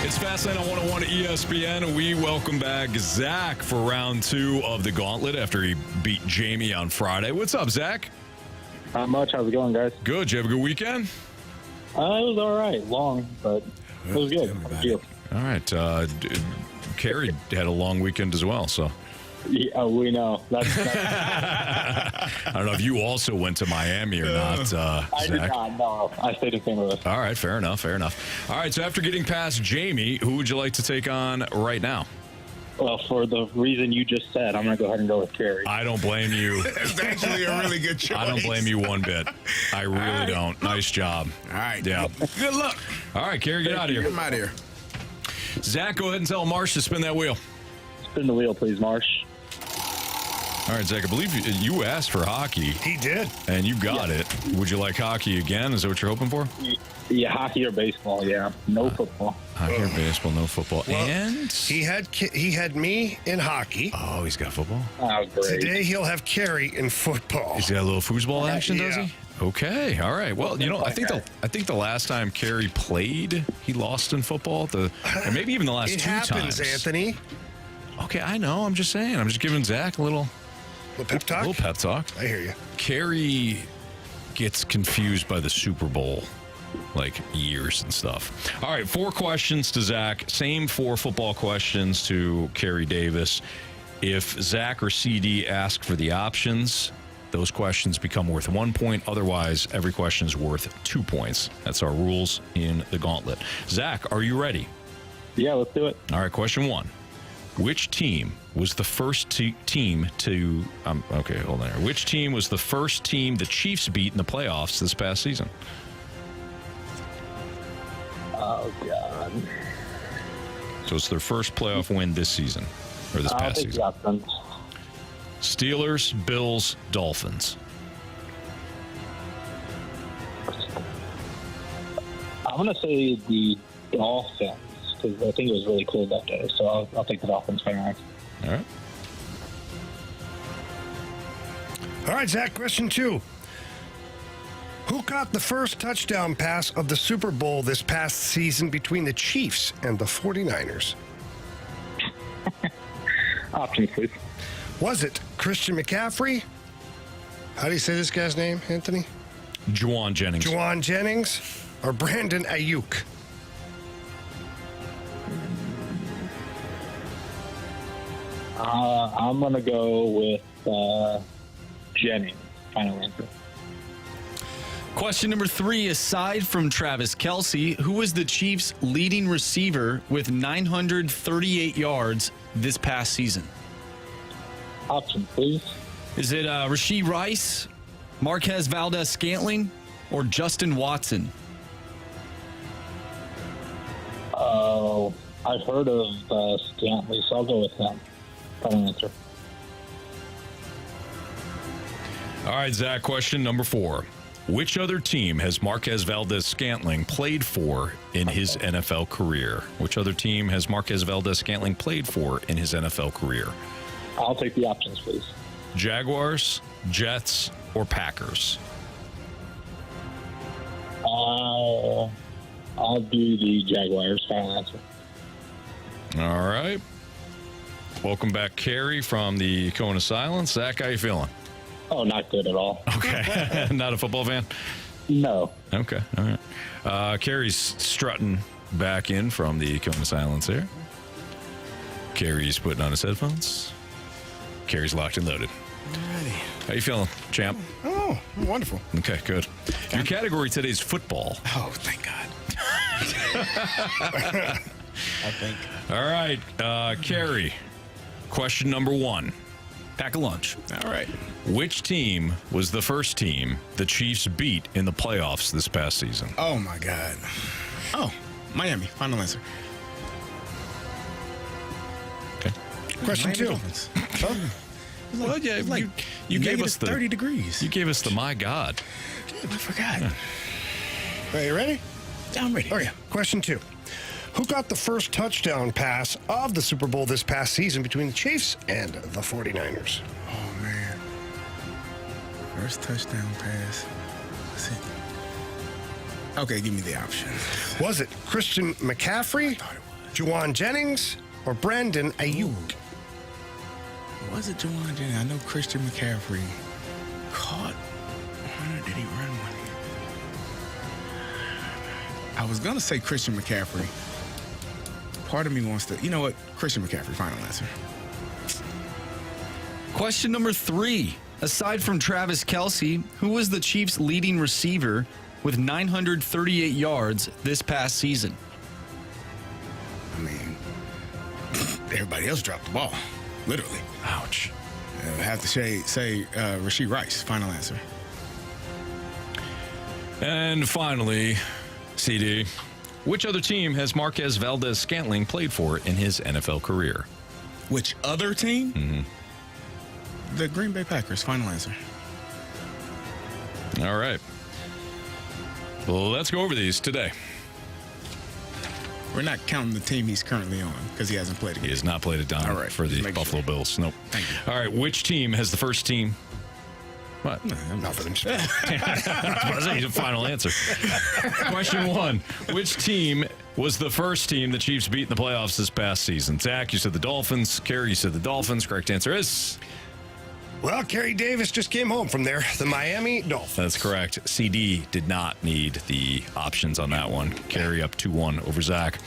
It's Fastlane on 101 ESPN. We welcome back Zach for round 2 of the Gauntlet after he beat Jamie on Friday. What's up, Zach? Not much. How's it going, guys? Good. Did you have a good weekend? It was all right. Long, but it was good. Thank you. All right. Carey had a long weekend as well, so. Yeah, we know. That's I don't know if you also went to Miami or not, Zach. I did not, no. I stayed in St. Louis. All right, fair enough. All right, so after getting past Jamie, who would you like to take on right now? Well, for the reason you just said, I'm going to go ahead and go with Carey. I don't blame you. That's actually a really good choice. I don't blame you one bit. I really don't. Nice job. All right. Yeah. Good luck. All right, Carey, get out of here. Get him out of here. Zach, go ahead and tell Marsh to spin that wheel. Spin the wheel, please, Marsh. All right, Zach, I believe you asked for hockey. He did. And you got it. Would you like hockey again? Is that what you're hoping for? Yeah, hockey or baseball, yeah. No football. Hockey or baseball, no football. Well, and he had me in hockey. Oh, he's got football? Oh, great. Today he'll have Carey in football. He's got a little foosball action, does he? Okay, all right. Well, I think the last time Carey played, he lost in football. And maybe even the last 2 times. It happens, Anthony. Okay, I know. I'm just saying. I'm just giving Zach a little pep talk. Little pep talk. I hear you. Carey gets confused by the Super Bowl, like years and stuff. All right, 4 questions to Zach. Same 4 football questions to Carey Davis. If Zach or CD ask for the options, those questions become worth 1 point. Otherwise, every question is worth 2 points. That's our rules in the Gauntlet. Zach, are you ready? Yeah, let's do it. All right, question 1. Which team was the first team to... okay, hold on here. Which team was the first team the Chiefs beat in the playoffs this past season? Oh, God. So it's their first playoff win this season, or this past season. Steelers, Bills, Dolphins. I'm going to say the Dolphins, because I think it was really cool that day. So I'll take the Dolphins final answer. All right. All right, Zach, question 2. Who caught the first touchdown pass of the Super Bowl this past season between the Chiefs and the 49ers? Options, please. Was it Christian McCaffrey? How do you say this guy's name, Anthony? Juwan Jennings. Juwan Jennings or Brandon Ayuk? I'm going to go with Jennings. Final answer. Question number 3. Aside from Travis Kelce, who was the Chiefs' leading receiver with 938 yards this past season? Option, please. Is it Rashee Rice, Marquez Valdez-Scantling, or Justin Watson? Oh, I've heard of Stanley, so I'll go with him. Final answer. All right, Zach, question number 4. Which other team has Marquez Valdez-Scantling played for in his NFL career? Which other team has Marquez Valdez-Scantling played for in his NFL career? I'll take the options, please. Jaguars, Jets, or Packers? I'll do the Jaguars. Final answer. All right. Welcome back, Carey, from the Cone of Silence. Zach, how you feeling? Oh, not good at all. Okay. Not a football fan? No. Okay. All right. Carey's strutting back in from the Cone of Silence here. Carey's putting on his headphones. Carey's locked and loaded. Alrighty. How you feeling, champ? Oh, wonderful. Okay, good. Your category today is football. Oh, thank God. I think. All right, Carey. Question number 1. Pack a lunch. All right. Which team was the first team the Chiefs beat in the playoffs this past season? Oh, my God. Oh, Miami. Final answer. Okay. Question 2. Huh? Well, yeah, you gave us the 30 degrees. You gave us the my God. I forgot. Yeah. Are you ready? I'm ready. Oh, yeah. Question 2. Who got the first touchdown pass of the Super Bowl this past season between the Chiefs and the 49ers? Oh, man. First touchdown pass. Let's see. Okay, give me the option. Was it Christian McCaffrey, Juwan Jennings, or Brandon Ayuk? Was it Juwan Jennings? I know Christian McCaffrey caught one, or did he run one? I was going to say Christian McCaffrey. Part of me wants to, you know what? Christian McCaffrey, final answer. Question number 3. Aside from Travis Kelce, who was the Chiefs' leading receiver with 938 yards this past season? I mean, everybody else dropped the ball, literally. Ouch. I have to say Rashee Rice, final answer. And finally, CD, which other team has Marquez Valdez-Scantling played for in his NFL career? Which other team? Mm-hmm. The Green Bay Packers, final answer. All right. Well, let's go over these today. We're not counting the team he's currently on because he hasn't played again. He has not played it down for the Buffalo Bills. Nope. Thank you. All right. Which team has the first team? What? Nothing. That's a final answer. Question 1. Which team was the first team the Chiefs beat in the playoffs this past season? Zach, you said the Dolphins. Carey, you said the Dolphins. Correct answer is Well, Carey Davis just came home from there, the Miami Dolphins. That's correct. CD did not need the options on that one. Carey up 2-1 over Zach,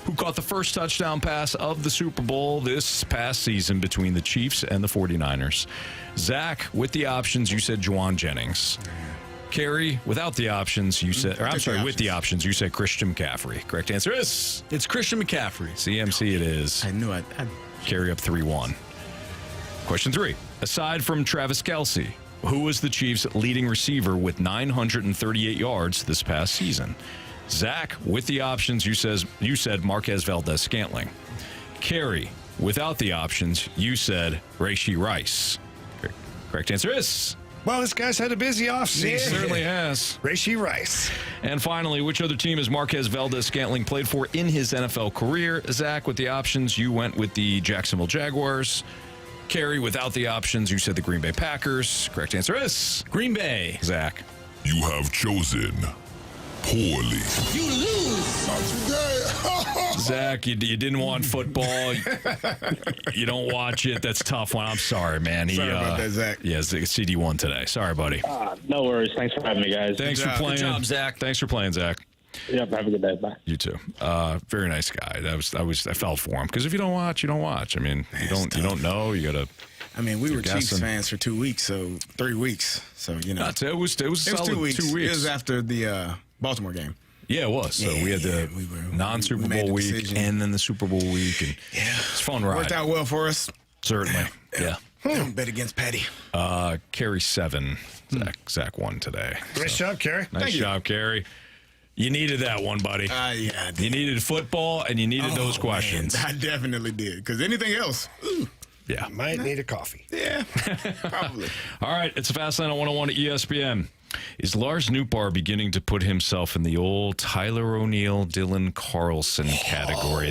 who caught the first touchdown pass of the Super Bowl this past season between the Chiefs and the 49ers. Zach, with the options, you said Juwan Jennings. Carey, without the options, you said, with the options, you said Christian McCaffrey. Correct answer is? It's Christian McCaffrey. CMC it is. I knew it. Carey up 3-1. Question 3. Aside from Travis Kelce, who was the Chiefs' leading receiver with 938 yards this past season? Zach, with the options, you said Marquez Valdez-Scantling. Carey, without the options, you said Rashee Rice. Correct answer is? Well, this guy's had a busy offseason. He certainly has. Rashee Rice. And finally, which other team has Marquez Valdez-Scantling played for in his NFL career? Zach, with the options, you went with the Jacksonville Jaguars. Carey, without the options, you said the Green Bay Packers. Correct answer is? Green Bay. Zach. You have chosen poorly. You lose. Not today. Zach, you didn't want football. You don't watch it. That's a tough one. I'm sorry, man. Sorry about that, Zach. Yeah, CD won today. Sorry, buddy. No worries. Thanks for having me, guys. Thanks for playing. Good job, Zach. Thanks for playing, Zach. Yep, have a good day. Bye. You too. Very nice guy. I felt for him because if you don't watch, you don't watch. I mean, you don't know. You gotta. I mean, we were Chiefs fans for 2 weeks, so 3 weeks. So it was solid 2 weeks. 2 weeks. It was after the Baltimore game. Yeah, it was. So we had the non-Super Bowl week and then the Super Bowl week, and it's a fun ride. Worked out well for us. Certainly. Yeah. Don't bet against Patty. Carey 7. Zach won today. Nice job, Carey. Nice job, Carey. You needed that one, buddy. Yeah, I did. You needed football, and you needed those questions. Man, I definitely did. Because anything else, yeah. Might need a coffee. Yeah, probably. All right, it's a Fast Lane on 101 at ESPN. Is Lars Nootbaar beginning to put himself in the old Tyler O'Neill, Dylan Carlson category?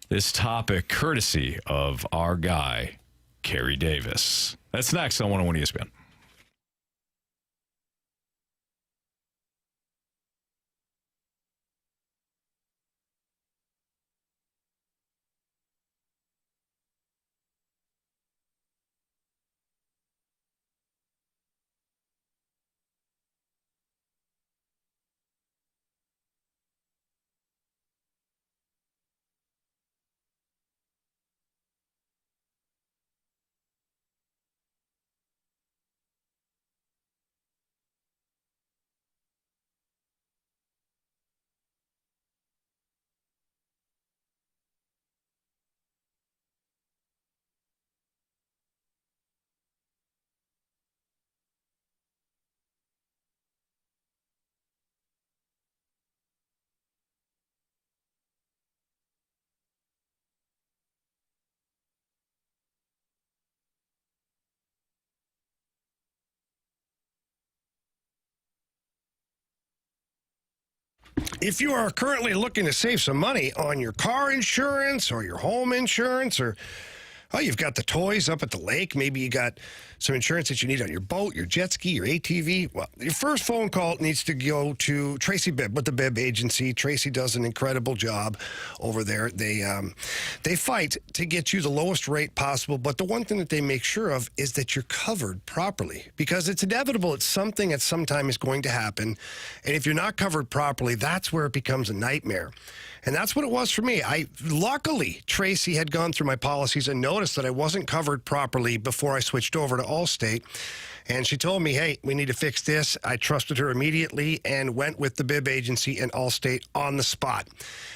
This topic, courtesy of our guy, Carey Davis. That's next on 101 ESPN. If you are currently looking to save some money on your car insurance or your home insurance, or you've got the toys up at the lake, maybe you got some insurance that you need on your boat, your jet ski, your ATV, well, your first phone call needs to go to Tracy Bibb with the Bibb Agency. Tracy does an incredible job over there. They fight to get you the lowest rate possible, but the one thing that they make sure of is that you're covered properly, because it's inevitable. It's something at some time is going to happen, and if you're not covered properly, that's where it becomes a nightmare. And that's what it was for me. Luckily, Tracy had gone through my policies and noticed that I wasn't covered properly before I switched over to Allstate. And she told me, hey, we need to fix this. I trusted her immediately and went with the Bibb Agency and Allstate on the spot.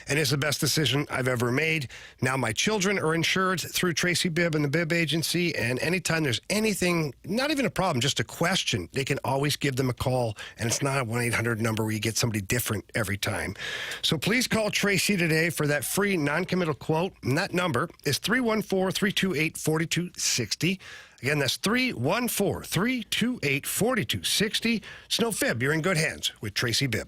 And it's the best decision I've ever made. Now my children are insured through Tracy Bibb and the Bibb Agency. And anytime there's anything, not even a problem, just a question, they can always give them a call. And it's not a 1-800 number where you get somebody different every time. So please call Tracy today for that free non-committal quote. And that number is 314-328-4260. Again, that's 314-328-4260. It's no fib. You're in good hands with Tracy Bibb.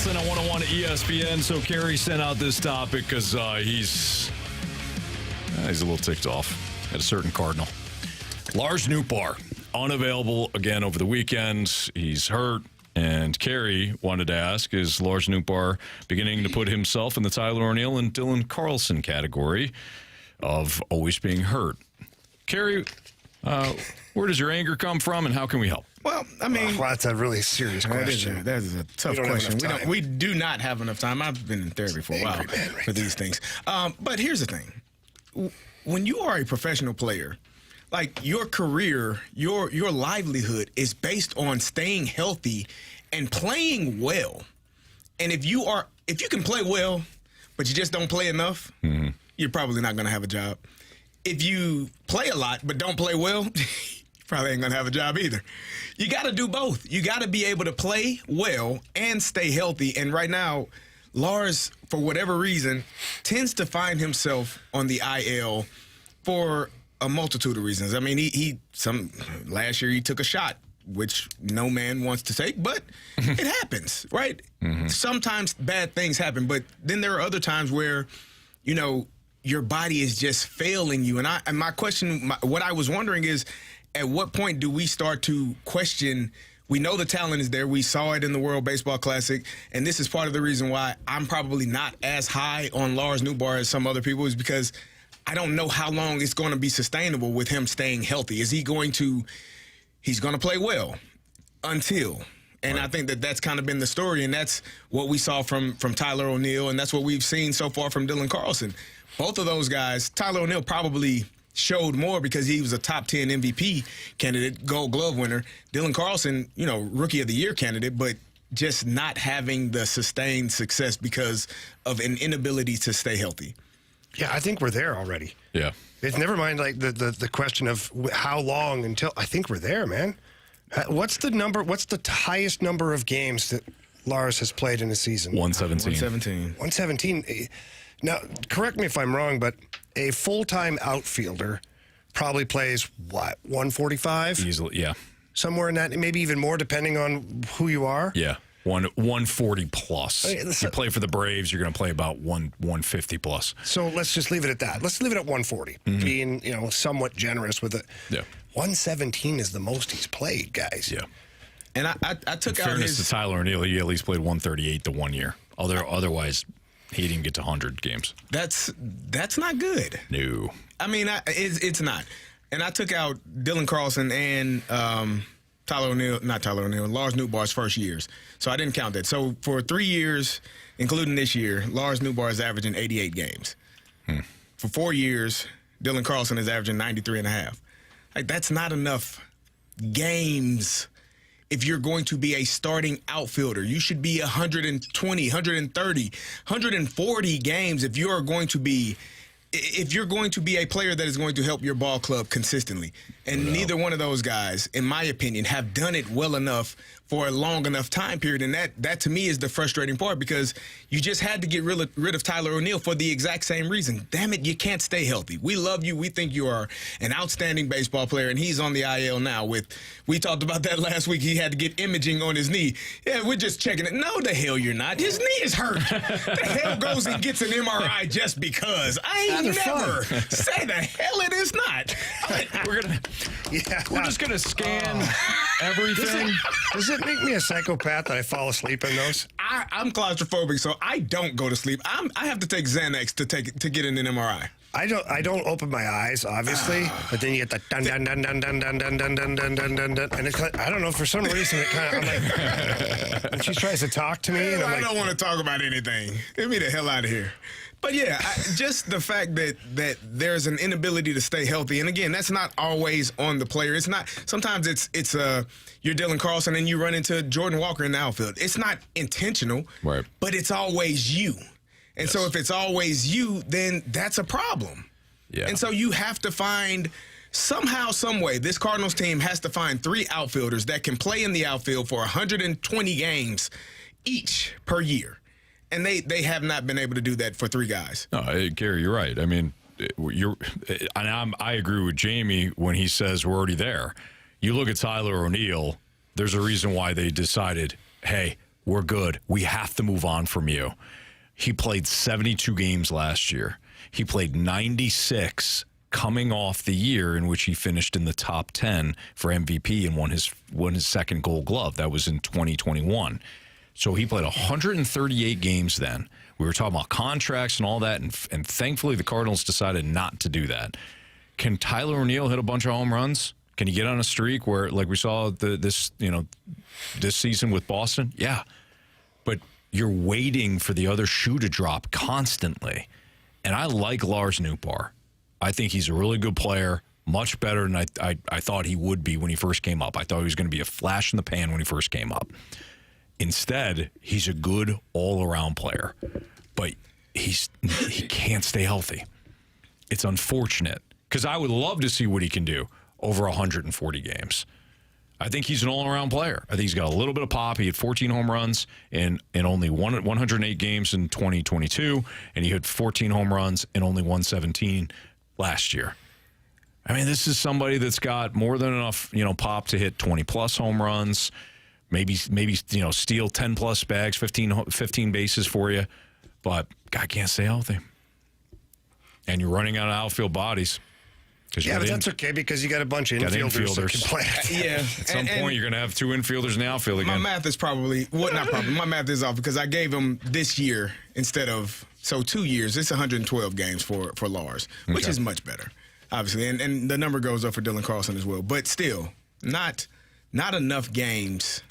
Fastlane on 101 at ESPN. So Carey sent out this topic because he's a little ticked off at a certain Cardinal. Lars Nootbaar, unavailable again over the weekend. He's hurt. And Carey wanted to ask, is Lars Nootbaar beginning to put himself in the Tyler O'Neill and Dylan Carlson category of always being hurt? Carey, where does your anger come from, and how can we help? Well, I mean... Well, that's a really serious question. That is a tough question. We do not have enough time. I've been in therapy for a while for these things. But here's the thing. When you are a professional player, like your career, your livelihood is based on staying healthy and playing well. And if you can play well, but you just don't play enough, you're probably not going to have a job. If you play a lot but don't play well, you probably ain't going to have a job either. You got to do both. You got to be able to play well and stay healthy. And right now, Lars, for whatever reason, tends to find himself on the IL for a multitude of reasons. I mean, last year he took a shot, which no man wants to take, but it happens, right? Sometimes bad things happen, but then there are other times where, your body is just failing you. And my question, what I was wondering is, at what point do we start to question? We know the talent is there. We saw it in the World Baseball Classic, and this is part of the reason why I'm probably not as high on Lars Nootbaar as some other people, is because I don't know how long it's going to be sustainable with him staying healthy. Is he going to – he's going to play well until – and I think that's kind of been the story, and that's what we saw from Tyler O'Neill, and that's what we've seen so far from Dylan Carlson. Both of those guys, Tyler O'Neill probably showed more because he was a top 10 MVP candidate, Gold Glove winner. Dylan Carlson, Rookie of the Year candidate, but just not having the sustained success because of an inability to stay healthy. Yeah, I think we're there already. Yeah. It's never mind like the question of how long until. I think we're there, man. What's the number? What's the highest number of games that Lars has played in a season? 117. 117. Now, correct me if I'm wrong, but a full-time outfielder probably plays, 145? Easily, yeah. Somewhere in that, maybe even more, depending on who you are? Yeah, 140 plus. If you play for the Braves, you're going to play about 150 plus. So let's just leave it at that. Let's leave it at 140, being somewhat generous with it. Yeah. 117 is the most he's played, guys. Yeah. And I took out fairness to Tyler O'Neill, he at least played 138 the 1 year. Otherwise, he didn't get to 100 games. That's not good. No. I mean, it's not. And I took out Dylan Carlson and Lars Nootbaar's first years. So I didn't count that. So for 3 years, including this year, Lars Nootbaar is averaging 88 games. For 4 years, Dylan Carlson is averaging 93.5. Like, that's not enough games. If you're going to be a starting outfielder, you should be 120, 130, 140 games if you're going to be a player that is going to help your ball club consistently. And neither one of those guys, in my opinion, have done it well enough for a long enough time period. And that to me is the frustrating part, because you just had to get rid of Tyler O'Neill for the exact same reason. Damn it, you can't stay healthy. We love you. We think you are an outstanding baseball player, and he's on the IL now. We talked about that last week. He had to get imaging on his knee. Yeah, we're just checking it. No, the hell you're not. His knee is hurt. The hell goes and gets an MRI just because? I ain't never say the hell it is not. We're just gonna scan everything. Does it make me a psychopath that I fall asleep in those? I'm claustrophobic, so I don't go to sleep. I have to take Xanax to get in an MRI. I don't open my eyes, obviously, but then you get the dun dun dun dun dun dun dun dun dun dun dun dun dun, and it's like, I don't know, for some reason it kind of, I'm like, when she tries to talk to me, and I don't want to talk about anything. Get me the hell out of here. But yeah, just the fact that there's an inability to stay healthy, and again, that's not always on the player. It's not. Sometimes it's you're Dylan Carlson and you run into Jordan Walker in the outfield. It's not intentional, right? But it's always you. And so if it's always you, then that's a problem. Yeah. And so you have to find somehow, some way, this Cardinals team has to find 3 outfielders that can play in the outfield for 120 games each per year. And they have not been able to do that for 3 guys. No, Carey, you're right. I mean, I agree with Jamie when he says we're already there. You look at Tyler O'Neill, there's a reason why they decided, hey, we're good. We have to move on from you. He played 72 games last year. He played 96 coming off the year in which he finished in the top 10 for MVP and won his second Gold Glove. That was in 2021. So he played 138 games then. We were talking about contracts and all that, and thankfully the Cardinals decided not to do that. Can Tyler O'Neill hit a bunch of home runs? Can he get on a streak where, like we saw this season with Boston? Yeah. But you're waiting for the other shoe to drop constantly. And I like Lars Nootbaar. I think he's a really good player, much better than I thought he would be when he first came up. I thought he was going to be a flash in the pan when he first came up. Instead, he's a good all-around player. But he can't stay healthy. It's unfortunate because I would love to see what he can do over 140 games. I think he's an all-around player. I think he's got a little bit of pop. He had 14 home runs in only 108 games in 2022, and he had 14 home runs in only 117 last year. I mean, this is somebody that's got more than enough, pop to hit 20-plus home runs, maybe steal 10-plus bags, 15 bases for you, but guy can't stay healthy. And you're running out of outfield bodies. Yeah, but that's okay because you got a bunch of infielders that can play. Yeah. At some point, you're going to have two infielders in the outfield again. My math is my math is off because I gave him this year instead of, 2 years. It's 112 games for Lars, which is much better, obviously. And the number goes up for Dylan Carlson as well. But still, not enough games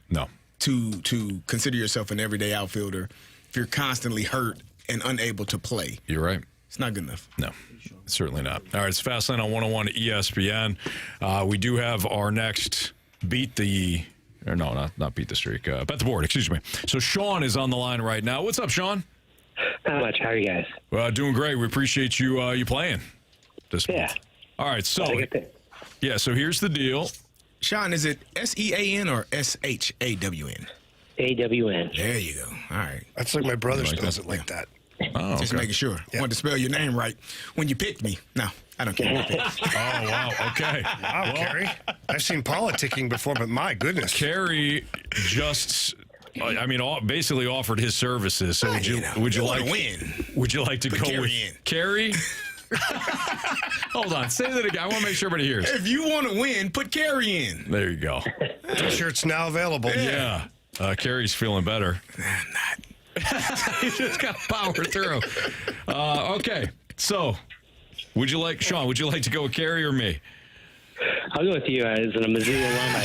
to consider yourself an everyday outfielder if you're constantly hurt and unable to play. You're right. It's not good enough. No. Certainly not. All right, it's Fastlane on 101 ESPN. We do have our next not beat the streak, bet the board, excuse me. So Sean is on the line right now. What's up, Sean? Not much. How are you guys? Well, doing great. We appreciate you playing this month. All right, so so here's the deal. Sean, is it SEAN or SHAWN? AWN. There you go. All right. That's like my brother spells it like that. Oh, just making sure. I wanted to spell your name right when you picked me. No, I don't care. Oh, wow. Okay. Wow, Carey. I've seen politicking before, but my goodness. Carey just, basically offered his services. So would you like to win? Would you like to go with Carey? Hold on. Say that again. I want to make sure everybody hears. If you want to win, put Carey in. There you go. T-shirt's now available. Yeah. Carey's feeling better. I'm not. You just got to power through. Okay, so Sean, would you like to go with Carey or me? I'll go with you as an Mizzou alum. I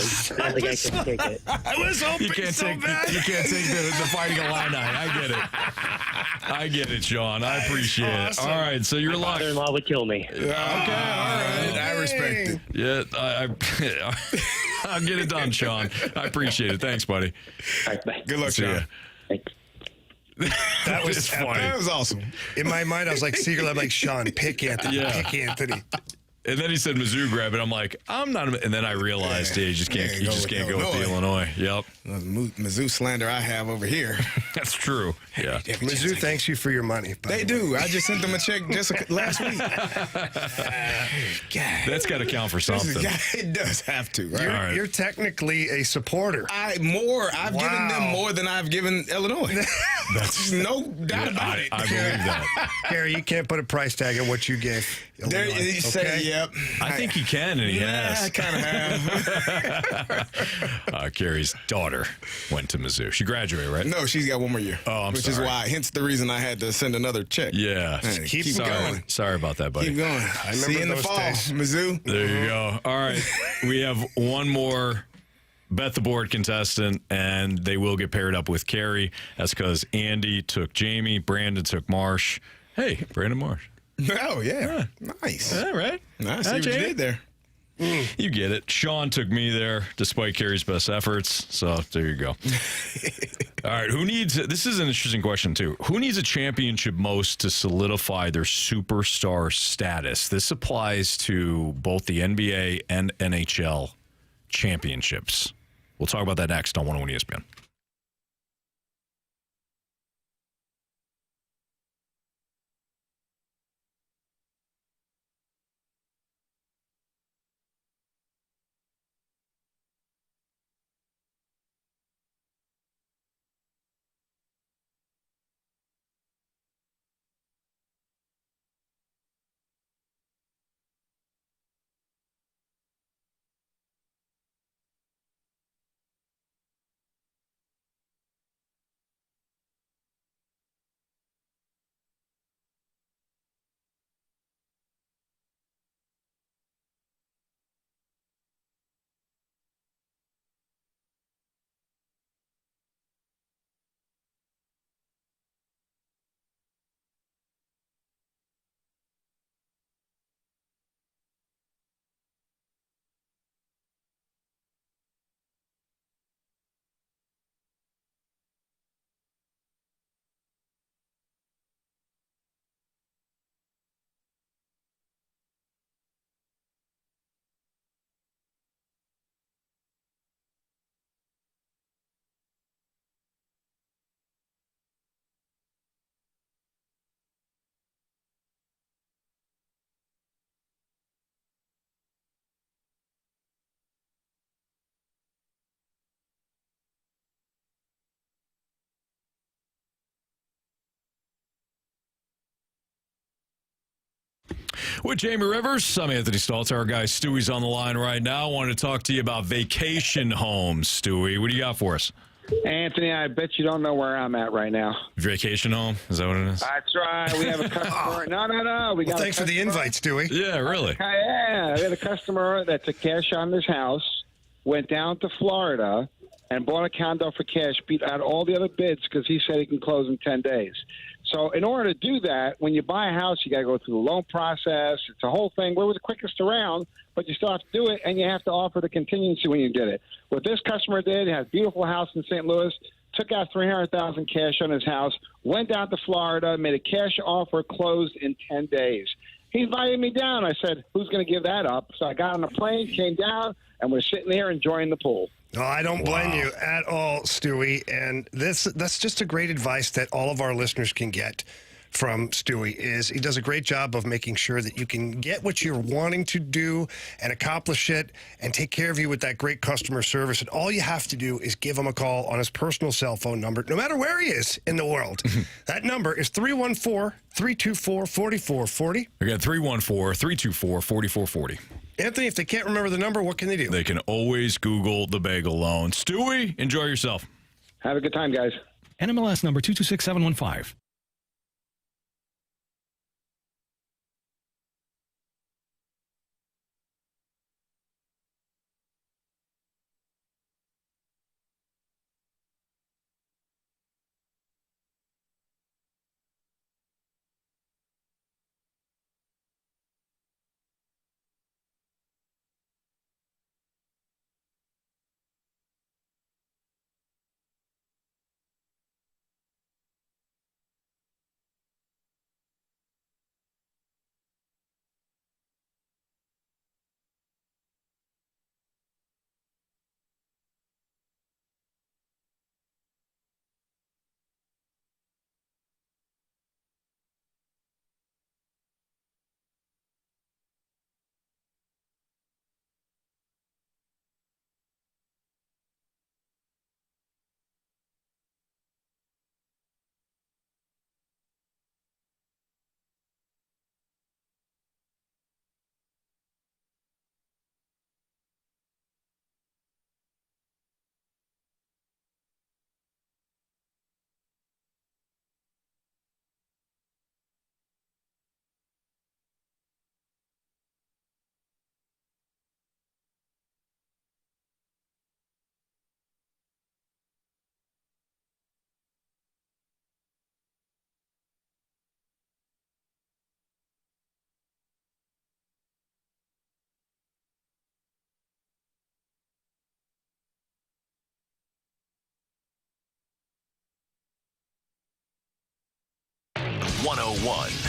don't think I can take it. I was hoping you can't take the Fighting Illini. I get it, Sean. I appreciate it. All right, so you're locked. My father-in-law would kill me. Okay, all right. I respect it. Yeah, I'll get it done, Sean. I appreciate it. Thanks, buddy. All right, bye. Good luck, Sean. Thanks. That was funny. That was awesome. In my mind, I was like, secretly, I'm like, Sean, pick Anthony. Yeah. Pick Anthony. And then he said Mizzou grab it. I'm like, I'm not. And then I realized, you just can't go with the Illinois. Yep. Mizzou slander I have over here. That's true. Yeah. Mizzou thanks you for your money. They do. I just sent them a check just last week. That's got to count for something. It does have to. Right? You're technically a supporter. I've given them more than I've given Illinois. That's no doubt about it. I believe that. Carey, you can't put a price tag on what you gave Illinois. There you say, yep. I think he can, and he has. I kind of have. Carey's daughter went to Mizzou. She graduated, right? No, she's got one more year. Oh, Which is why, hence the reason I had to send another check. Yeah. Keep going. Sorry about that, buddy. Keep going. See you in the fall, Mizzou. There you go. All right. We have one more Bet the Board contestant, and they will get paired up with Carey. That's because Andy took Jamie, Brandon took Marsh. Hey, Brandon Marsh. Oh, yeah. Nice. All right. I see what you did there. You get it. Sean took me there, despite Carey's best efforts. So there you go. All right. This is an interesting question, too. Who needs a championship most to solidify their superstar status? This applies to both the NBA and NHL championships. We'll talk about that next on 101 ESPN. With Jamie Rivers, I'm Anthony Stalter. Our guy Stewie's on the line right now. I wanted to talk to you about vacation homes. Stewie, what do you got for us? Anthony, I bet you don't know where I'm at right now. Vacation home? Is that what it is? That's right. We have a customer. No. Thanks for the invite, Stewie. Yeah, really. Yeah, we had a customer that took cash on his house, went down to Florida, and bought a condo for cash, beat out all the other bids because he said he can close in 10 days. So in order to do that, when you buy a house, you got to go through the loan process. It's a whole thing. We were the quickest around, but you still have to do it, and you have to offer the contingency when you did it. What this customer did, he had a beautiful house in St. Louis, took out $300,000 cash on his house, went down to Florida, made a cash offer, closed in 10 days. He invited me down. I said, who's going to give that up? So I got on a plane, came down, and we're sitting there enjoying the pool. No, I don't blame you at all, Stewie. And that's just a great advice that all of our listeners can get from Stewie. Is he does a great job of making sure that you can get what you're wanting to do and accomplish it and take care of you with that great customer service. And all you have to do is give him a call on his personal cell phone number, no matter where he is in the world. That number is 314-324-4440. Again, 314-324-4440. Anthony, if they can't remember the number, what can they do? They can always Google the bagel loan. Stewie, enjoy yourself. Have a good time, guys. NMLS number 226715.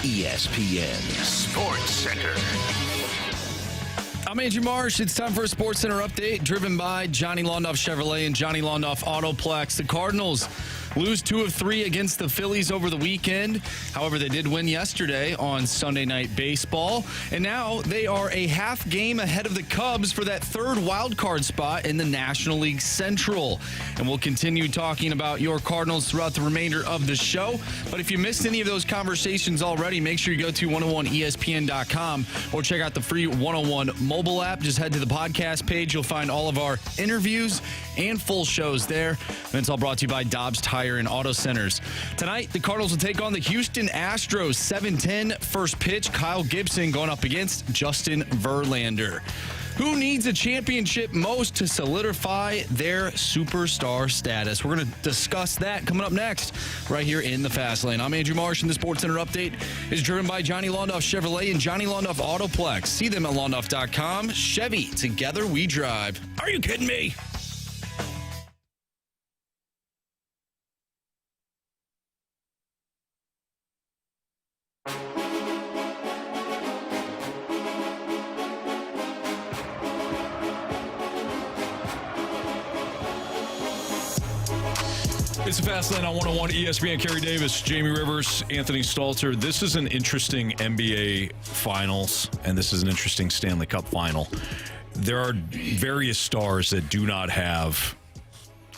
ESPN Sports Center. I'm Andrew Marsh. It's time for a Sports Center update driven by Johnny Londoff Chevrolet and Johnny Londoff Autoplex. The Cardinals lose 2 of 3 against the Phillies over the weekend. However, they did win yesterday on Sunday Night Baseball. And now they are a half game ahead of the Cubs for that third wild card spot in the National League Central. And we'll continue talking about your Cardinals throughout the remainder of the show. But if you missed any of those conversations already, make sure you go to 101ESPN.com or check out the free 101 mobile app. Just head to the podcast page. You'll find all of our interviews and full shows there. And it's all brought to you by Dobbs Tire and Auto Centers. Tonight, the Cardinals will take on the Houston Astros. 7:10 first pitch. Kyle Gibson going up against Justin Verlander. Who needs a championship most to solidify their superstar status? We're going to discuss that coming up next right here in the Fast Lane. I'm Andrew Marsh, and the Sports Center update is driven by Johnny Londoff Chevrolet and Johnny Londoff Autoplex. See them at londoff.com. Chevy, together we drive. Are you kidding me? It's the Fast Lane on 101 ESPN. Carey Davis, Jamie Rivers, Anthony Stalter. This is an interesting NBA Finals, and this is an interesting Stanley Cup Final. There are various stars that do not have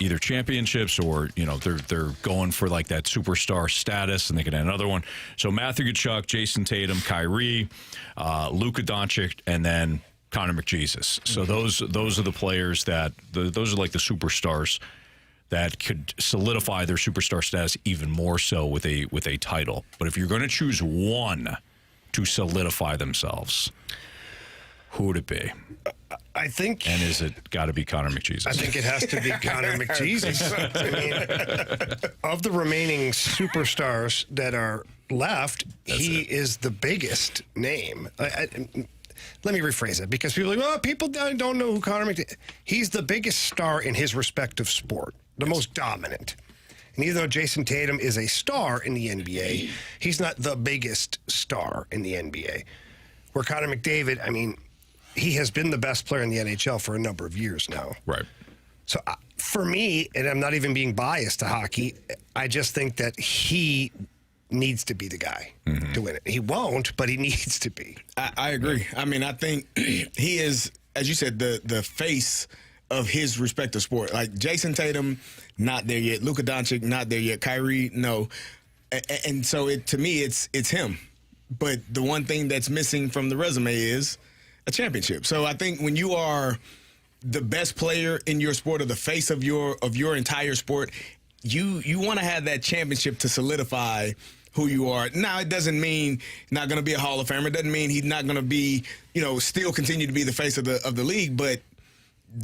either championships or they're going for like that superstar status, and they can add another one. So Matthew Tkachuk, Jason Tatum, Kyrie, Luka Doncic, and then Connor McJesus. So those are the players those are like the superstars that could solidify their superstar status even more so with a title. But if you're going to choose one to solidify themselves, who would it be? I think... And is it got to be Connor McJesus? I think it has to be Connor McJesus. I mean, of the remaining superstars that are left, he is the biggest name. Let me rephrase it, because people are like, well, people don't know who Connor McJesus is. He's the biggest star in his respective sport, the most dominant. And even though Jason Tatum is a star in the NBA, he's not the biggest star in the NBA. Where Connor McDavid, I mean, he has been the best player in the NHL for a number of years now. Right. So for me, and I'm not even being biased to hockey, I just think that he needs to be the guy to win it. He won't, but he needs to be. I agree. I mean, I think he is, as you said, the face of his respective sport. Like Jason Tatum, not there yet. Luka Doncic, not there yet. Kyrie, no. And so to me, it's him. But the one thing that's missing from the resume is a championship. So I think when you are the best player in your sport or the face of your entire sport, you want to have that championship to solidify who you are. Now, it doesn't mean not going to be a Hall of Famer. It doesn't mean he's not going to be, still continue to be the face of the league. But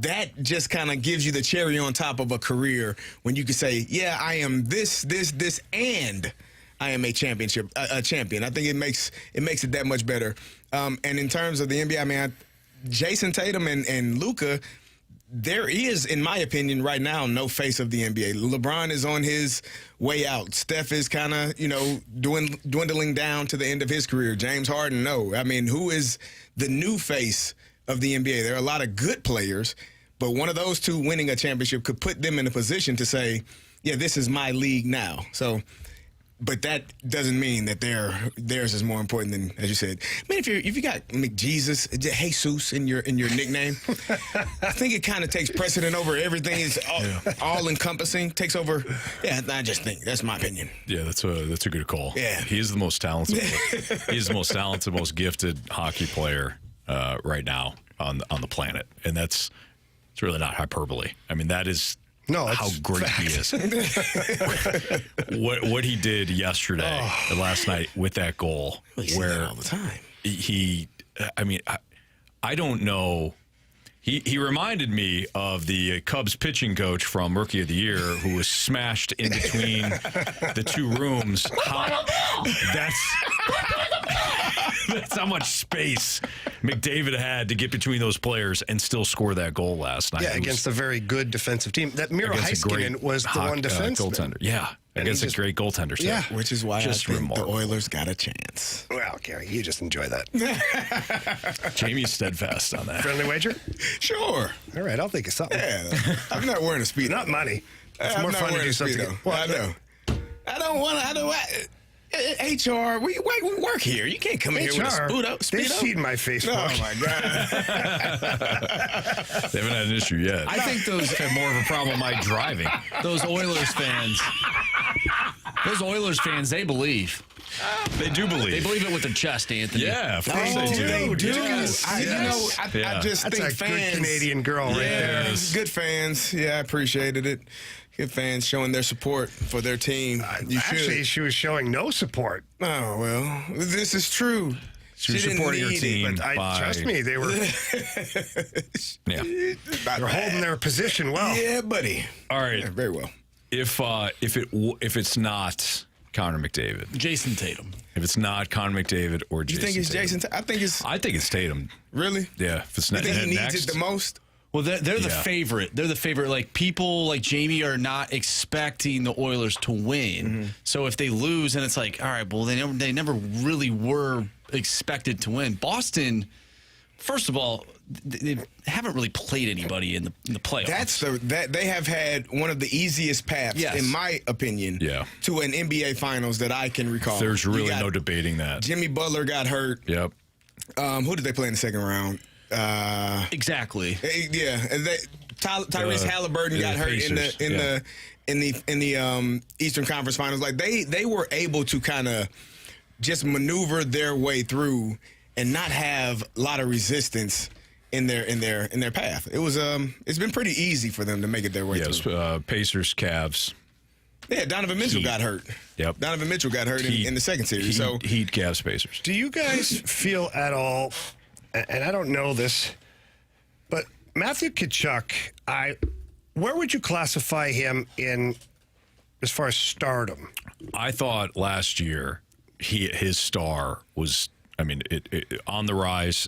that just kind of gives you the cherry on top of a career when you can say, yeah, I am this, and I am a champion. I think it makes it that much better. And in terms of the NBA, I mean, Jason Tatum and Luka, there is, in my opinion, right now, no face of the NBA. LeBron is on his way out. Steph is kind of, dwindling down to the end of his career. James Harden, no. I mean, who is the new face of the NBA? There are a lot of good players, but one of those two winning a championship could put them in a position to say, yeah, this is my league now. So, but that doesn't mean that theirs is more important than, as you said. I mean, if you got McJesus, Jesus in your nickname, I think it kind of takes precedent over everything. It's all encompassing. Takes over. Yeah, I just think that's my opinion. Yeah, that's a good call. Yeah, he is the most talented. He's the most talented, most gifted hockey player right now on the planet, and it's really not hyperbole. I mean, that is. No, how great he is. What he did yesterday, last night with that goal, where all the time. I don't know. He reminded me of the Cubs pitching coach from Rookie of the Year who was smashed in between the two rooms. That's how much space McDavid had to get between those players and still score that goal last night. Yeah, against a very good defensive team. That Miro Heiskanen was the one defenseman. Goaltender. Yeah, against a great goaltender. Yeah, which is why I think the Oilers got a chance. Well, Carey, you just enjoy that. Jamie's steadfast on that. Friendly wager? Sure. All right, I'll think of something. Yeah, I'm not wearing a Speedo. Not money. It's more fun to do something. Well, I know. I don't want to. HR, we work here. You can't come in here with a Speedo. They've seen my Facebook. Oh, my God. They haven't had an issue yet. I think those have more of a problem like driving. Those Oilers fans, they believe. They do believe. They believe it with their chest, Anthony. Yeah, of course they do. I just That's think a fans. good Canadian girl right there. Good fans. Yeah, I appreciated it. Good fans showing their support for their team. Actually, she was showing no support. Oh, well, this is true. She was supporting her team. But trust me, they were they're holding their position well. Yeah, buddy. All right. Yeah, very well. If it's not Connor McDavid. Jason Tatum. If it's not Connor McDavid or Jason Tatum. You think it's Jason Tatum? I think it's Tatum. Really? Yeah. If it's not, you think he needs it the most? Well, they're the favorite. They're the favorite. Like, people like Jamie are not expecting the Oilers to win. Mm-hmm. So if they lose, and it's like, all right, well, they never really were expected to win. Boston, first of all, they haven't really played anybody in the playoffs. They have had one of the easiest paths, in my opinion, to an NBA Finals that I can recall. There's really no debating that. Jimmy Butler got hurt. Yep. Who did they play in the second round? Exactly. Yeah, Tyrese Halliburton got hurt in the Eastern Conference Finals. Like they were able to kind of just maneuver their way through and not have a lot of resistance in their path. It was it's been pretty easy for them to make it their way through. Pacers, Cavs. Yeah, Donovan Mitchell got hurt. Yep. Donovan Mitchell got hurt in the second series. Heat, Cavs, Pacers. Do you guys feel at all, and I don't know this, but Matthew Tkachuk, where would you classify him in as far as stardom? I thought last year his star was, on the rise.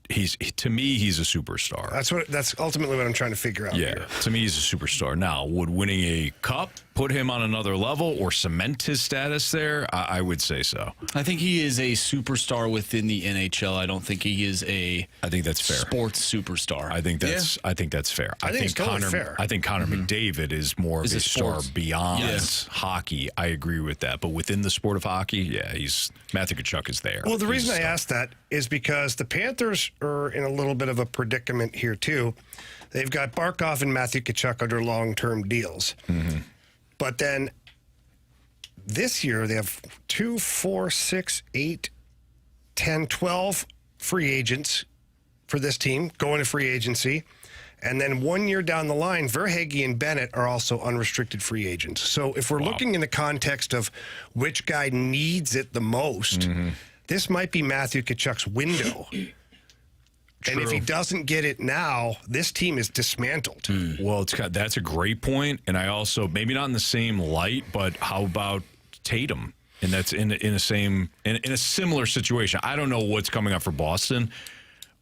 To me, he's a superstar. That's ultimately what I'm trying to figure out. Yeah, to me, he's a superstar. Now, would winning a cup put him on another level or cement his status there? I would say so. I think he is a superstar within the NHL. I don't think he is a. I think that's fair. Sports superstar. I think that's. Yeah. I think that's fair. I think Connor. Fair. I think Connor McDavid is more of a star beyond hockey. I agree with that. But within the sport of hockey, yeah, Matthew Tkachuk is there. Well, the reason I asked that is because the Panthers are in a little bit of a predicament here too. They've got Barkov and Matthew Tkachuk under long-term deals. Mm-hmm. But then this year they have 2, 4, 6, 8, 10, 12 free agents for this team going to free agency. And then 1 year down the line, Verhaeghe and Bennett are also unrestricted free agents. So if we're looking in the context of which guy needs it the most, this might be Matthew Tkachuk's window. And if he doesn't get it now, this team is dismantled. Well, that's a great point. And I also, maybe not in the same light, but how about Tatum? And that's in a similar situation. I don't know what's coming up for Boston.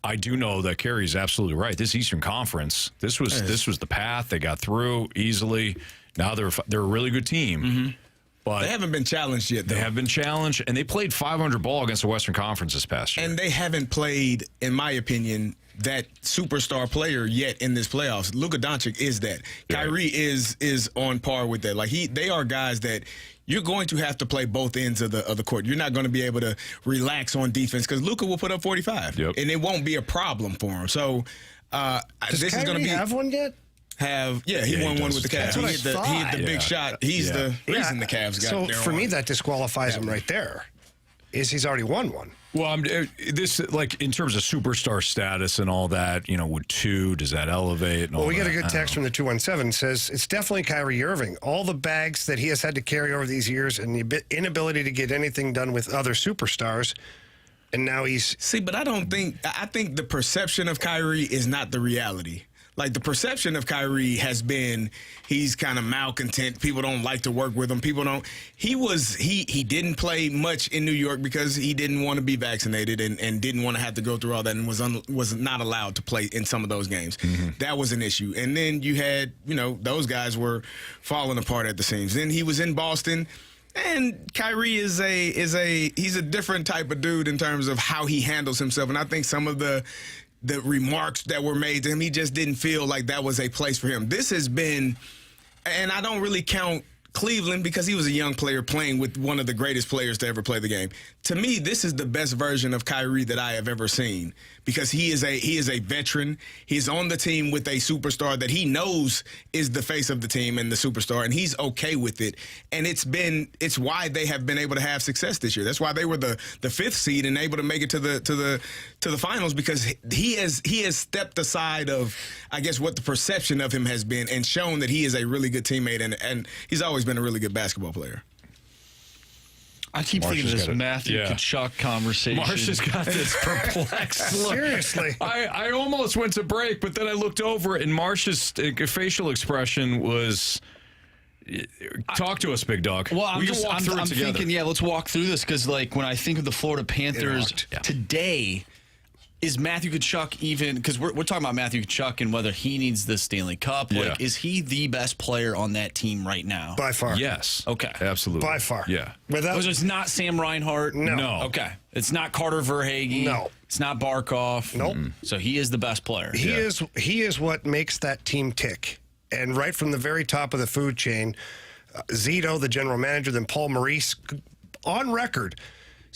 I do know that Carey's absolutely right. This Eastern Conference, this was the path. They got through easily. Now they're a really good team. But they haven't been challenged yet, though. They have been challenged, and they played 500 ball against the Western Conference this past year. And they haven't played, in my opinion, that superstar player yet in this playoffs. Luka Doncic is that. Yeah. Kyrie is on par with that. Like they are guys that you're going to have to play both ends of the court. You're not going to be able to relax on defense because Luka will put up 45, and it won't be a problem for him. So does this Kyrie is going to be have one yet? He won one with the Cavs. He hit the big shot. He's the reason the Cavs got there. So for me, that disqualifies him right there. He's already won one. Well, this in terms of superstar status and all that, would 2, does that elevate? And we got a good text from the 217 says it's definitely Kyrie Irving. All the bags that he has had to carry over these years and the inability to get anything done with other superstars. And now he's but I think the perception of Kyrie is not the reality. Like, the perception of Kyrie has been he's kind of malcontent. People don't like to work with him. He didn't play much in New York because he didn't want to be vaccinated and didn't want to have to go through all that and was not allowed to play in some of those games. That was an issue. And then you had, those guys were falling apart at the seams. Then he was in Boston. And Kyrie he's a different type of dude in terms of how he handles himself. And I think some of the remarks that were made to him, he just didn't feel like that was a place for him. This has been, and I don't really count Cleveland because he was a young player playing with one of the greatest players to ever play the game. To me, this is the best version of Kyrie that I have ever seen because he is a veteran. He's on the team with a superstar that he knows is the face of the team and the superstar, and he's okay with it. And it's why they have been able to have success this year. That's why they were the 5th seed and able to make it to the finals because he has stepped aside of, I guess, what the perception of him has been and shown that he is a really good teammate and he's always been a really good basketball player. I keep thinking of this Matthew Tkachuk conversation. Marsh has got this perplexed look. Seriously. I almost went to break, but then I looked over and Marsh's facial expression was, talk to us, big dog. Well, I'm thinking, let's walk through this because, when I think of the Florida Panthers today, is Matthew Tkachuk even, because we're talking about Matthew Tkachuk and whether he needs the Stanley Cup. Is he the best player on that team right now? By far. Yes. Okay. Absolutely. By far. Yeah. It's not Sam Reinhart? No. Okay. It's not Carter Verhaeghe? No. It's not Barkov? Nope. So he is the best player. He is what makes that team tick. And right from the very top of the food chain, Zito, the general manager, then Paul Maurice, on record,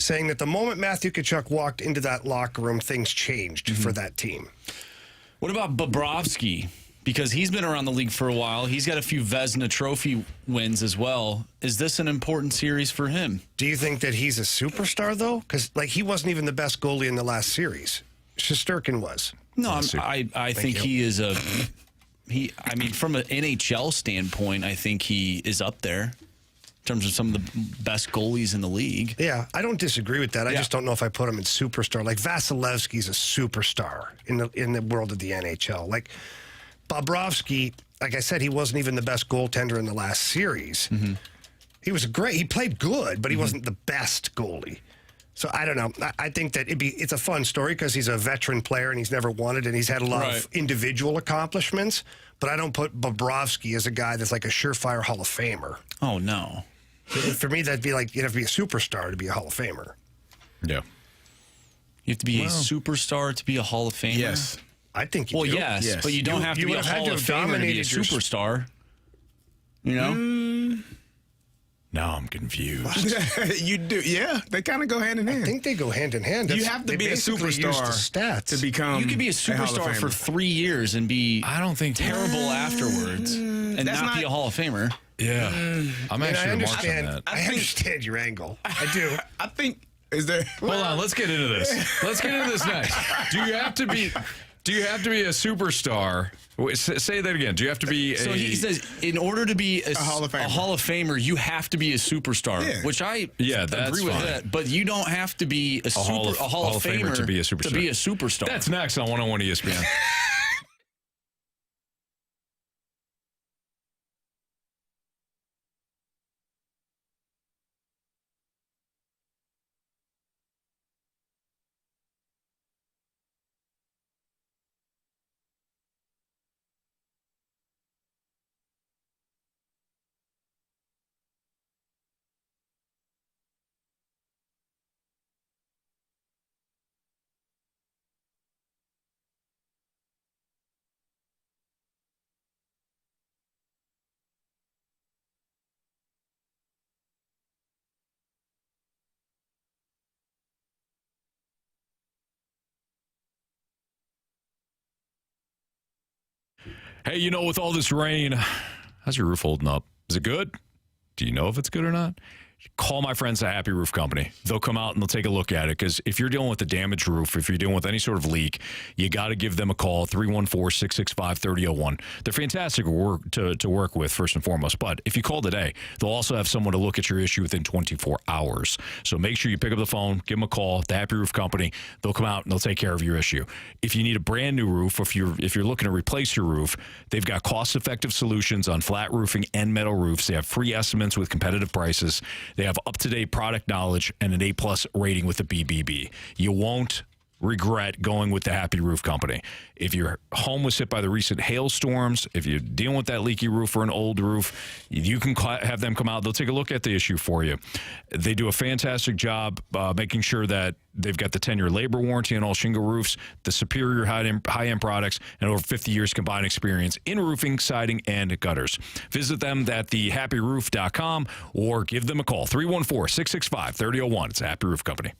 saying that the moment Matthew Tkachuk walked into that locker room, things changed for that team. What about Bobrovsky? because he's been around the league for a while. He's got a few Vezina Trophy wins as well. Is this an important series for him? Do you think that he's a superstar, though? Because, he wasn't even the best goalie in the last series. Shesterkin was. No, I think he is a... I mean, from an NHL standpoint, I think he is up there in terms of some of the best goalies in the league. Yeah, I don't disagree with that. I just don't know if I put him in superstar. Like, Vasilevsky's a superstar in the world of the NHL. Like, Bobrovsky, like I said, he wasn't even the best goaltender in the last series. Mm-hmm. He was he played good, but he wasn't the best goalie. So I don't know. I think that it's a fun story because he's a veteran player and he's never won it and he's had a lot of individual accomplishments. But I don't put Bobrovsky as a guy that's like a surefire Hall of Famer. Oh, no. For me, that'd be like you'd have to be a superstar to be a Hall of Famer. Yeah. You have to be a superstar to be a Hall of Famer? Yes. I think you do. Yes, but you don't have to be a Hall of Famer to be a superstar. You know? Now I'm confused. You do, yeah. They kind of go hand in hand. I think they go hand in hand. You have to be a superstar to become. You could be a superstar for 3 years and be terrible afterwards and not be a Hall of Famer. Yeah. I'm actually I understand your angle. I do. I think Hold on, let's get into this. Let's get into this next. Do you have to be a superstar? Say that again. Do you have to be So he says, in order to be a Hall of Famer, you have to be a superstar, which I agree with that. But you don't have to be a Hall of Famer to be a superstar. That's next on 101 ESPN. Hey, with all this rain, how's your roof holding up? Is it good? Do you know if it's good or not? Call my friends at Happy Roof Company. They'll come out and they'll take a look at it because if you're dealing with a damaged roof, if you're dealing with any sort of leak, you got to give them a call, 314-665-3001. They're fantastic to work with, first and foremost. But if you call today, they'll also have someone to look at your issue within 24 hours. So make sure you pick up the phone, give them a call, the Happy Roof Company. They'll come out and they'll take care of your issue. If you need a brand new roof, if you're looking to replace your roof, they've got cost-effective solutions on flat roofing and metal roofs. They have free estimates with competitive prices. They have up-to-date product knowledge and an A+ rating with the BBB. You won't regret going with the Happy Roof Company. If your home was hit by the recent hailstorms, if you're dealing with that leaky roof or an old roof, you can have them come out. They'll take a look at the issue for you. They do a fantastic job making sure that they've got the 10-year labor warranty on all shingle roofs, the superior high-end products, and over 50 years combined experience in roofing, siding, and gutters. Visit them at thehappyroof.com or give them a call, 314-665-3001. It's a Happy Roof Company.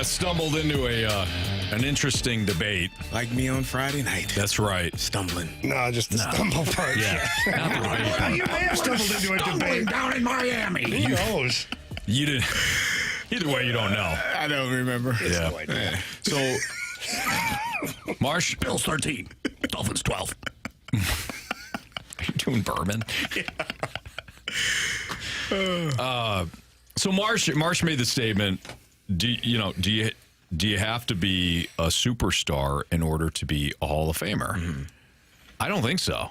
stumbled into an interesting debate. Like me on Friday night. That's right. Stumbling. No, just the stumble part. Yeah. You may have stumbled into a debate down in Miami. Who knows? You didn't. Either way, you don't know. I don't remember. Yeah. No idea. So, Marsh. Bills 13. Dolphins 12. Are you doing bourbon? So Marsh made the statement. Do you have to be a superstar in order to be a Hall of Famer? Mm-hmm. I don't think so.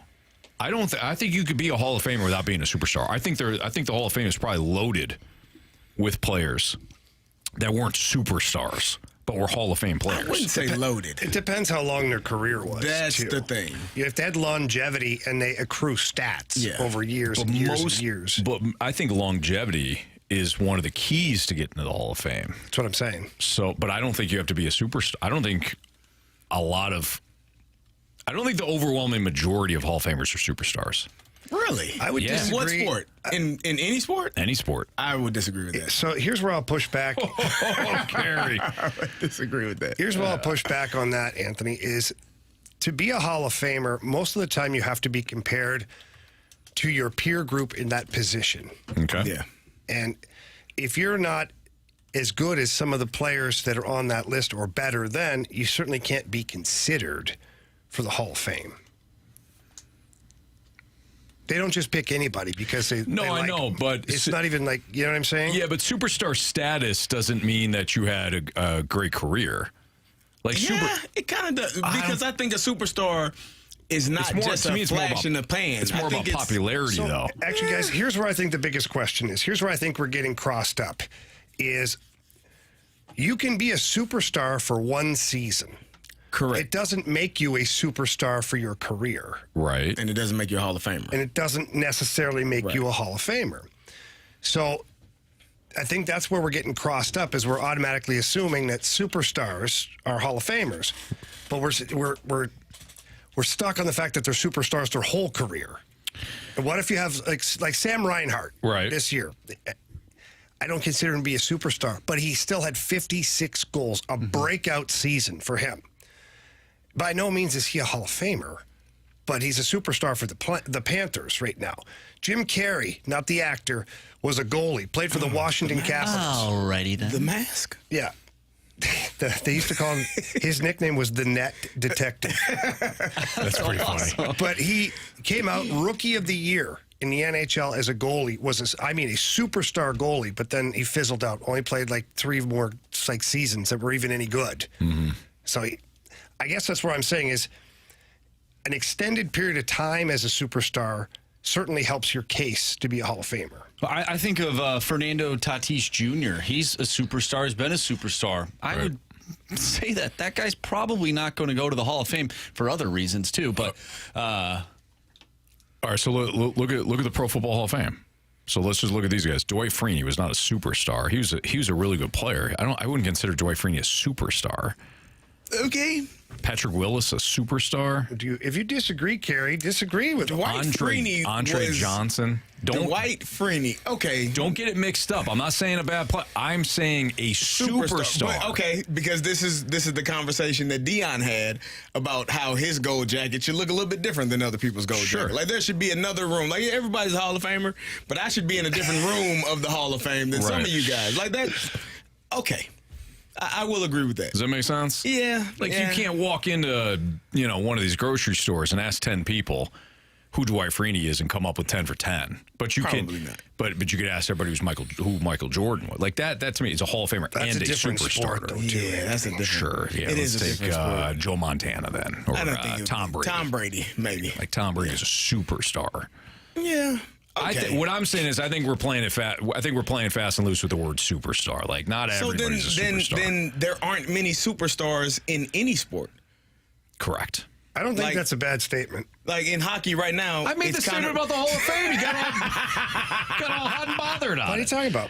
I think you could be a Hall of Famer without being a superstar. I think the Hall of Fame is probably loaded with players that weren't superstars, but were Hall of Fame players. I wouldn't say loaded. It depends how long their career was. That's too. the thing. You have to have longevity, and they accrue stats over years and years. But I think longevity is one of the keys to getting to the Hall of Fame. That's what I'm saying. So, but I don't think you have to be a superstar. I don't think the overwhelming majority of Hall of Famers are superstars. Really? I would disagree. What sport? In any sport? Any sport. I would disagree with that. So here's where I'll push back. Carey. I would disagree with that. Here's where I'll push back on that, Anthony, is to be a Hall of Famer, most of the time you have to be compared to your peer group in that position. Okay. Yeah. And if you're not as good as some of the players that are on that list or better, then you certainly can't be considered for the Hall of Fame. They don't just pick anybody because they. No, I know, but it's not even like, you know what I'm saying? Yeah, but superstar status doesn't mean that you had a great career. It kind of does, because I think a superstar is not just a flash in the pan. It's more about popularity, though. Actually, guys, here's where I think the biggest question is. Here's where I think we're getting crossed up. Is you can be a superstar for one season. Correct. It doesn't make you a superstar for your career. Right. And it doesn't make you a Hall of Famer. And it doesn't necessarily make you a Hall of Famer. So I think that's where we're getting crossed up, is we're automatically assuming that superstars are Hall of Famers. But we're stuck on the fact that they're superstars their whole career. And what if you have like Sam Reinhart this year? I don't consider him to be a superstar, but he still had 56 goals, a breakout season for him. By no means is he a Hall of Famer, but he's a superstar for the Panthers right now. Jim Carey, not the actor, was a goalie, played for the Washington Capitals. Alrighty then. The Mask? Yeah. They used to call him, his nickname was the Net Detective. That's pretty funny. But he came out Rookie of the Year in the NHL as a goalie, a superstar goalie, but then he fizzled out. Only played like 3 more seasons that were even any good. Mm-hmm. So I guess that's what I'm saying is an extended period of time as a superstar certainly helps your case to be a Hall of Famer. I think of Fernando Tatis Jr. He's a superstar. He's been a superstar. I would say that guy's probably not going to go to the Hall of Fame for other reasons too. But all right, so look at the Pro Football Hall of Fame. So let's just look at these guys. Dwight Freeney was not a superstar. He was a really good player. I wouldn't consider Dwight Freeney a superstar. Okay. Patrick Willis, a superstar. If you disagree, Carey, disagree with Dwight Freeney. Andre Johnson. Dwight Freeney. Okay. Don't get it mixed up. I'm not saying a bad play. I'm saying a superstar. But, okay, because this is the conversation that Dion had about how his gold jacket should look a little bit different than other people's gold jacket. Like there should be another room. Like everybody's a Hall of Famer, but I should be in a different room of the Hall of Fame than some of you guys. Like that. Okay. I will agree with that. Does that make sense? Yeah. You can't walk into one of these grocery stores and ask 10 people who Dwight Freeney is and come up with 10 for 10. But you Probably not. But you could ask everybody who Michael Jordan was. Like that to me is a Hall of Famer that's and a different superstar. Sport, though, too. Yeah, that's a different. Sure. Yeah. It let's is a take different sport. Joe Montana then, or I don't think Tom Brady. Tom Brady, maybe. Like Tom Brady is a superstar. Yeah. Okay. What I'm saying is, I think we're playing it fast. I think we're playing fast and loose with the word superstar. Like, not everybody's a superstar. Then there aren't many superstars in any sport. Correct. I don't think that's a bad statement. Like in hockey right now, I made the statement about the Hall of Fame. You got all hot and bothered on it. What are you talking about?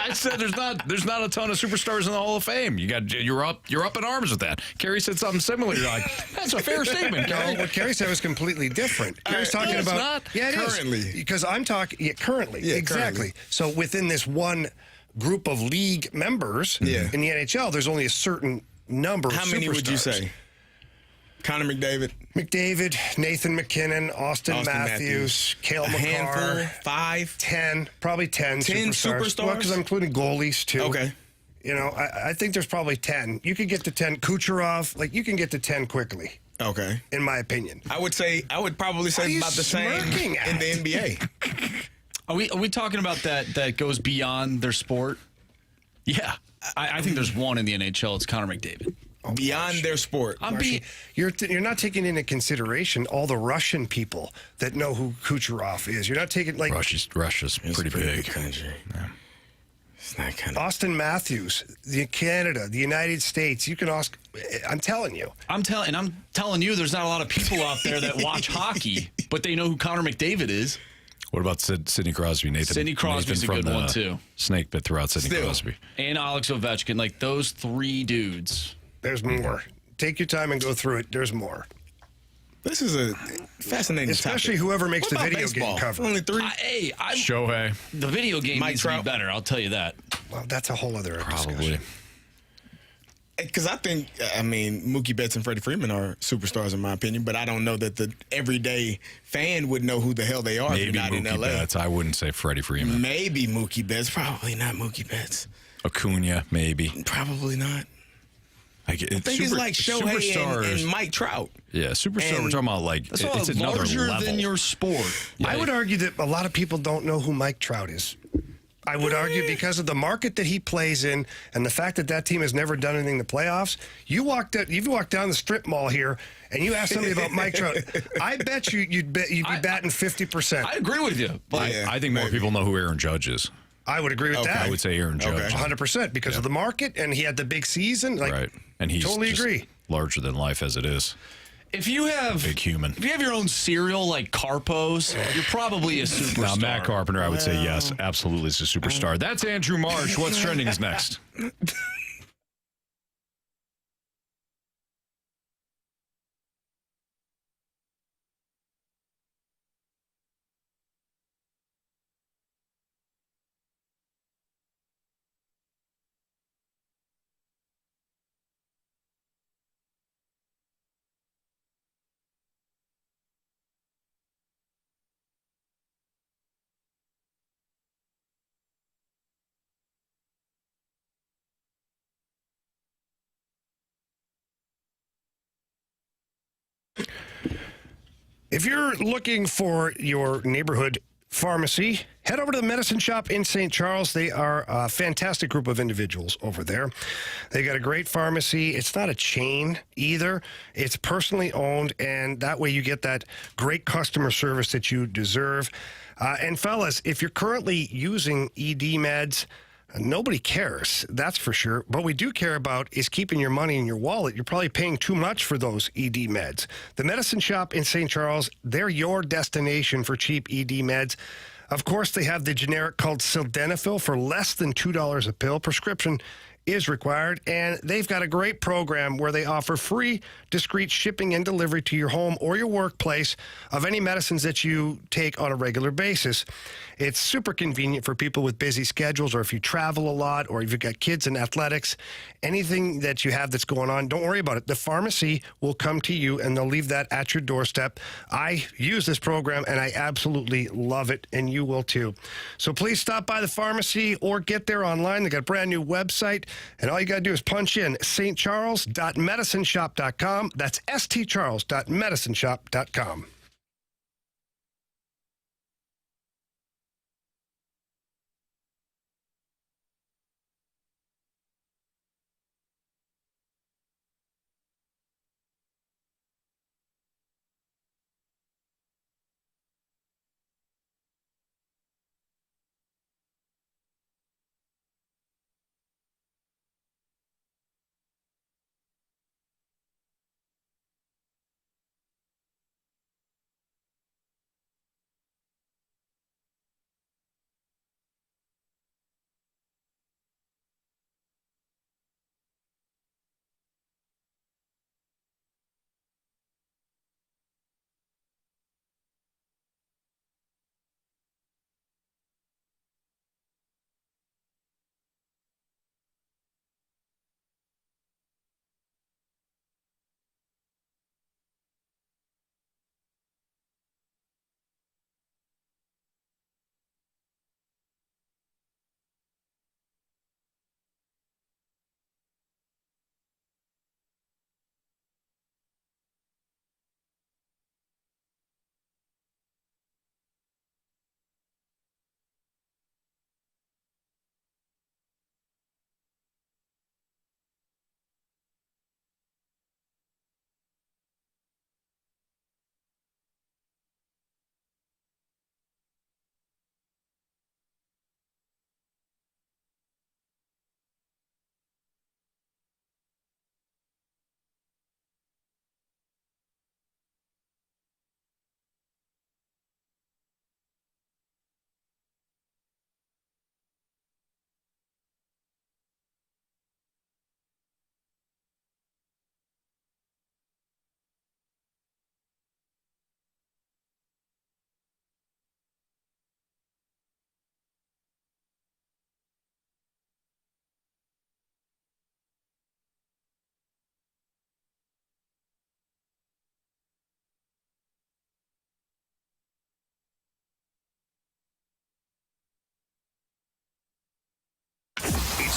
I said there's not a ton of superstars in the Hall of Fame. You're up in arms with that. Carey said something similar. You're like, that's a fair statement, Carey. No, what Carey said was completely different. Carey's talking about not. Yeah, it currently is. Because I'm talking currently. Yeah, exactly. Currently. So within this one group of league members in the NHL, there's only a certain number of superstars. How many would you say? Connor McDavid, Nathan McKinnon, Austin Matthews, Cale Makar. Handful, 5, 10, probably 10 superstars. Well, because I'm including goalies too. Okay. You know, I think there's probably 10. You could get to 10. Kucherov, like you can get to 10 quickly. Okay. In my opinion. I would probably say about the same in the NBA. Are we talking about that goes beyond their sport? Yeah. I think there's one in the NHL. It's Connor McDavid. Beyond their sport. You're not taking into consideration all the Russian people that know who Kucherov is. You're not taking like Russia's pretty big country. Yeah. It's not kind of Austin Matthews, Canada, the United States. You can ask. I'm telling you. I'm telling you. There's not a lot of people out there that watch hockey, but they know who Connor McDavid is. What about Sidney Crosby? Sidney Crosby's a good one too. Snake bit throughout Sidney Crosby and Alex Ovechkin. Like those 3 dudes. There's more. Take your time and go through it. There's more. This is a fascinating Especially topic. whoever makes What the about video baseball? game cover. Only 3? Shohei. The video game Mike needs to Trout. be better. I'll tell you that. Well, that's a whole other Probably. discussion. Because I think, Mookie Betts and Freddie Freeman are superstars in my opinion, but I don't know that the everyday fan would know who the hell they are if Maybe you're not in Mookie L.A. Betts. I wouldn't say Freddie Freeman. Maybe Mookie Betts. Probably not Mookie Betts. Acuna, maybe. Probably not. I think it's like Shohei and Mike Trout. Yeah, superstar. We're talking about like it's another larger level than your sport. I would argue that a lot of people don't know who Mike Trout is. I would argue because of the market that he plays in and the fact that team has never done anything in the playoffs. You've walked down the strip mall here and you ask somebody about Mike Trout. I bet you'd be batting 50%. I agree with you. But I think more people know who Aaron Judge is. I would agree with that. I would say Aaron Judge. 100% because of the market and he had the big season. Right. And he's totally agree. Larger than life as it is. If you have big human, if you have your own cereal like Carpo's, you're probably a superstar. Now, Matt Carpenter, I would say yes, absolutely is a superstar. That's Andrew Marsh. What's trending is next. If you're looking for your neighborhood pharmacy, head over to the Medicine Shop in St. Charles. They are a fantastic group of individuals over there. They got a great pharmacy. It's not a chain either. It's personally owned, and that way you get that great customer service that you deserve. And fellas, if you're currently using ED meds, nobody cares, that's for sure. What we do care about is keeping your money in your wallet. You're probably paying too much for those ED meds. The Medicine Shop in St. Charles, they're your destination for cheap ED meds. Of course, they have the generic called Sildenafil for less than $2 a pill. Prescription is required, and they've got a great program where they offer free, discreet shipping and delivery to your home or your workplace of any medicines that you take on a regular basis. It's super convenient for people with busy schedules, or if you travel a lot, or if you've got kids in athletics, anything that you have that's going on, don't worry about it. The pharmacy will come to you, and they'll leave that at your doorstep. I use this program, and I absolutely love it, and you will too. So please stop by the pharmacy or get there online. They got a brand new website, and all you got to do is punch in stcharles.medicineshop.com. That's stcharles.medicineshop.com.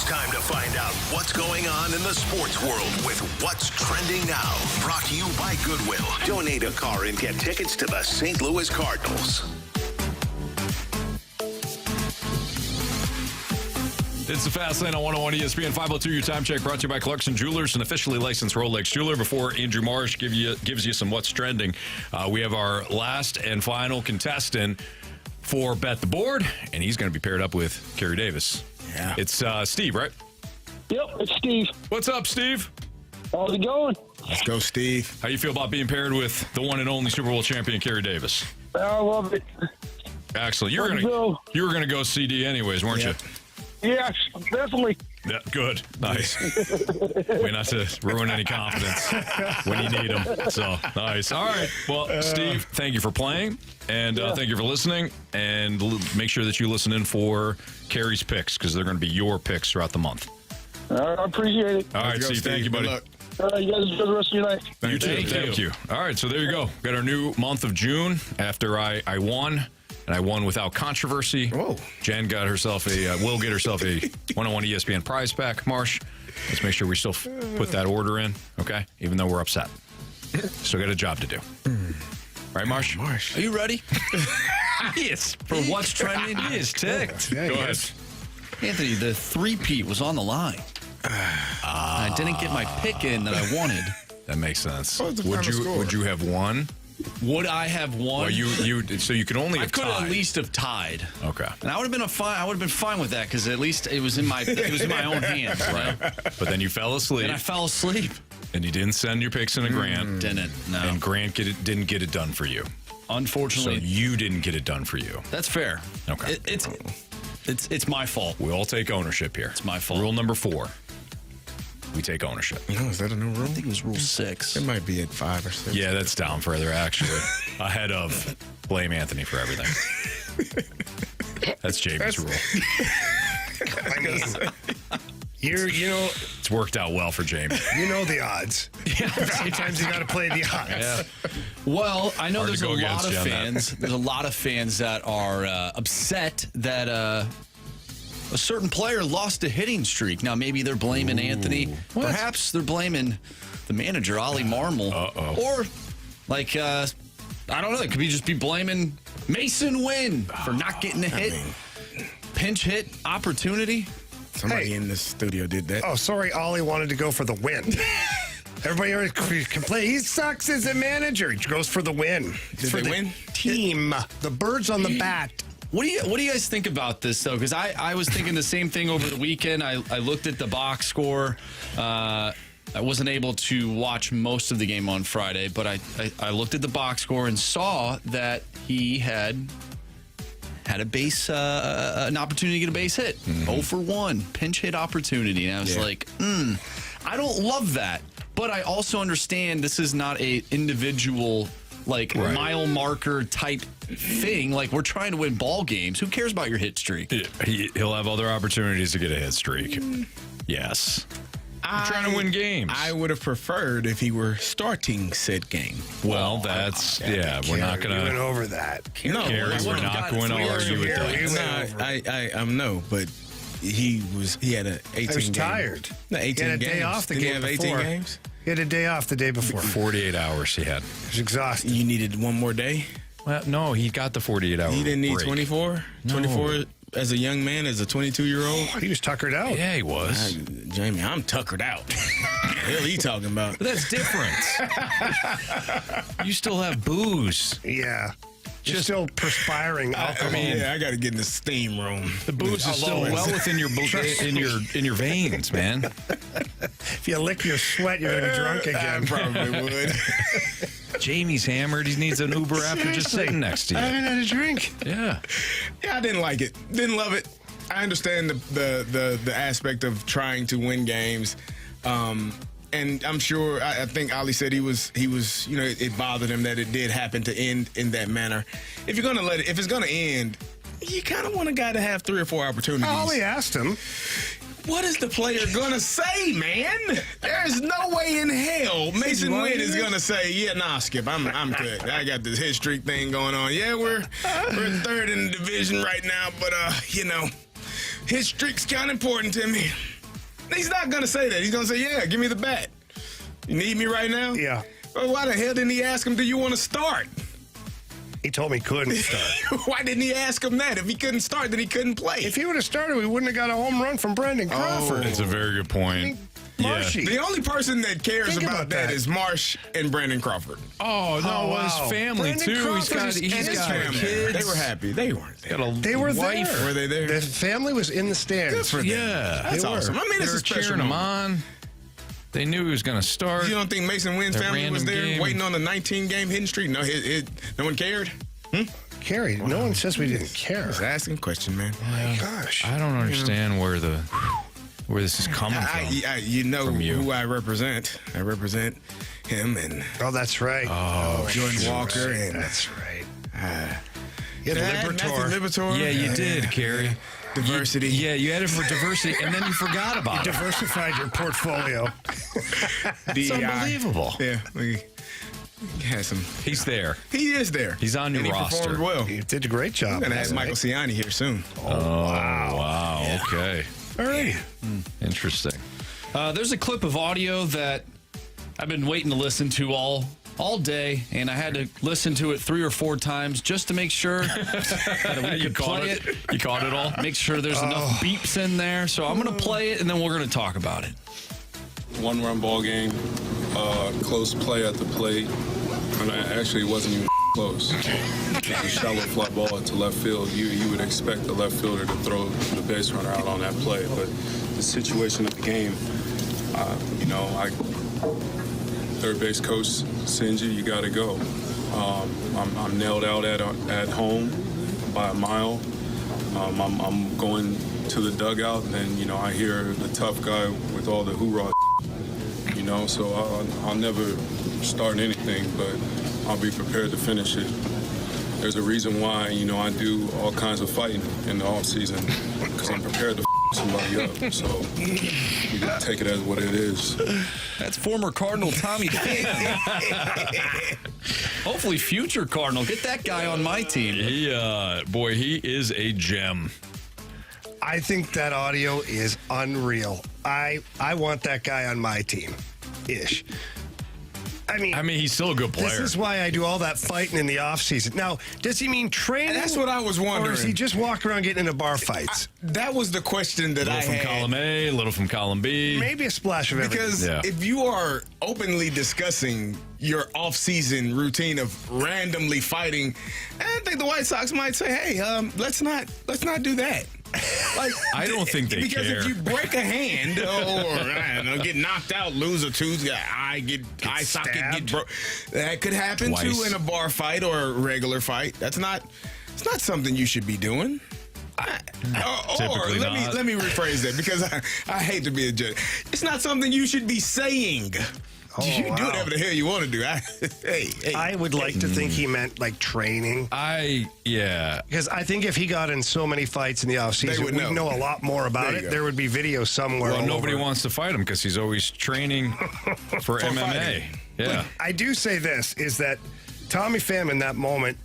It's time to find out what's going on in the sports world with What's Trending Now. Brought to you by Goodwill. Donate a car and get tickets to the St. Louis Cardinals. It's the Fast Lane on 101 ESPN 502. Your time check brought to you by Carlson Jewelers, an officially licensed Rolex jeweler. Before Andrew Marsh gives you some what's trending, we have our last and final contestant for Bet the Board, and he's going to be paired up with Carey Davis. Yeah. It's Steve, right? Yep, it's Steve. What's up, Steve? How's it going? Let's go, Steve. How you feel about being paired with the one and only Super Bowl champion, Carey Davis? I love it. Excellent. You were gonna go CD anyways, weren't you? Yes, definitely. Yeah, good. Nice. Way not to ruin any confidence when you need them. So, nice. All right. Well, Steve, thank you for playing, and thank you for listening. And make sure that you listen in for Carey's picks, because they're going to be your picks throughout the month. I appreciate it. All right, Steve. Thank you, buddy. All right, you guys enjoy the rest of your night. You too. Thank you. All right, so there you go. Got our new month of June after I won. And I won without controversy. Whoa. Jen got herself will get herself a 101 ESPN prize pack. Marsh, let's make sure we still put that order in, okay? Even though we're upset. Still got a job to do. Right, Marsh? Are you ready? Yes. For what's trending? He is ticked. Yeah, Go ahead. Anthony, the three-peat was on the line. I didn't get my pick in that I wanted. That makes sense. Would you have won? Would I have won? Well, so you could only have tied. I could at least have tied. Okay. And I would have been fine with that, because at least it was in my own hands. Right. But then you fell asleep. And I fell asleep. And you didn't send your picks in to Grant. Didn't. No. And Grant didn't get it done for you. Unfortunately. So you didn't get it done for you. That's fair. Okay. It's my fault. We all take ownership here. It's my fault. Rule number 4. We take ownership. No, is that a new rule? I think it was rule 6. It might be at 5 or 6. Yeah, that's down further, actually. Ahead of blame Anthony for everything. That's Jamie's rule. I mean, it's worked out well for Jamie. You know the odds. Yeah. Sometimes you got to play the odds. Yeah. Well, I know Hard there's a lot of fans. There's a lot of fans that are upset that a certain player lost a hitting streak. Now, maybe they're blaming Anthony. What? Perhaps they're blaming the manager, Ollie Marmol. Or, I don't know. It could just be blaming Mason Wynn for not getting a hit. Pinch hit opportunity. Somebody in the studio did that. Oh, sorry, Ollie wanted to go for the win. Everybody already complain. He sucks as a manager. He goes for the win. Did they win? Team. The birds on the bat. What do you guys think about this, though? Because I was thinking the same thing over the weekend. I looked at the box score. I wasn't able to watch most of the game on Friday, but I looked at the box score and saw that he had a base, an opportunity to get a base hit. 0 for 1, pinch hit opportunity. And I was like, I don't love that. But I also understand this is not a individual mile marker type thing. Like, we're trying to win ball games. Who cares about your hit streak? He'll have other opportunities to get a hit streak. Yes. I'm trying to win games. I would have preferred if he were starting said game. Well, we're not going to. We went over that. No, Carey, we're not going to argue with that. But he had an 18 I was game. Tired. No, 18 he had a games. day off the Didn't game he have 18 before. games? He had a day off the day before. 48 hours he had. He was exhausted. You needed one more day? Well, no, he got the 48 hours. He didn't need 24? No. 24 as a young man, as a 22-year-old? He was tuckered out. Yeah, he was. Jamie, I'm tuckered out. What the hell are you talking about? But that's different. You still have booze. Yeah. Just still perspiring alcohol. I got to get in the steam room. The booze is still well within your in your veins, man. If you lick your sweat, you're going to be drunk again. I probably would. Jamie's hammered. He needs an Uber after just sitting next to you. I haven't had a drink. Yeah. Yeah, I didn't like it. Didn't love it. I understand the aspect of trying to win games. And I'm sure, I think Ali said he was, it bothered him that it did happen to end in that manner. If you're going to if it's going to end, you kind of want a guy to have 3 or 4 opportunities. Ali asked him. What is the player going to say, man? There's no way in hell Mason Wynn is going to say, Skip, I'm good. I got this hit streak thing going on. Yeah, we're 3rd in the division right now, but, hit streak's kind of important to me. He's not going to say that. He's going to say, yeah, give me the bat. You need me right now? Yeah. Well, why the hell didn't he ask him, do you want to start? He told me he couldn't start. Why didn't he ask him that? If he couldn't start, then he couldn't play. If he would have started, we wouldn't have got a home run from Brendan Crawford. It's a very good point. Marshy. The only person that cares about that is Marsh and Brandon Crawford. Oh, no, wow. his family, Brandon too. He's got family. kids. They were happy. They weren't there. They were wife. there. Were they there? The family was in the stands. Good for them. Yeah. That's awesome. I mean, They it's were a special cheering him moment. on. They knew he was going to start. You don't think Mason Wynn's The family was random there game. waiting on the 19-game hitting streak? No, no one cared? Carey, no one says we didn't care. I was asking a question, man. Oh, my gosh. I don't understand where this is coming from. You know from you. who I represent. I represent him and that's right. Jordan Walker. Right. And that's right. You had Matthew Liberatore. Yeah, you did, Carey. Diversity. You had it for diversity, and then you forgot about it. Diversified your portfolio. It's unbelievable. Yeah, we had some. He's there. He is there. He's on your and roster. He performed well. He did a great job. We're going to have Michael Ciani here soon. Oh, wow. Yeah. Okay. All right. Interesting. There's a clip of audio that I've been waiting to listen to all day, and I had to listen to it 3 or 4 times just to make sure that we could play it. You caught it all? Make sure there's enough beeps in there. So I'm going to play it, and then we're going to talk about it. 1-run ball game, close play at the plate, and actually it wasn't even close. A shallow fly ball to left field. You would expect the left fielder to throw the base runner out on that play, but the situation of the game, third base coach sends you got to go. I'm nailed out at home by a mile. I'm going to the dugout, and then I hear the tough guy with all the hoorah. So I'll never start anything, but I'll be prepared to finish it. There's a reason why, I do all kinds of fighting in the off season, because I'm prepared to somebody up. So you can take it as what it is. That's former Cardinal Tommy Pham. Hopefully future Cardinal. Get that guy on my team. He is a gem. I think that audio is unreal. I want that guy on my team. Ish. I mean, he's still a good player. This is why I do all that fighting in the offseason. Now, does he mean training? That's what I was wondering. Or is he just walking around getting into bar fights? That was the question that I had. A little from column A, a little from column B. Maybe a splash of everything. Because if you are openly discussing your off-season routine of randomly fighting, I think the White Sox might say, "Hey, let's not do that." Like, I don't think they because care. If you break a hand or I don't know, get knocked out, lose a tooth, eye socket get broke, that could happen too in a bar fight or a regular fight. It's not something you should be doing. Let me rephrase that, because I hate to be a judge. It's not something you should be saying. You do whatever the hell you want to do. I would like to think he meant like training. Because I think if he got in so many fights in the offseason, we'd know a lot more about it. There would be video somewhere. Well, nobody wants to fight him because he's always training for MMA. Fighting. Yeah. But I do say this, is that Tommy Pham in that moment,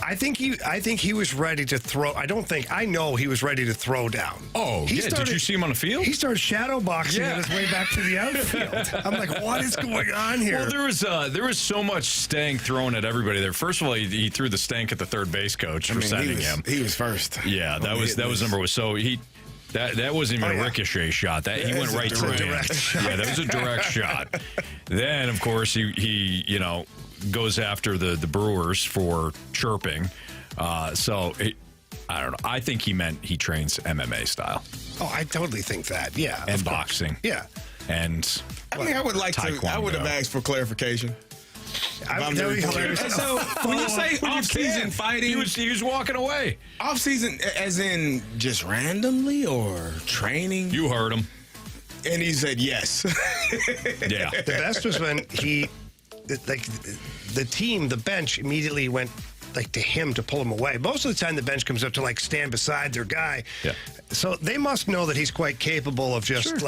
I think he was ready to throw. I know he was ready to throw down. Oh, did you see him on the field? He started shadow boxing on his way back to the outfield. I'm like, what is going on here? Well, there was so much stank thrown at everybody there. First of all, he threw the stank at the third base coach for sending him. He was first. Yeah, that was number one. So that wasn't even a ricochet shot. He went right through it. Yeah, that was a direct shot. Then, of course, he goes after the Brewers for chirping. I don't know. I think he meant he trains MMA style. Oh, I totally think that. Yeah. And boxing. Yeah. And I would have asked for clarification. That would be hilarious. So when you say off-season fighting, he was walking away. Off-season, as in just randomly or training? You heard him. And he said yes. Yeah. The best was when the team, the bench, immediately went to him to pull him away. Most of the time, the bench comes up to stand beside their guy. Yeah. So they must know that he's quite capable of just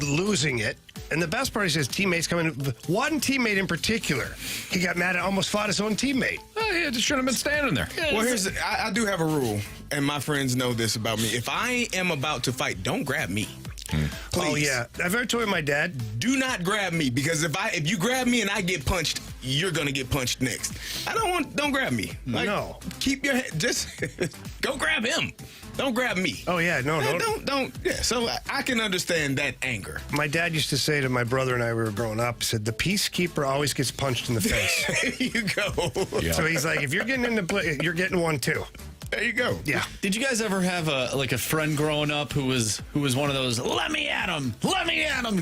losing it. And the best part is his teammates come in. One teammate in particular, he got mad and almost fought his own teammate. Oh, he just shouldn't have been standing there. Well, I do have a rule, and my friends know this about me. If I am about to fight, don't grab me. Please. Oh, yeah. I've ever told my dad. Do not grab me, because if you grab me and I get punched, you're going to get punched next. Don't grab me. No. Keep your head, just go grab him. Don't grab me. Oh, yeah. No. Don't. Yeah, so I can understand that anger. My dad used to say to my brother and I, we were growing up, he said, the peacekeeper always gets punched in the face. There you go. Yeah. So he's like, if you're getting into play, you're getting one too. There you go. Yeah. Did you guys ever have a friend growing up who was one of those let me at him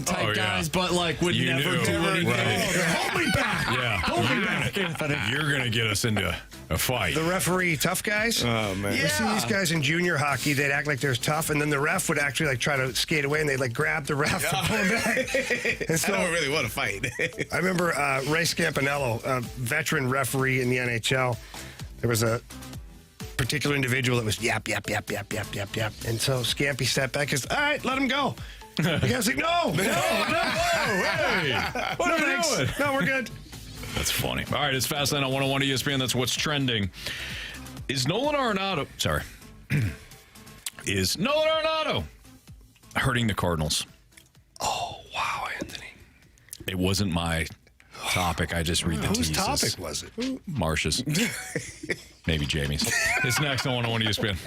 type guys, but would never do anything? Right. Hold me back. Yeah. Hold me back. You're going to get us into a fight. The referee, tough guys. Oh, man. You see these guys in junior hockey, they'd act like they're tough, and then the ref would actually try to skate away, and they'd grab the ref and pull him back. And so, I don't really want to fight. I remember Ray Scampanello, a veteran referee in the NHL. There was a particular individual that was yap. And so Scampy stepped back and said, all right, let him go. The guy's like, no. Hey, what are we doing? No, we're good. That's funny. All right, it's Fastlane on 101 ESPN. That's what's trending. Is Nolan Arenado hurting the Cardinals? Oh, wow, Anthony. It wasn't my topic. I just read the teases. Whose topic was it? Marsh's. Maybe Jamie's. It's next on 101 ESPN.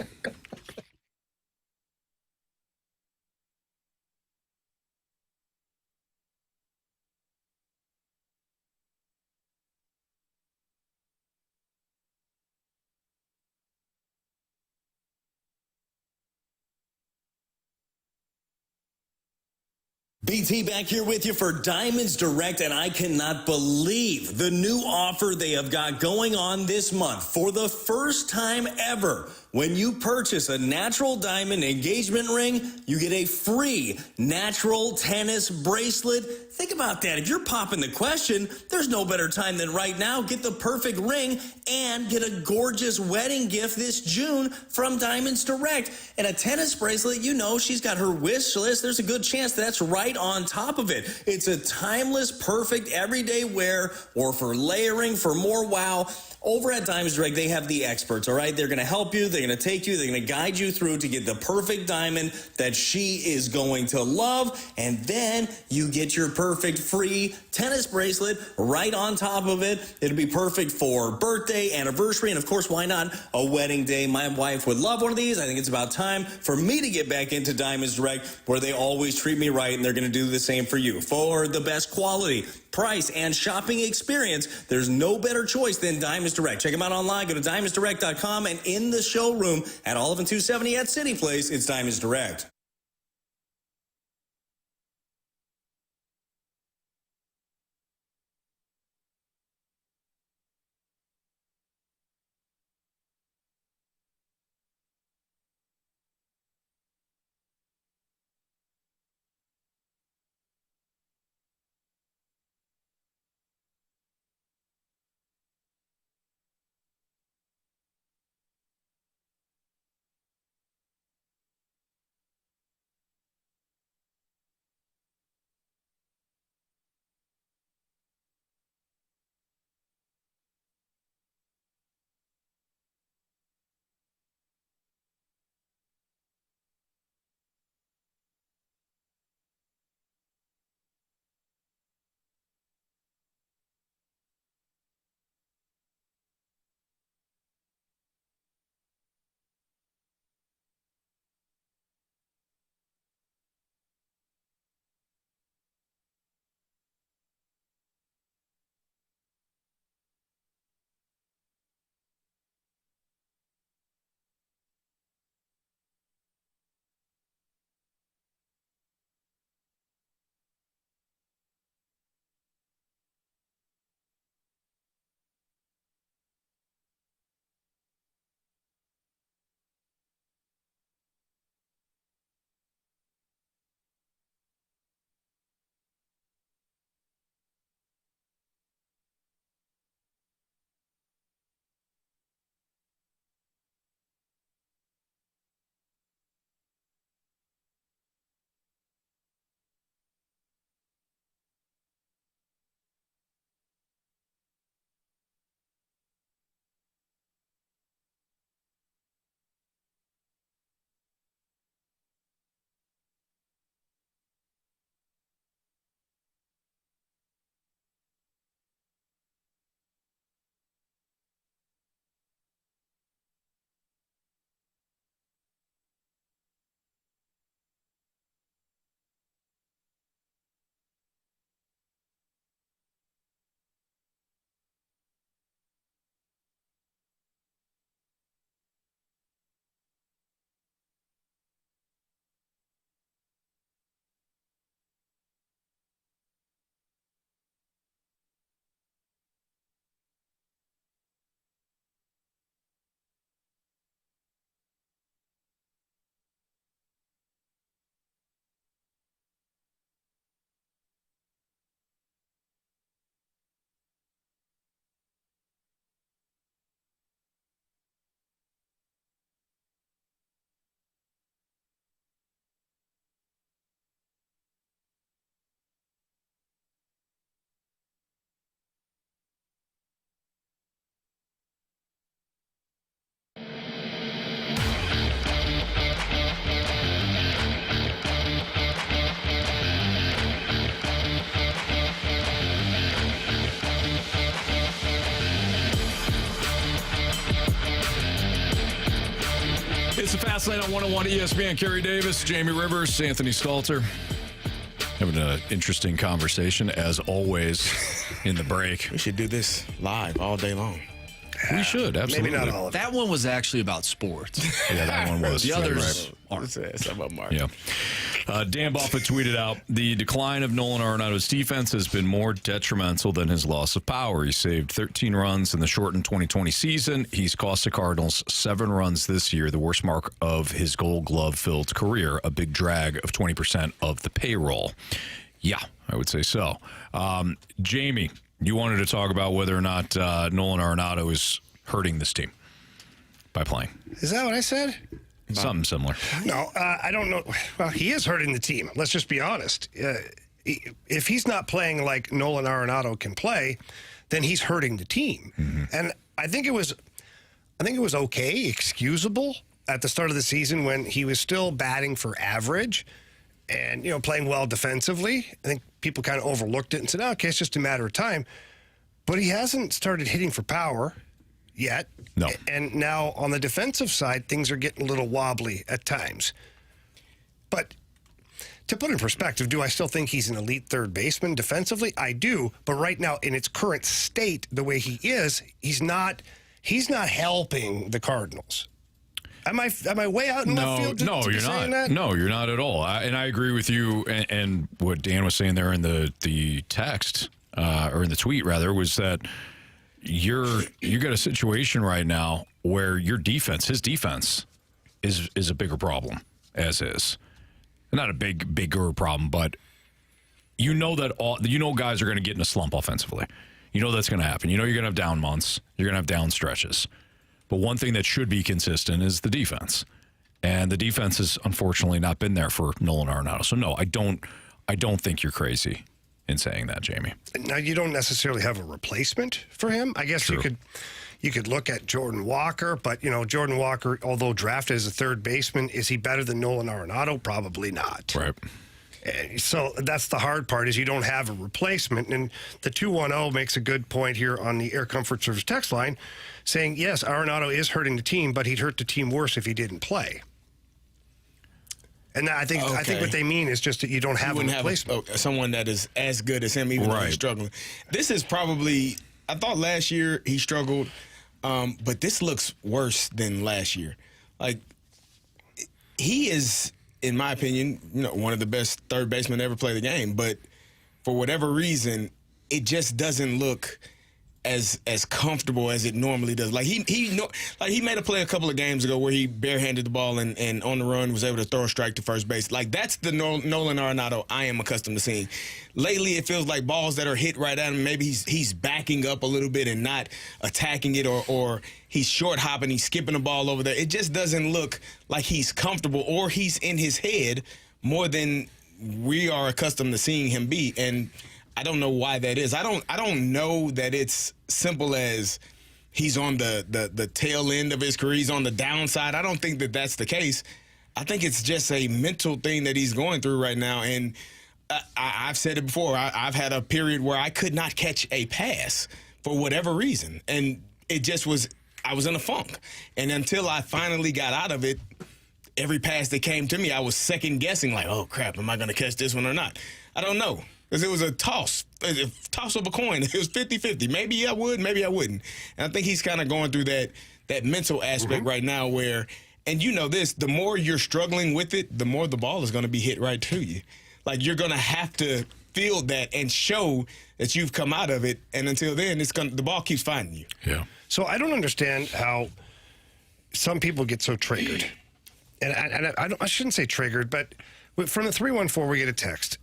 BT back here with you for Diamonds Direct, and I cannot believe the new offer they have got going on this month. For the first time ever, when you purchase a natural diamond engagement ring, you get a free natural tennis bracelet. Think about that. If you're popping the question, there's no better time than right now. Get the perfect ring and get a gorgeous wedding gift this June from Diamonds Direct. And a tennis bracelet, she's got her wish list. There's a good chance that's right on top of it. It's a timeless, perfect, everyday wear, or for layering, for more wow. Over at Diamonds Direct, they have the experts, all right? They're going to help you. They're going to take you. They're going to guide you through to get the perfect diamond that she is going to love. And then you get your perfect free tennis bracelet right on top of it. It'll be perfect for birthday, anniversary, and of course, why not a wedding day? My wife would love one of these. I think it's about time for me to get back into Diamonds Direct, where they always treat me right, and they're going to do the same for you. For the best quality, price, and shopping experience, there's no better choice than Diamonds Direct. Check them out online. Go to diamondsdirect.com, and in the showroom at Olive and 270 at City Place, it's Diamonds Direct. the Fast Lane on 101 ESPN. Carey Davis, Jamie Rivers, Anthony Stalter. Having an interesting conversation, as always, in the break. We should do this live all day long. We should, absolutely. Maybe not all of it. That one was actually about sports. Yeah, that one was. The others aren't. Some of them are. Yeah. Dan Buffett tweeted out, the decline of Nolan Arenado's defense has been more detrimental than his loss of power. He saved 13 runs in the shortened 2020 season. He's cost the Cardinals 7 runs this year, the worst mark of his Gold Glove-filled career, a big drag of 20% of the payroll. Yeah, I would say so. Jamie, you wanted to talk about whether or not Nolan Arenado is hurting this team by playing. Is that what I said? Something similar. No, I don't know. Well, he is hurting the team. Let's just be honest. If he's not playing like Nolan Arenado can play, then he's hurting the team. Mm-hmm. And I think it was okay, excusable at the start of the season when he was still batting for average and, playing well defensively. I think people kind of overlooked it and said, okay, it's just a matter of time. But he hasn't started hitting for power yet. No. And now on the defensive side, things are getting a little wobbly at times. But to put in perspective, do I still think he's an elite third baseman defensively? I do. But right now, in its current state, the way he is, he's not helping the Cardinals. Am I way out in left field? No, you're not. That? No, you're not at all. And I agree with you. And what Dan was saying there in the text, or in the tweet rather, was that you got a situation right now where his defense is a bigger problem, as is. Not a bigger problem, but guys are going to get in a slump offensively. You know that's going to happen. You know you're going to have down months. You're going to have down stretches. But one thing that should be consistent is the defense. And the defense has unfortunately not been there for Nolan Arenado. So no, I don't think you're crazy in saying that, Jamie. Now, you don't necessarily have a replacement for him. I guess True. you could look at Jordan Walker, but Jordan Walker, although drafted as a third baseman, is he better than Nolan Arenado? Probably not. Right. So that's the hard part, is you don't have a replacement. And the 210 makes a good point here on the Air Comfort Service text line, saying, yes, Arenado is hurting the team, but he'd hurt the team worse if he didn't play. And I think what they mean is just that you don't have a replacement. Someone that is as good as him, even though he's struggling. This is probably, I thought last year he struggled, but this looks worse than last year. Like, he is, in my opinion, one of the best third basemen to ever play the game. But for whatever reason, it just doesn't look as comfortable as it normally does. Like he made a play a couple of games ago where he barehanded the ball and on the run was able to throw a strike to first base. Like, that's the Nolan Arenado I am accustomed to seeing. Lately, it feels like balls that are hit right at him, maybe he's backing up a little bit and not attacking it, or he's short hopping, he's skipping the ball over there. It just doesn't look like he's comfortable, or he's in his head more than we are accustomed to seeing him be. And I don't know why that is. I don't know that it's simple as he's on the tail end of his career. He's on the downside. I don't think that that's the case. I think it's just a mental thing that he's going through right now. And I've said it before. I've had a period where I could not catch a pass for whatever reason. And it just was, I was in a funk. And until I finally got out of it, every pass that came to me, I was second guessing, like, oh, crap, am I going to catch this one or not? I don't know. Because it was a toss of a coin. It was 50-50. Maybe I would, maybe I wouldn't. And I think he's kind of going through that mental aspect right now where, and the more you're struggling with it, the more the ball is going to be hit right to you. Like, you're going to have to feel that and show that you've come out of it. And until then, the ball keeps finding you. Yeah. So I don't understand how some people get so triggered. And I shouldn't say triggered, but from the 314, we get a text.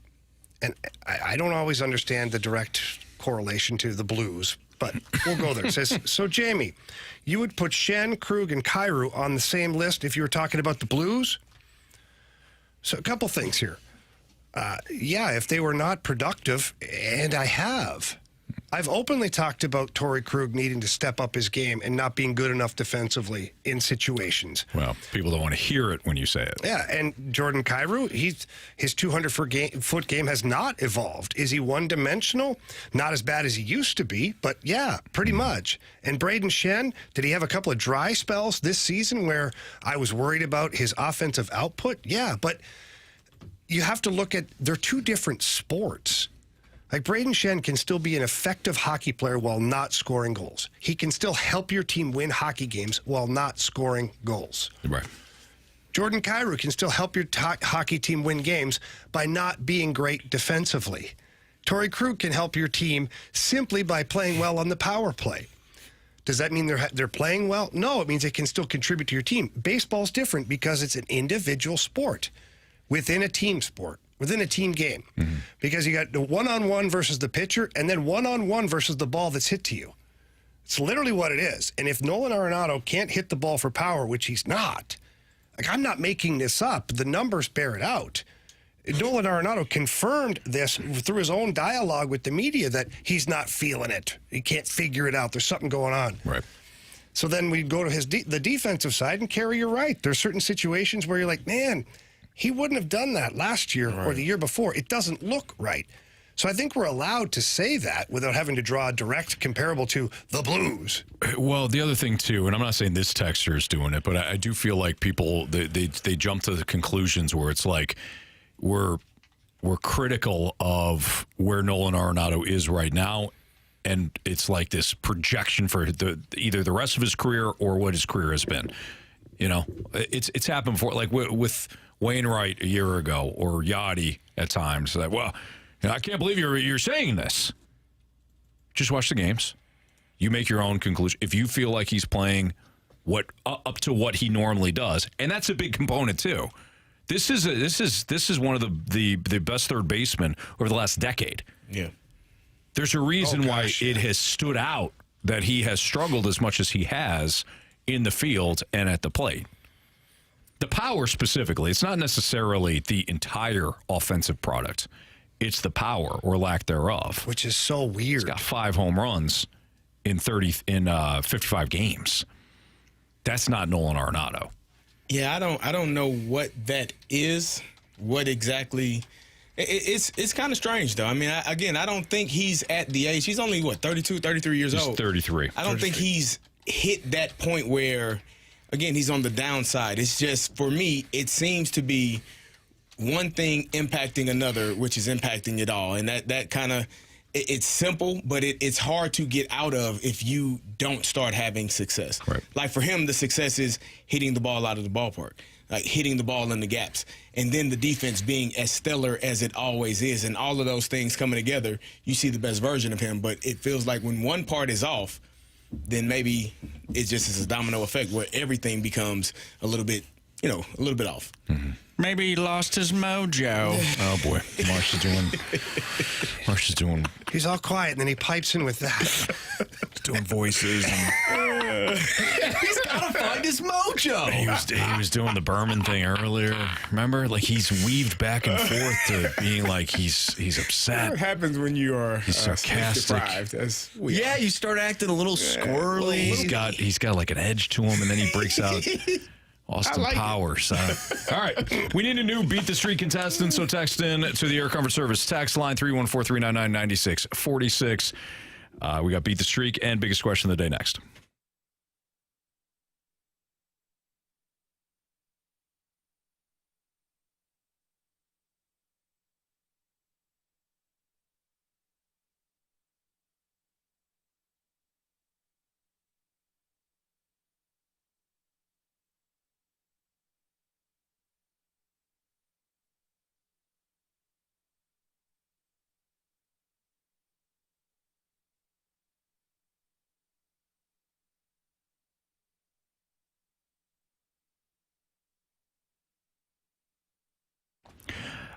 And I don't always understand the direct correlation to the Blues, but we'll go there. It says, so Jamie, you would put Shen, Krug, and Kyrou on the same list if you were talking about the Blues? So a couple things here. If they were not productive, and I have. I've openly talked about Torrey Krug needing to step up his game and not being good enough defensively in situations. Well, people don't want to hear it when you say it. Yeah, and Jordan Kyrou, his 200-foot game has not evolved. Is he one-dimensional? Not as bad as he used to be, but yeah, pretty much. And Braden Shen, did he have a couple of dry spells this season where I was worried about his offensive output? Yeah, but you have to look at, they're two different sports. Like, Braden Shen can still be an effective hockey player while not scoring goals. He can still help your team win hockey games while not scoring goals. Right. Jordan Kyrou can still help your hockey team win games by not being great defensively. Torrey Krug can help your team simply by playing well on the power play. Does that mean they're playing well? No, it means they can still contribute to your team. Baseball's different because it's an individual sport within a team sport. Within a team game, because you got the one-on-one versus the pitcher and then one-on-one versus the ball that's hit to you. It's literally what it is. And if Nolan Arenado can't hit the ball for power, which he's not, like, I'm not making this up. The numbers bear it out. Nolan Arenado confirmed this through his own dialogue with the media that he's not feeling it. He can't figure it out. There's something going on. Right. So then we go to the defensive side, and Carey, you're right. There's certain situations where you're like, man, he wouldn't have done that last year or the year before. It doesn't look right. So I think we're allowed to say that without having to draw a direct comparable to the Blues. Well, the other thing, too, and I'm not saying this texter is doing it, but I do feel like people, they jump to the conclusions where it's like we're critical of where Nolan Arenado is right now, and it's like this projection for either the rest of his career or what his career has been. You know, it's happened before, like with Wainwright a year ago, or Yachty at times. Like, well, I can't believe you're saying this. Just watch the games. You make your own conclusion. If you feel like he's playing up to what he normally does, and that's a big component too. This is one of the best third basemen over the last decade. Yeah. There's a reason why it has stood out that he has struggled as much as he has in the field and at the plate. The power specifically, it's not necessarily the entire offensive product. It's the power or lack thereof. Which is so weird. He's got 5 home runs in 55 games. That's not Nolan Arenado. Yeah, I don't know what that is. What exactly? It's kind of strange, though. I mean, I don't think he's at the age. He's only, 32, 33 years old? He's 33. I don't think he's hit that point where, again, he's on the downside. It's just, for me, it seems to be one thing impacting another, which is impacting it all. And that kind of, it's simple, but it's hard to get out of if you don't start having success. Right. Like, for him, the success is hitting the ball out of the ballpark, like hitting the ball in the gaps, and then the defense being as stellar as it always is. And all of those things coming together, you see the best version of him. But it feels like when one part is off, then maybe it just is a domino effect where everything becomes a little bit off. Mm-hmm. Maybe he lost his mojo. Oh boy, Marsh is doing. He's all quiet, and then he pipes in with that, doing voices. And he's gotta find his mojo. He was doing the Berman thing earlier. Remember, like, he's weaved back and forth to being like he's upset. What happens when you are sarcastic? That's yeah, you start acting a little squirrely. He's got like an edge to him, and then he breaks out. Austin Powers. All right. We need a new Beat the Street contestant, so text in to the Air Comfort Service text line 314-399-9646. We got Beat the Streak and Biggest Question of the Day next.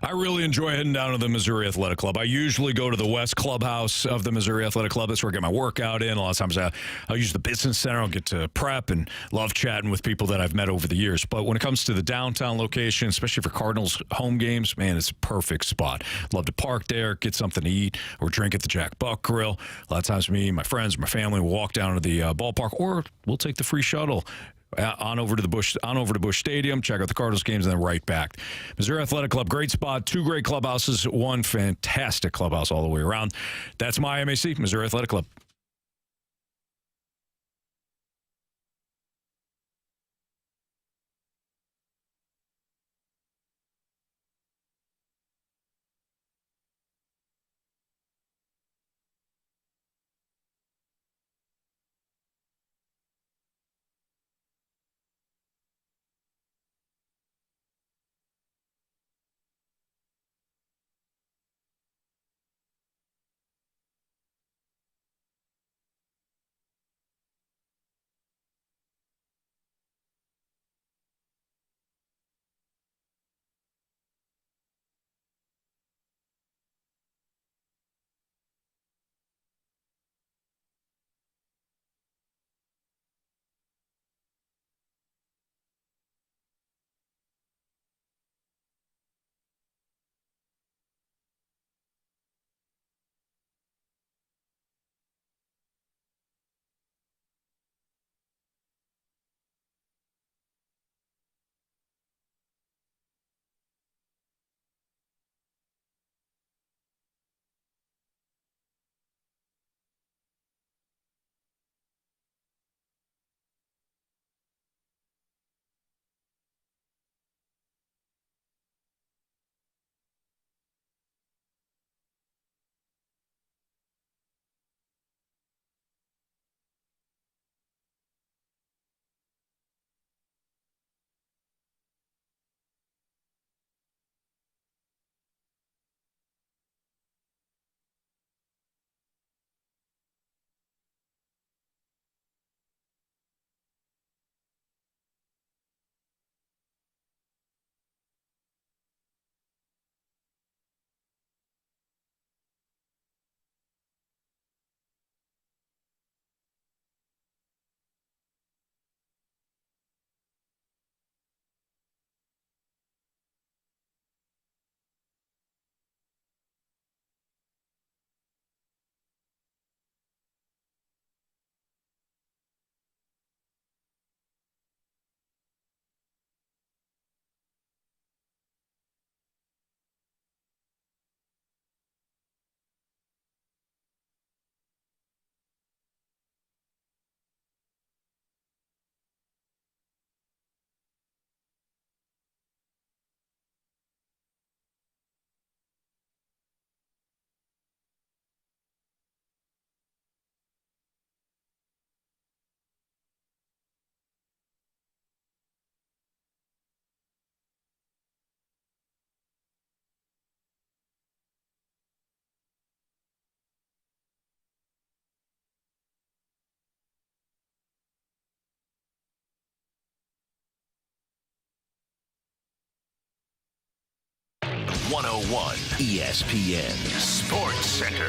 I really enjoy heading down to the Missouri Athletic Club. I usually go to the West Clubhouse of the Missouri Athletic Club. That's where I get my workout in. A lot of times I'll use the business center. I'll get to prep and love chatting with people that I've met over the years. But when it comes to the downtown location, especially for Cardinals home games, man, it's a perfect spot. Love to park there, get something to eat, or drink at the Jack Buck Grill. A lot of times me, my friends, my family will walk down to the ballpark, or we'll take the free shuttle on over to Busch Stadium, check out the Cardinals games, and then right back. Missouri Athletic Club, great spot, 2 great clubhouses, 1 fantastic clubhouse all the way around. That's my MAC, Missouri Athletic Club. .101 ESPN Sports Center.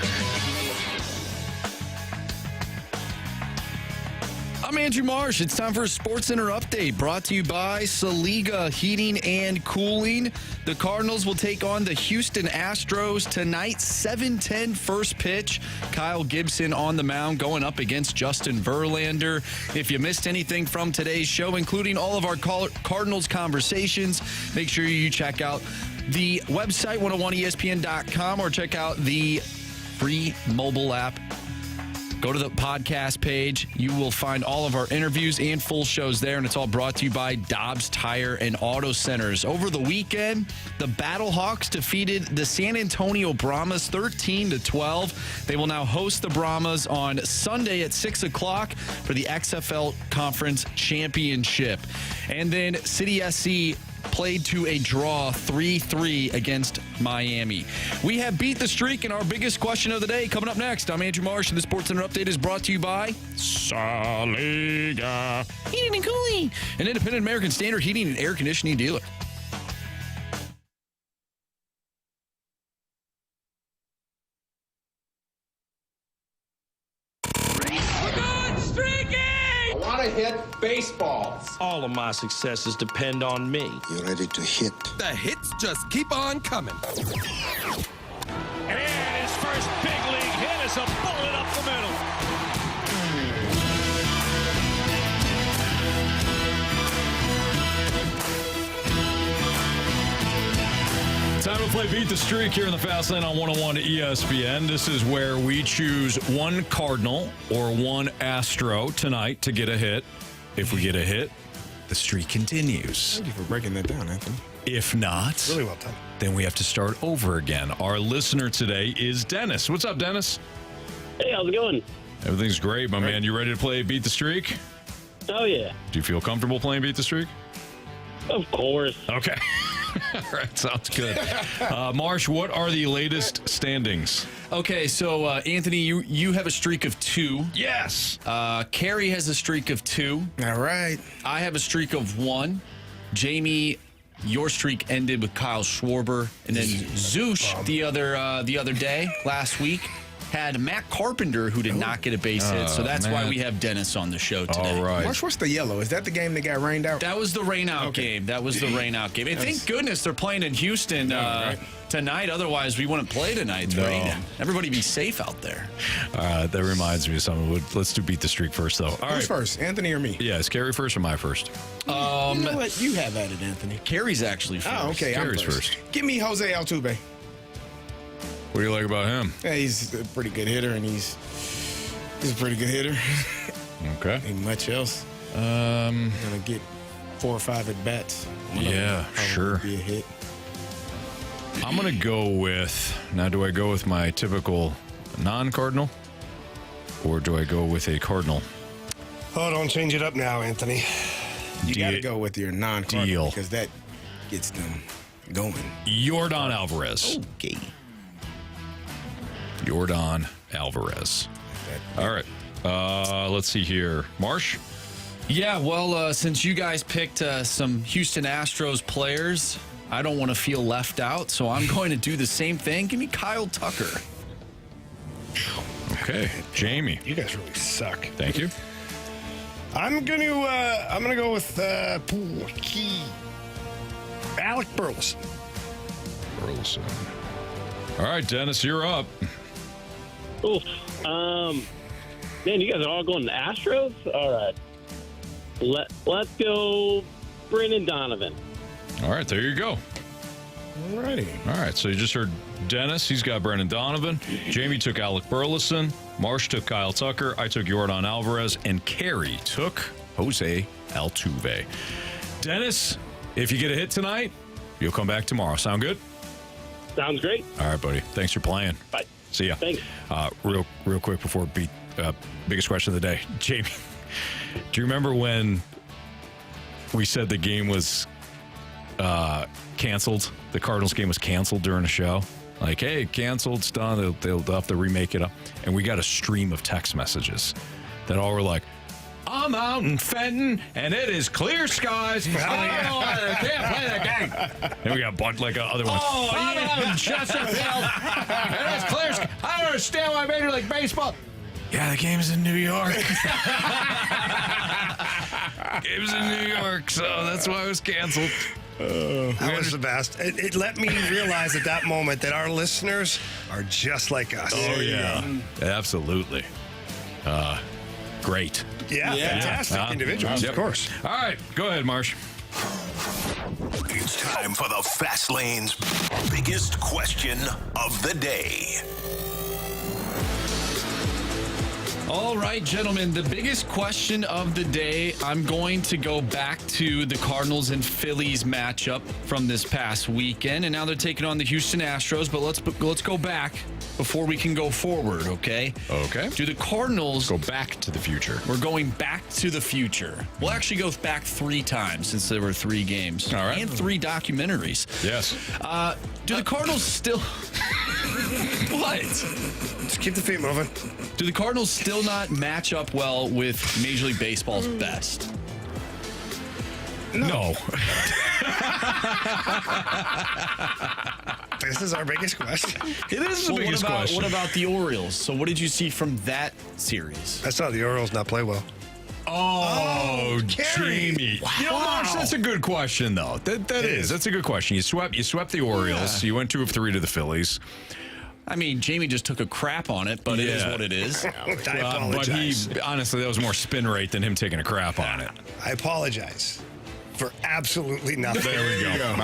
I'm Andrew Marsh. It's time for a Sports Center update brought to you by Saliga Heating and Cooling. The Cardinals will take on the Houston Astros tonight, 7:10 first pitch. Kyle Gibson on the mound going up against Justin Verlander. If you missed anything from today's show, including all of our Cardinals conversations, make sure you check out the website, 101ESPN.com, or check out the free mobile app. Go to the podcast page. You will find all of our interviews and full shows there, and it's all brought to you by Dobbs Tire and Auto Centers. Over the weekend, the Battlehawks defeated the San Antonio Brahmas 13-12. They will now host the Brahmas on Sunday at 6 o'clock for the XFL Conference Championship. And then City SC played to a draw 3-3 against Miami. We have beat the streak, and our biggest question of the day coming up next. I'm Andrew Marsh, and the Sports Center Update is brought to you by Saliga Heating and Cooling, an independent American Standard heating and air conditioning dealer. hit baseballs. All of my successes depend on me. You ready to hit? The hits just keep on coming. And his first big league hit is a bullet up the middle. Time to play Beat the Streak here in the Fast Lane on 101 ESPN. This is where we choose one Cardinal or one Astro tonight to get a hit. If we get a hit, the streak continues. Thank you for breaking that down, Anthony. If not, really well done. Then we have to start over again. Our listener today is Dennis. What's up, Dennis? Hey, how's it going? Everything's great, my man. You ready to play Beat the Streak? Oh, yeah. Do you feel comfortable playing Beat the Streak? Of course. Okay. All right, sounds good. Marsh, what are the latest standings? Okay, so Anthony, you have a streak of 2. Yes. Carey has a streak of 2. All right. I have a streak of 1. Jamie, your streak ended with Kyle Schwarber, and then Zoosh the other day, last week, had Matt Carpenter, who did not get a base hit. So that's why we have Dennis on the show today. All right. Marsh, what's the yellow? Is that the game that got rained out? That was the rain-out game. That was the rain-out game. And thank goodness they're playing in Houston tonight. Otherwise, we wouldn't play tonight. It's raining. Everybody be safe out there. That reminds me of something. Let's do Beat the Streak first, though. All Who's first, Anthony or me? Yeah, is Carey first or my first? You know what? You have at it, Anthony. Carey's actually first. Oh, okay. Carey's first. Give me Jose Altuve. What do you like about him? Yeah, he's a pretty good hitter, and he's a pretty good hitter. Okay. Ain't much else. Gonna get 4 or 5 at bats. Yeah, sure. Be a hit. I'm gonna go with. Now, do I go with my typical non-Cardinal, or do I go with a Cardinal? Oh, don't change it up now, Anthony. You got to go with your non-Cardinal because that gets them going. Yordan Alvarez. Okay. Yordan Alvarez. All right. Let's see here. Marsh? Yeah, well, since you guys picked some Houston Astros players, I don't want to feel left out, so I'm going to do the same thing. Give me Kyle Tucker. Okay. Jamie. You guys really suck. Thank you. I'm gonna go with Alec Burleson. All right, Dennis, you're up. Oof. Man, you guys are all going to Astros? All right. Let's go Brendan Donovan. All right, there you go. All righty. All right, so you just heard Dennis. He's got Brendan Donovan. Jamie took Alec Burleson. Marsh took Kyle Tucker. I took Yordan Alvarez. And Carey took Jose Altuve. Dennis, if you get a hit tonight, you'll come back tomorrow. Sound good? Sounds great. All right, buddy. Thanks for playing. Bye. See ya. Thanks. Real quick before biggest question of the day. Jamie, do you remember when we said the game was canceled? The Cardinals game was canceled during the show? Like, hey, canceled, it's done. They'll have to remake it up. And we got a stream of text messages that all were like, I'm out in Fenton, and it is clear skies. I can't play that game. Then we got like other ones. Oh, I'm out in Chesterfield, and it's clear skies. I don't understand why Major League Baseball. Yeah, the game's in New York. Game's in New York, so that's why it was canceled. That was the best. It let me realize at that moment that our listeners are just like us. Oh, yeah. Absolutely. Great. Yeah, fantastic individuals, of course. All right, go ahead, Marsh. It's time for the Fast Lane's biggest question of the day. All right, gentlemen, the biggest question of the day, I'm going to go back to the Cardinals and Phillies matchup from this past weekend, and now they're taking on the Houston Astros, but let's go back before we can go forward, okay? Okay. Do the Cardinals go back to the future? We're going back to the future. We'll actually go back 3 times since there were 3 games. All right. And 3 documentaries. Yes. Do the Cardinals still... What? Just keep the feet moving. Do the Cardinals still not match up well with Major League Baseball's best? No. This is our biggest question. It is the biggest question. What about the Orioles? So what did you see from that series? I saw the Orioles not play well. Oh, Oh, Carey. Jamie. Wow. You know, Marsh, that's a good question, though. That's a good question. You swept the Orioles. You went 2 of 3 to the Phillies. I mean, Jamie just took a crap on it, but it is what it is. I apologize. But honestly, that was more spin rate than him taking a crap on it. I apologize for absolutely nothing. There we go.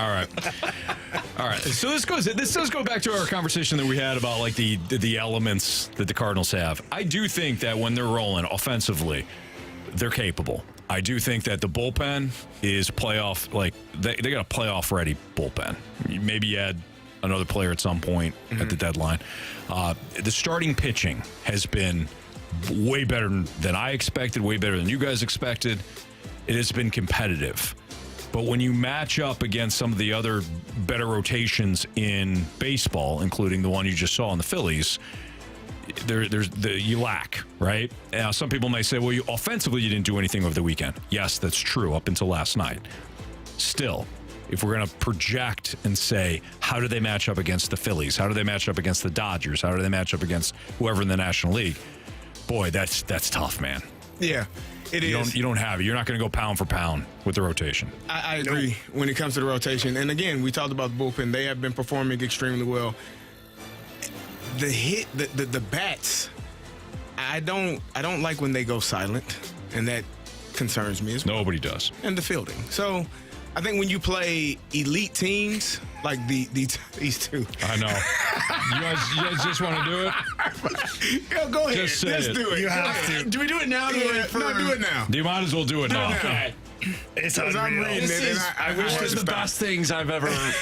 All right. So this does go back to our conversation that we had about like the elements that the Cardinals have. I do think that when they're rolling offensively, they're capable. I do think that the bullpen is playoff, like they got a playoff ready bullpen. Maybe add another player at some point at the deadline. The starting pitching has been way better than I expected, way better than you guys expected. It has been competitive. But when you match up against some of the other better rotations in baseball, including the one you just saw in the Phillies, you lack, right? Now, some people may say, well, offensively, you didn't do anything over the weekend. Yes, that's true, up until last night. Still, if we're going to project and say, how do they match up against the Phillies? How do they match up against the Dodgers? How do they match up against whoever in the National League? Boy, that's tough, man. Yeah, it is. You don't have it. You're not going to go pound for pound with the rotation. I agree when it comes to the rotation. And again, we talked about the bullpen. They have been performing extremely well. The bats, I don't like when they go silent, and that concerns me as well. Nobody does. And the fielding. So I think when you play elite teams like these two. I know. You guys just want to do it? Yeah, go ahead. Just say Let's it. do it. You have to. Do we do it now? Do it now. You might as well do it now. Okay. It's I'm unreal. reading it, and I wish One of the best things I've ever read.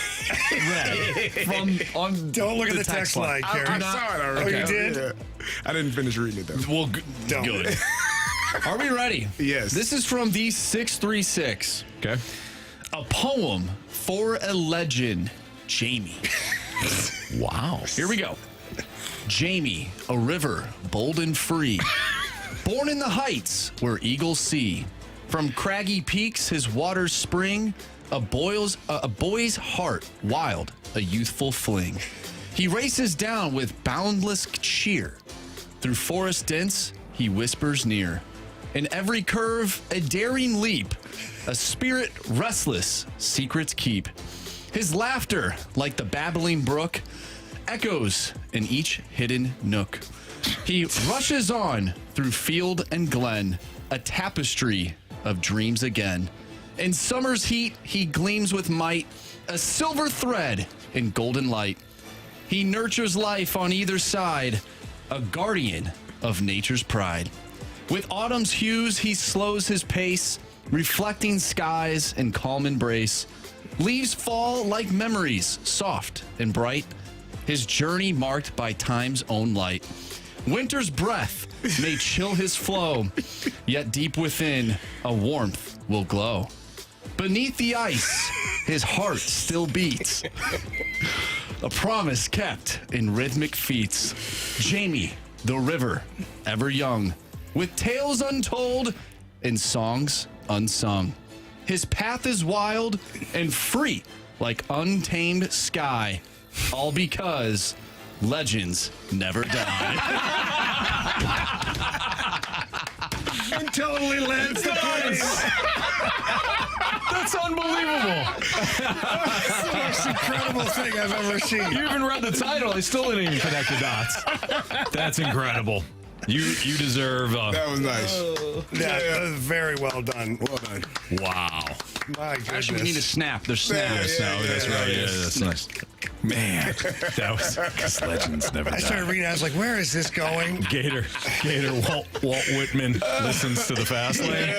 Don't look at the text line, Carey. I saw it already. Oh, you did? Yeah. I didn't finish reading it, though. Well, Don't. good. Are we ready? Yes. This is from the 636. Okay. A poem for a legend, Jamie. Wow. Here we go. Jamie, a river, bold and free. Born in the heights where eagles see. From craggy peaks his waters spring. A boy's heart wild, a youthful fling. He races down with boundless cheer. Through forest dense, he whispers near. In every curve, a daring leap. A spirit restless, secrets keep. His laughter, like the babbling brook, echoes in each hidden nook. He rushes on through field and glen, a tapestry of dreams again. In summer's heat, he gleams with might, a silver thread in golden light. He nurtures life on either side, a guardian of nature's pride. With autumn's hues, he slows his pace, reflecting skies in calm embrace. Leaves fall like memories, soft and bright. His journey marked by time's own light. Winter's breath may chill his flow, yet deep within, a warmth will glow. Beneath the ice, his heart still beats. A promise kept in rhythmic feats. Jamie, the river, ever young, with tales untold and songs unsung. His path is wild and free like untamed sky, all because legends never die. It totally lands the place. That's unbelievable. That's the most incredible thing I've ever seen. You even read the title. I still didn't even connect the dots. That's incredible. You deserve. That was nice. That was very well done. Well done. Wow. My goodness. Actually, we need a snap. There's snaps. That's right. Yeah, that's nice. Man, that was because legends never die. I started reading. I was like, "Where is this going?" Gator, Walt Whitman listens to the fast lane.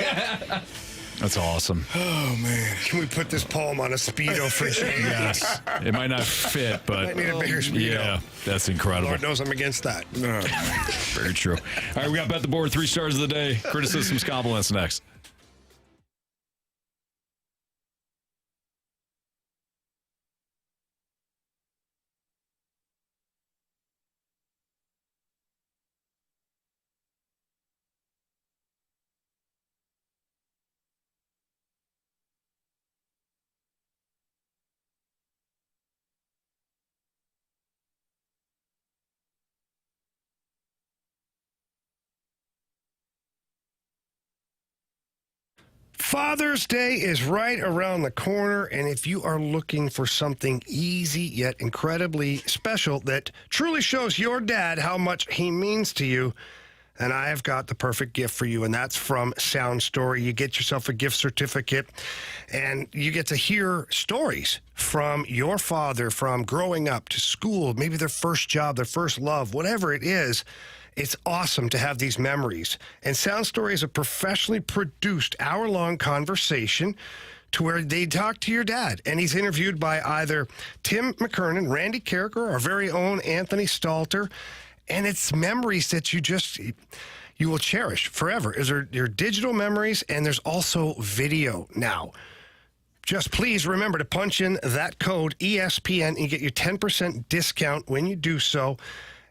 That's awesome. Oh, man. Can we put this poem on a Speedo for Jamie? Yes. It might not fit, but Might need a bigger Speedo. yeah, that's incredible. Lord knows I'm against that. Very true. All right, we got Bet the Board 3 stars of the day. Criticisms, compliments next. Father's Day is right around the corner, and if you are looking for something easy yet incredibly special that truly shows your dad how much he means to you, and I have got the perfect gift for you, and that's from Sound Story. You get yourself a gift certificate, and you get to hear stories from your father, from growing up to school, maybe their first job, their first love, whatever it is. It's awesome to have these memories. And Sound Story is a professionally produced hour-long conversation to where they talk to your dad. And he's interviewed by either Tim McKernan, Randy Carricker, or our very own Anthony Stalter. And it's memories that you will cherish forever. They're digital memories, and there's also video now. Just please remember to punch in that code ESPN and you get your 10% discount when you do so.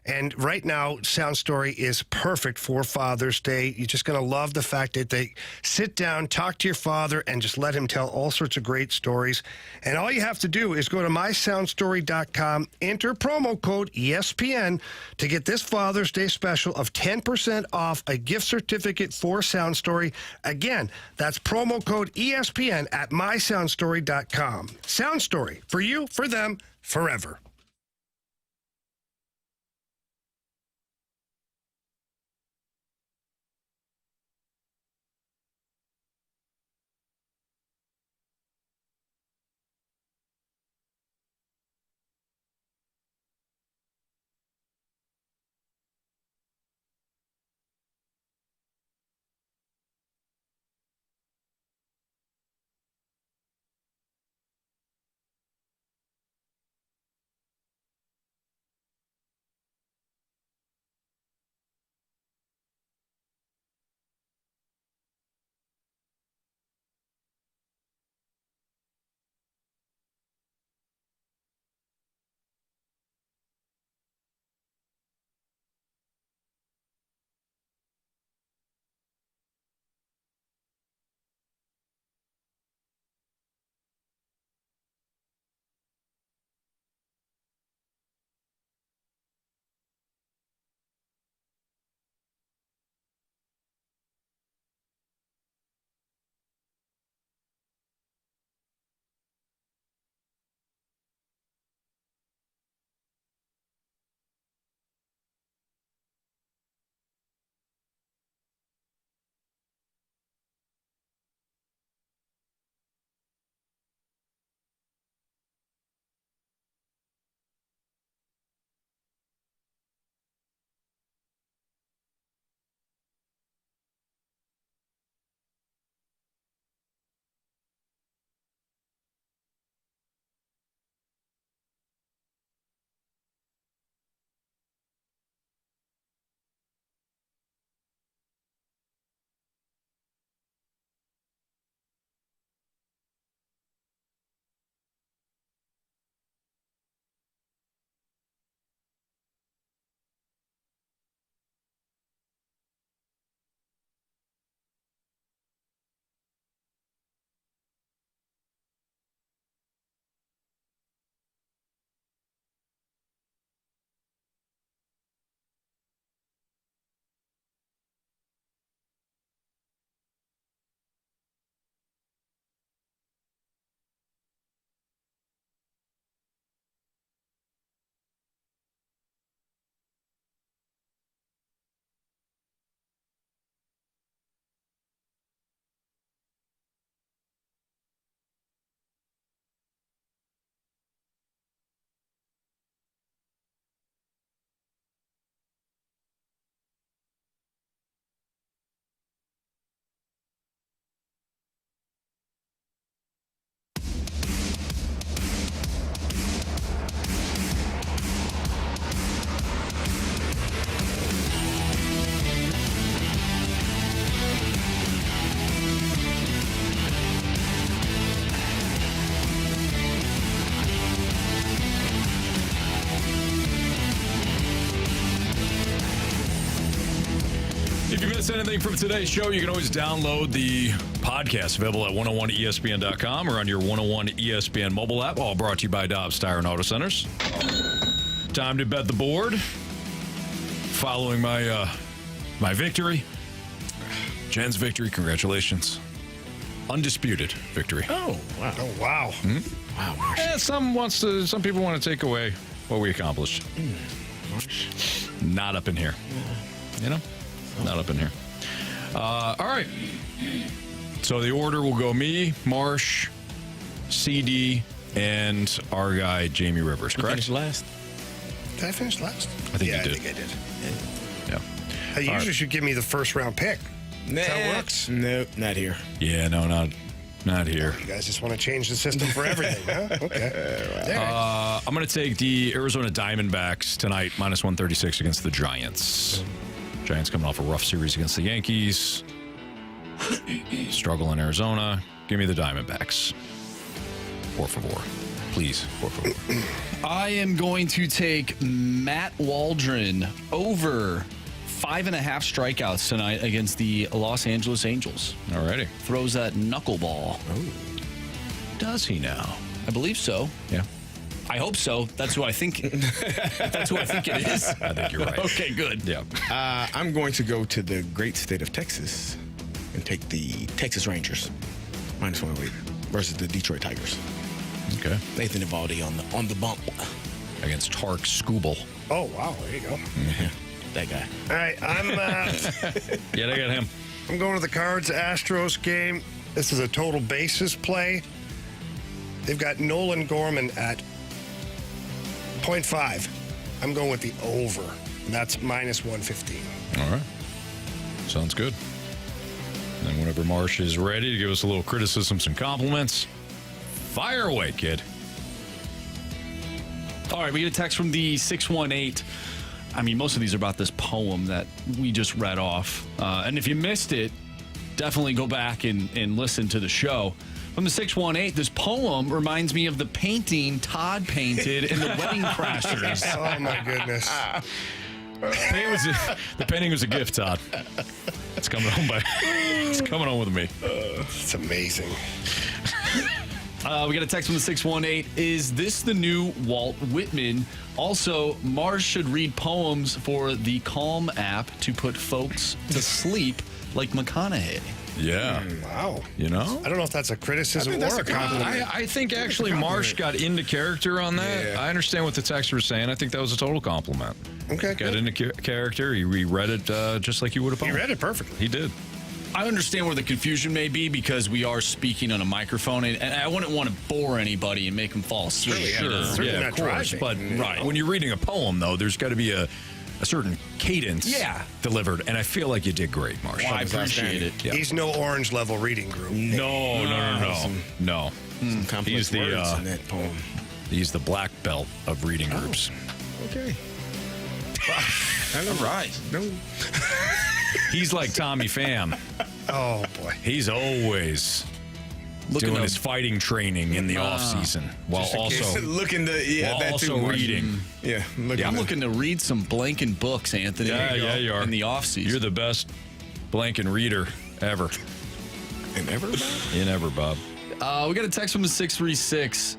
And right now, Sound Story is perfect for Father's Day. You're just going to love the fact that they sit down, talk to your father, and just let him tell all sorts of great stories. And all you have to do is go to mysoundstory.com, enter promo code ESPN to get this Father's Day special of 10% off a gift certificate for Sound Story. Again, that's promo code ESPN at mysoundstory.com. Sound Story, for you, for them, forever. If you missed anything from today's show, you can always download the podcast available at 101ESPN.com or on your 101 ESPN mobile app. All brought to you by Dobbs Tire and Auto Centers. Time to bet the board. Following my victory, Jen's victory, congratulations. Undisputed victory. Oh, wow. Oh, wow. Mm-hmm. Wow, Marsh. Yeah, some people want to take away what we accomplished. Marsh. Not up in here. Not up in here. All right. So the order will go me, Marsh, CD, and our guy, Jamie Rivers, correct? Finished last. Did I finish last? I think you did. I think I did. Yeah. You usually should give me the first round pick. That's how it works. No, not here. Yeah, no, not here. You guys just want to change the system for everything, huh? Okay. I'm going to take the Arizona Diamondbacks tonight, minus 136 against the Giants. Giants coming off a rough series against the Yankees. Struggle in Arizona. Give me the Diamondbacks. Por favor. Please, por favor. I am going to take Matt Waldron over 5.5 strikeouts tonight against the Los Angeles Angels. Alrighty. Throws that knuckleball. Oh. Does he now? I believe so. Yeah. I hope so. That's who I think. That's who I think it is. I think you're right. Okay, good. Yeah. I'm going to go to the great state of Texas and take the Texas Rangers minus 108 versus the Detroit Tigers. Okay. Nathan Eovaldi on the bump against Tark Skubal. Oh wow, there you go. Mm-hmm. That guy. All right, I'm. Yeah, I got him. I'm going to the Cards-Astros game. This is a total bases play. They've got Nolan Gorman at 0.5. I'm going with the over. And that's minus 115. All right. Sounds good. And whenever Marsh is ready to give us a little criticism, some compliments, fire away, kid. All right, we get a text from the 618. I mean, most of these are about this poem that we just read off. And if you missed it, definitely go back and listen to the show. From the 618, this poem reminds me of the painting Todd painted in the Wedding Crashers. Oh, my goodness. The painting was a gift, Todd. It's coming home with me. It's amazing. We got a text from the 618. Is this the new Walt Whitman? Also, Mars should read poems for the Calm app to put folks to sleep like McConaughey. Yeah. Wow. You know? I don't know if that's a criticism or a compliment. I think actually Marsh got into character on that. Yeah. I understand what the texter was saying. I think that was a total compliment. Okay. Got into character. He reread it just like you would have. He read it perfectly. He did. I understand where the confusion may be because we are speaking on a microphone, and I wouldn't want to bore anybody and make them fall asleep. Sure. Yeah, of course. But right. When you're reading a poem, though, there's got to be a certain cadence delivered, and I feel like you did great, Marsh. Well, I appreciate it. Yeah. He's no orange level reading group. No. He's the words in that poem. He's the black belt of reading groups. Okay. All right. No. He's like Tommy Pham. Oh boy. He's always doing his fighting training in the off season while also looking to reading. Yeah, I'm looking to read some blanking books, Anthony. Yeah, you are in the off season. You're the best blanking reader ever. In ever, Bob. We got a text from the 636.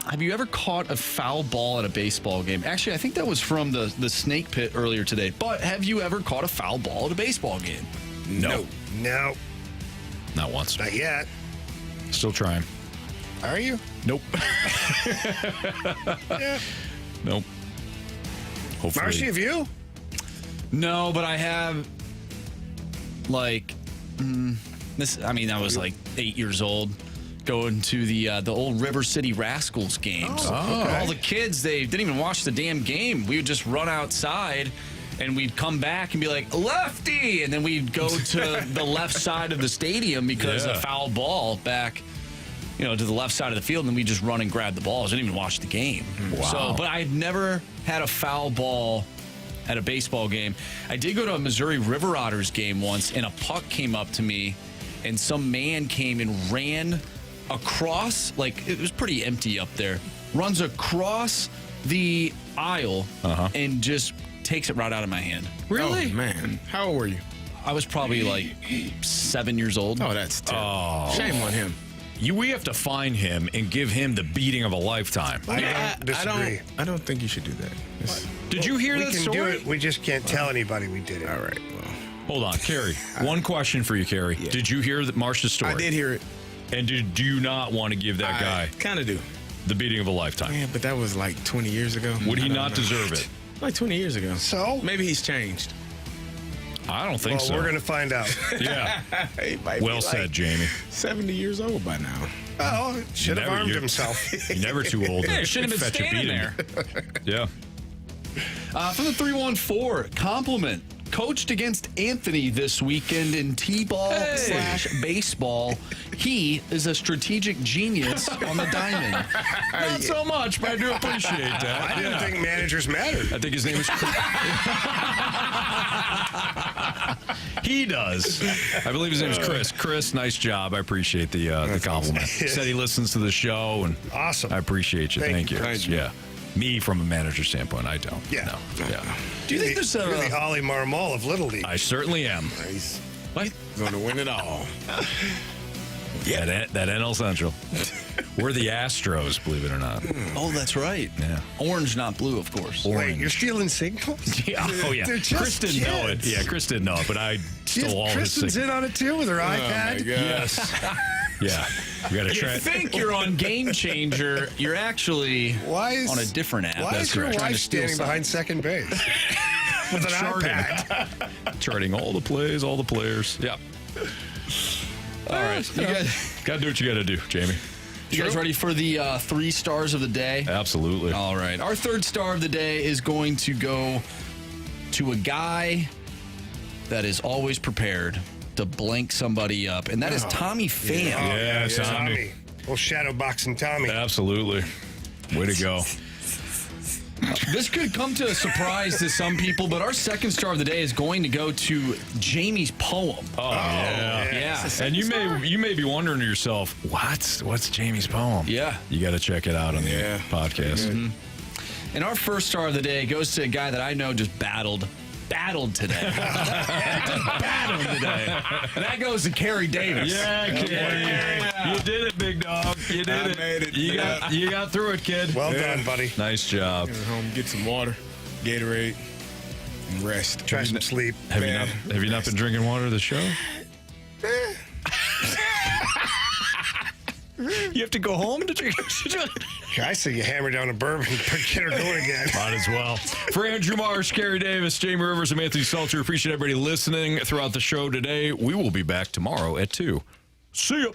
Have you ever caught a foul ball at a baseball game? Actually, I think that was from the snake pit earlier today. But have you ever caught a foul ball at a baseball game? No. Not once. Not yet. Still trying. Are you? Nope. Yeah. Nope. Hopefully. Marcy, have you? No, but I have, like, I was like 8 years old. Going to the old River City Rascals games. All the kids, they didn't even watch the damn game. We would just run outside and we'd come back and be like, lefty! And then we'd go to the left side of the stadium because a foul ball back, to the left side of the field, and then we'd just run and grab the balls. I didn't even watch the game. Wow. So, but I've never had a foul ball at a baseball game. I did go to a Missouri River Otters game once, and a puck came up to me, and some man came and ran across, like it was pretty empty up there, runs across the aisle and just takes it right out of my hand. Really? Oh, man. How old were you? I was probably like 7 years old. Oh, that's terrible. Shame on him. We have to find him and give him the beating of a lifetime. I don't disagree. I don't think you should do that. Did you hear that story? We can do it. We just can't tell anybody we did it. All right. Well, Hold on, Carey. One question for you, Carey. Yeah. Did you hear Marsh's story? I did hear it. And do you not want to give that guy kind of do the beating of a lifetime? Yeah, but that was like 20 years ago. Would he not deserve it? Like 20 years ago. So? Maybe he's changed. I don't think so. We're going to find out. Yeah. Well said, Jamie. 70 years old by now. Oh, should have armed himself. You're never too old. Yeah, should have been standing there. Yeah. From the 314, compliment. Coached against Anthony this weekend in T-ball / baseball. He is a strategic genius on the diamond. Not so much, but I do appreciate that. I didn't think managers mattered. I think his name is Chris. He does. I believe his name is Chris. Chris, nice job. I appreciate the compliment. Awesome. Said he listens to the show, and awesome. I appreciate you. Thank you. Yeah. Me, from a manager standpoint, I don't. Yeah. No. Yeah. Do you think there's You're the Ollie Marmol of Little League. I certainly am. Nice. What? Going to win it all. Yeah, that NL Central. We're the Astros, believe it or not. Oh, that's right. Yeah. Orange, not blue, of course. Wait, you're stealing signals? Yeah. Oh, yeah. Chris didn't know it. Yeah, Chris didn't know it, but I stole all his signals. Kristen's in on it, too, with her iPad? Yes. Yeah. We got to try. You think you're on Game Changer. You're actually on a different app. Why is your wife standing behind second base? With an iPad. Charting all the plays, all the players. Yeah. All right. You got to do what you got to do, Jamie. You guys ready for the 3 stars of the day? Absolutely. All right. Our 3rd star of the day is going to go to a guy that is always prepared to blank somebody up, and that is Tommy Pham. Yeah, Tommy. Well, shadow boxing Tommy. Absolutely. Way to go. This could come to a surprise to some people, but our 2nd star of the day is going to go to Jamie's poem. Oh yeah. And you may be wondering to yourself, what's Jamie's poem? Yeah. You got to check it out on the podcast. Mm-hmm. And our 1st star of the day goes to a guy that I know just battled today. Battled today. And that goes to Carey Davis. Yeah, Carey. You did it, big dog. You did it. Made it. You got through it, kid. Well done, buddy. Nice job. Get home, get some water, Gatorade, and rest. Try some sleep. Have you not been drinking water this show? You have to go home to drink. I say you hammer down a bourbon and get her going again. Might as well. For Andrew Marsh, Carey Davis, Jamie Rivers, and Anthony Stalter, appreciate everybody listening throughout the show today. We will be back tomorrow at 2. See ya.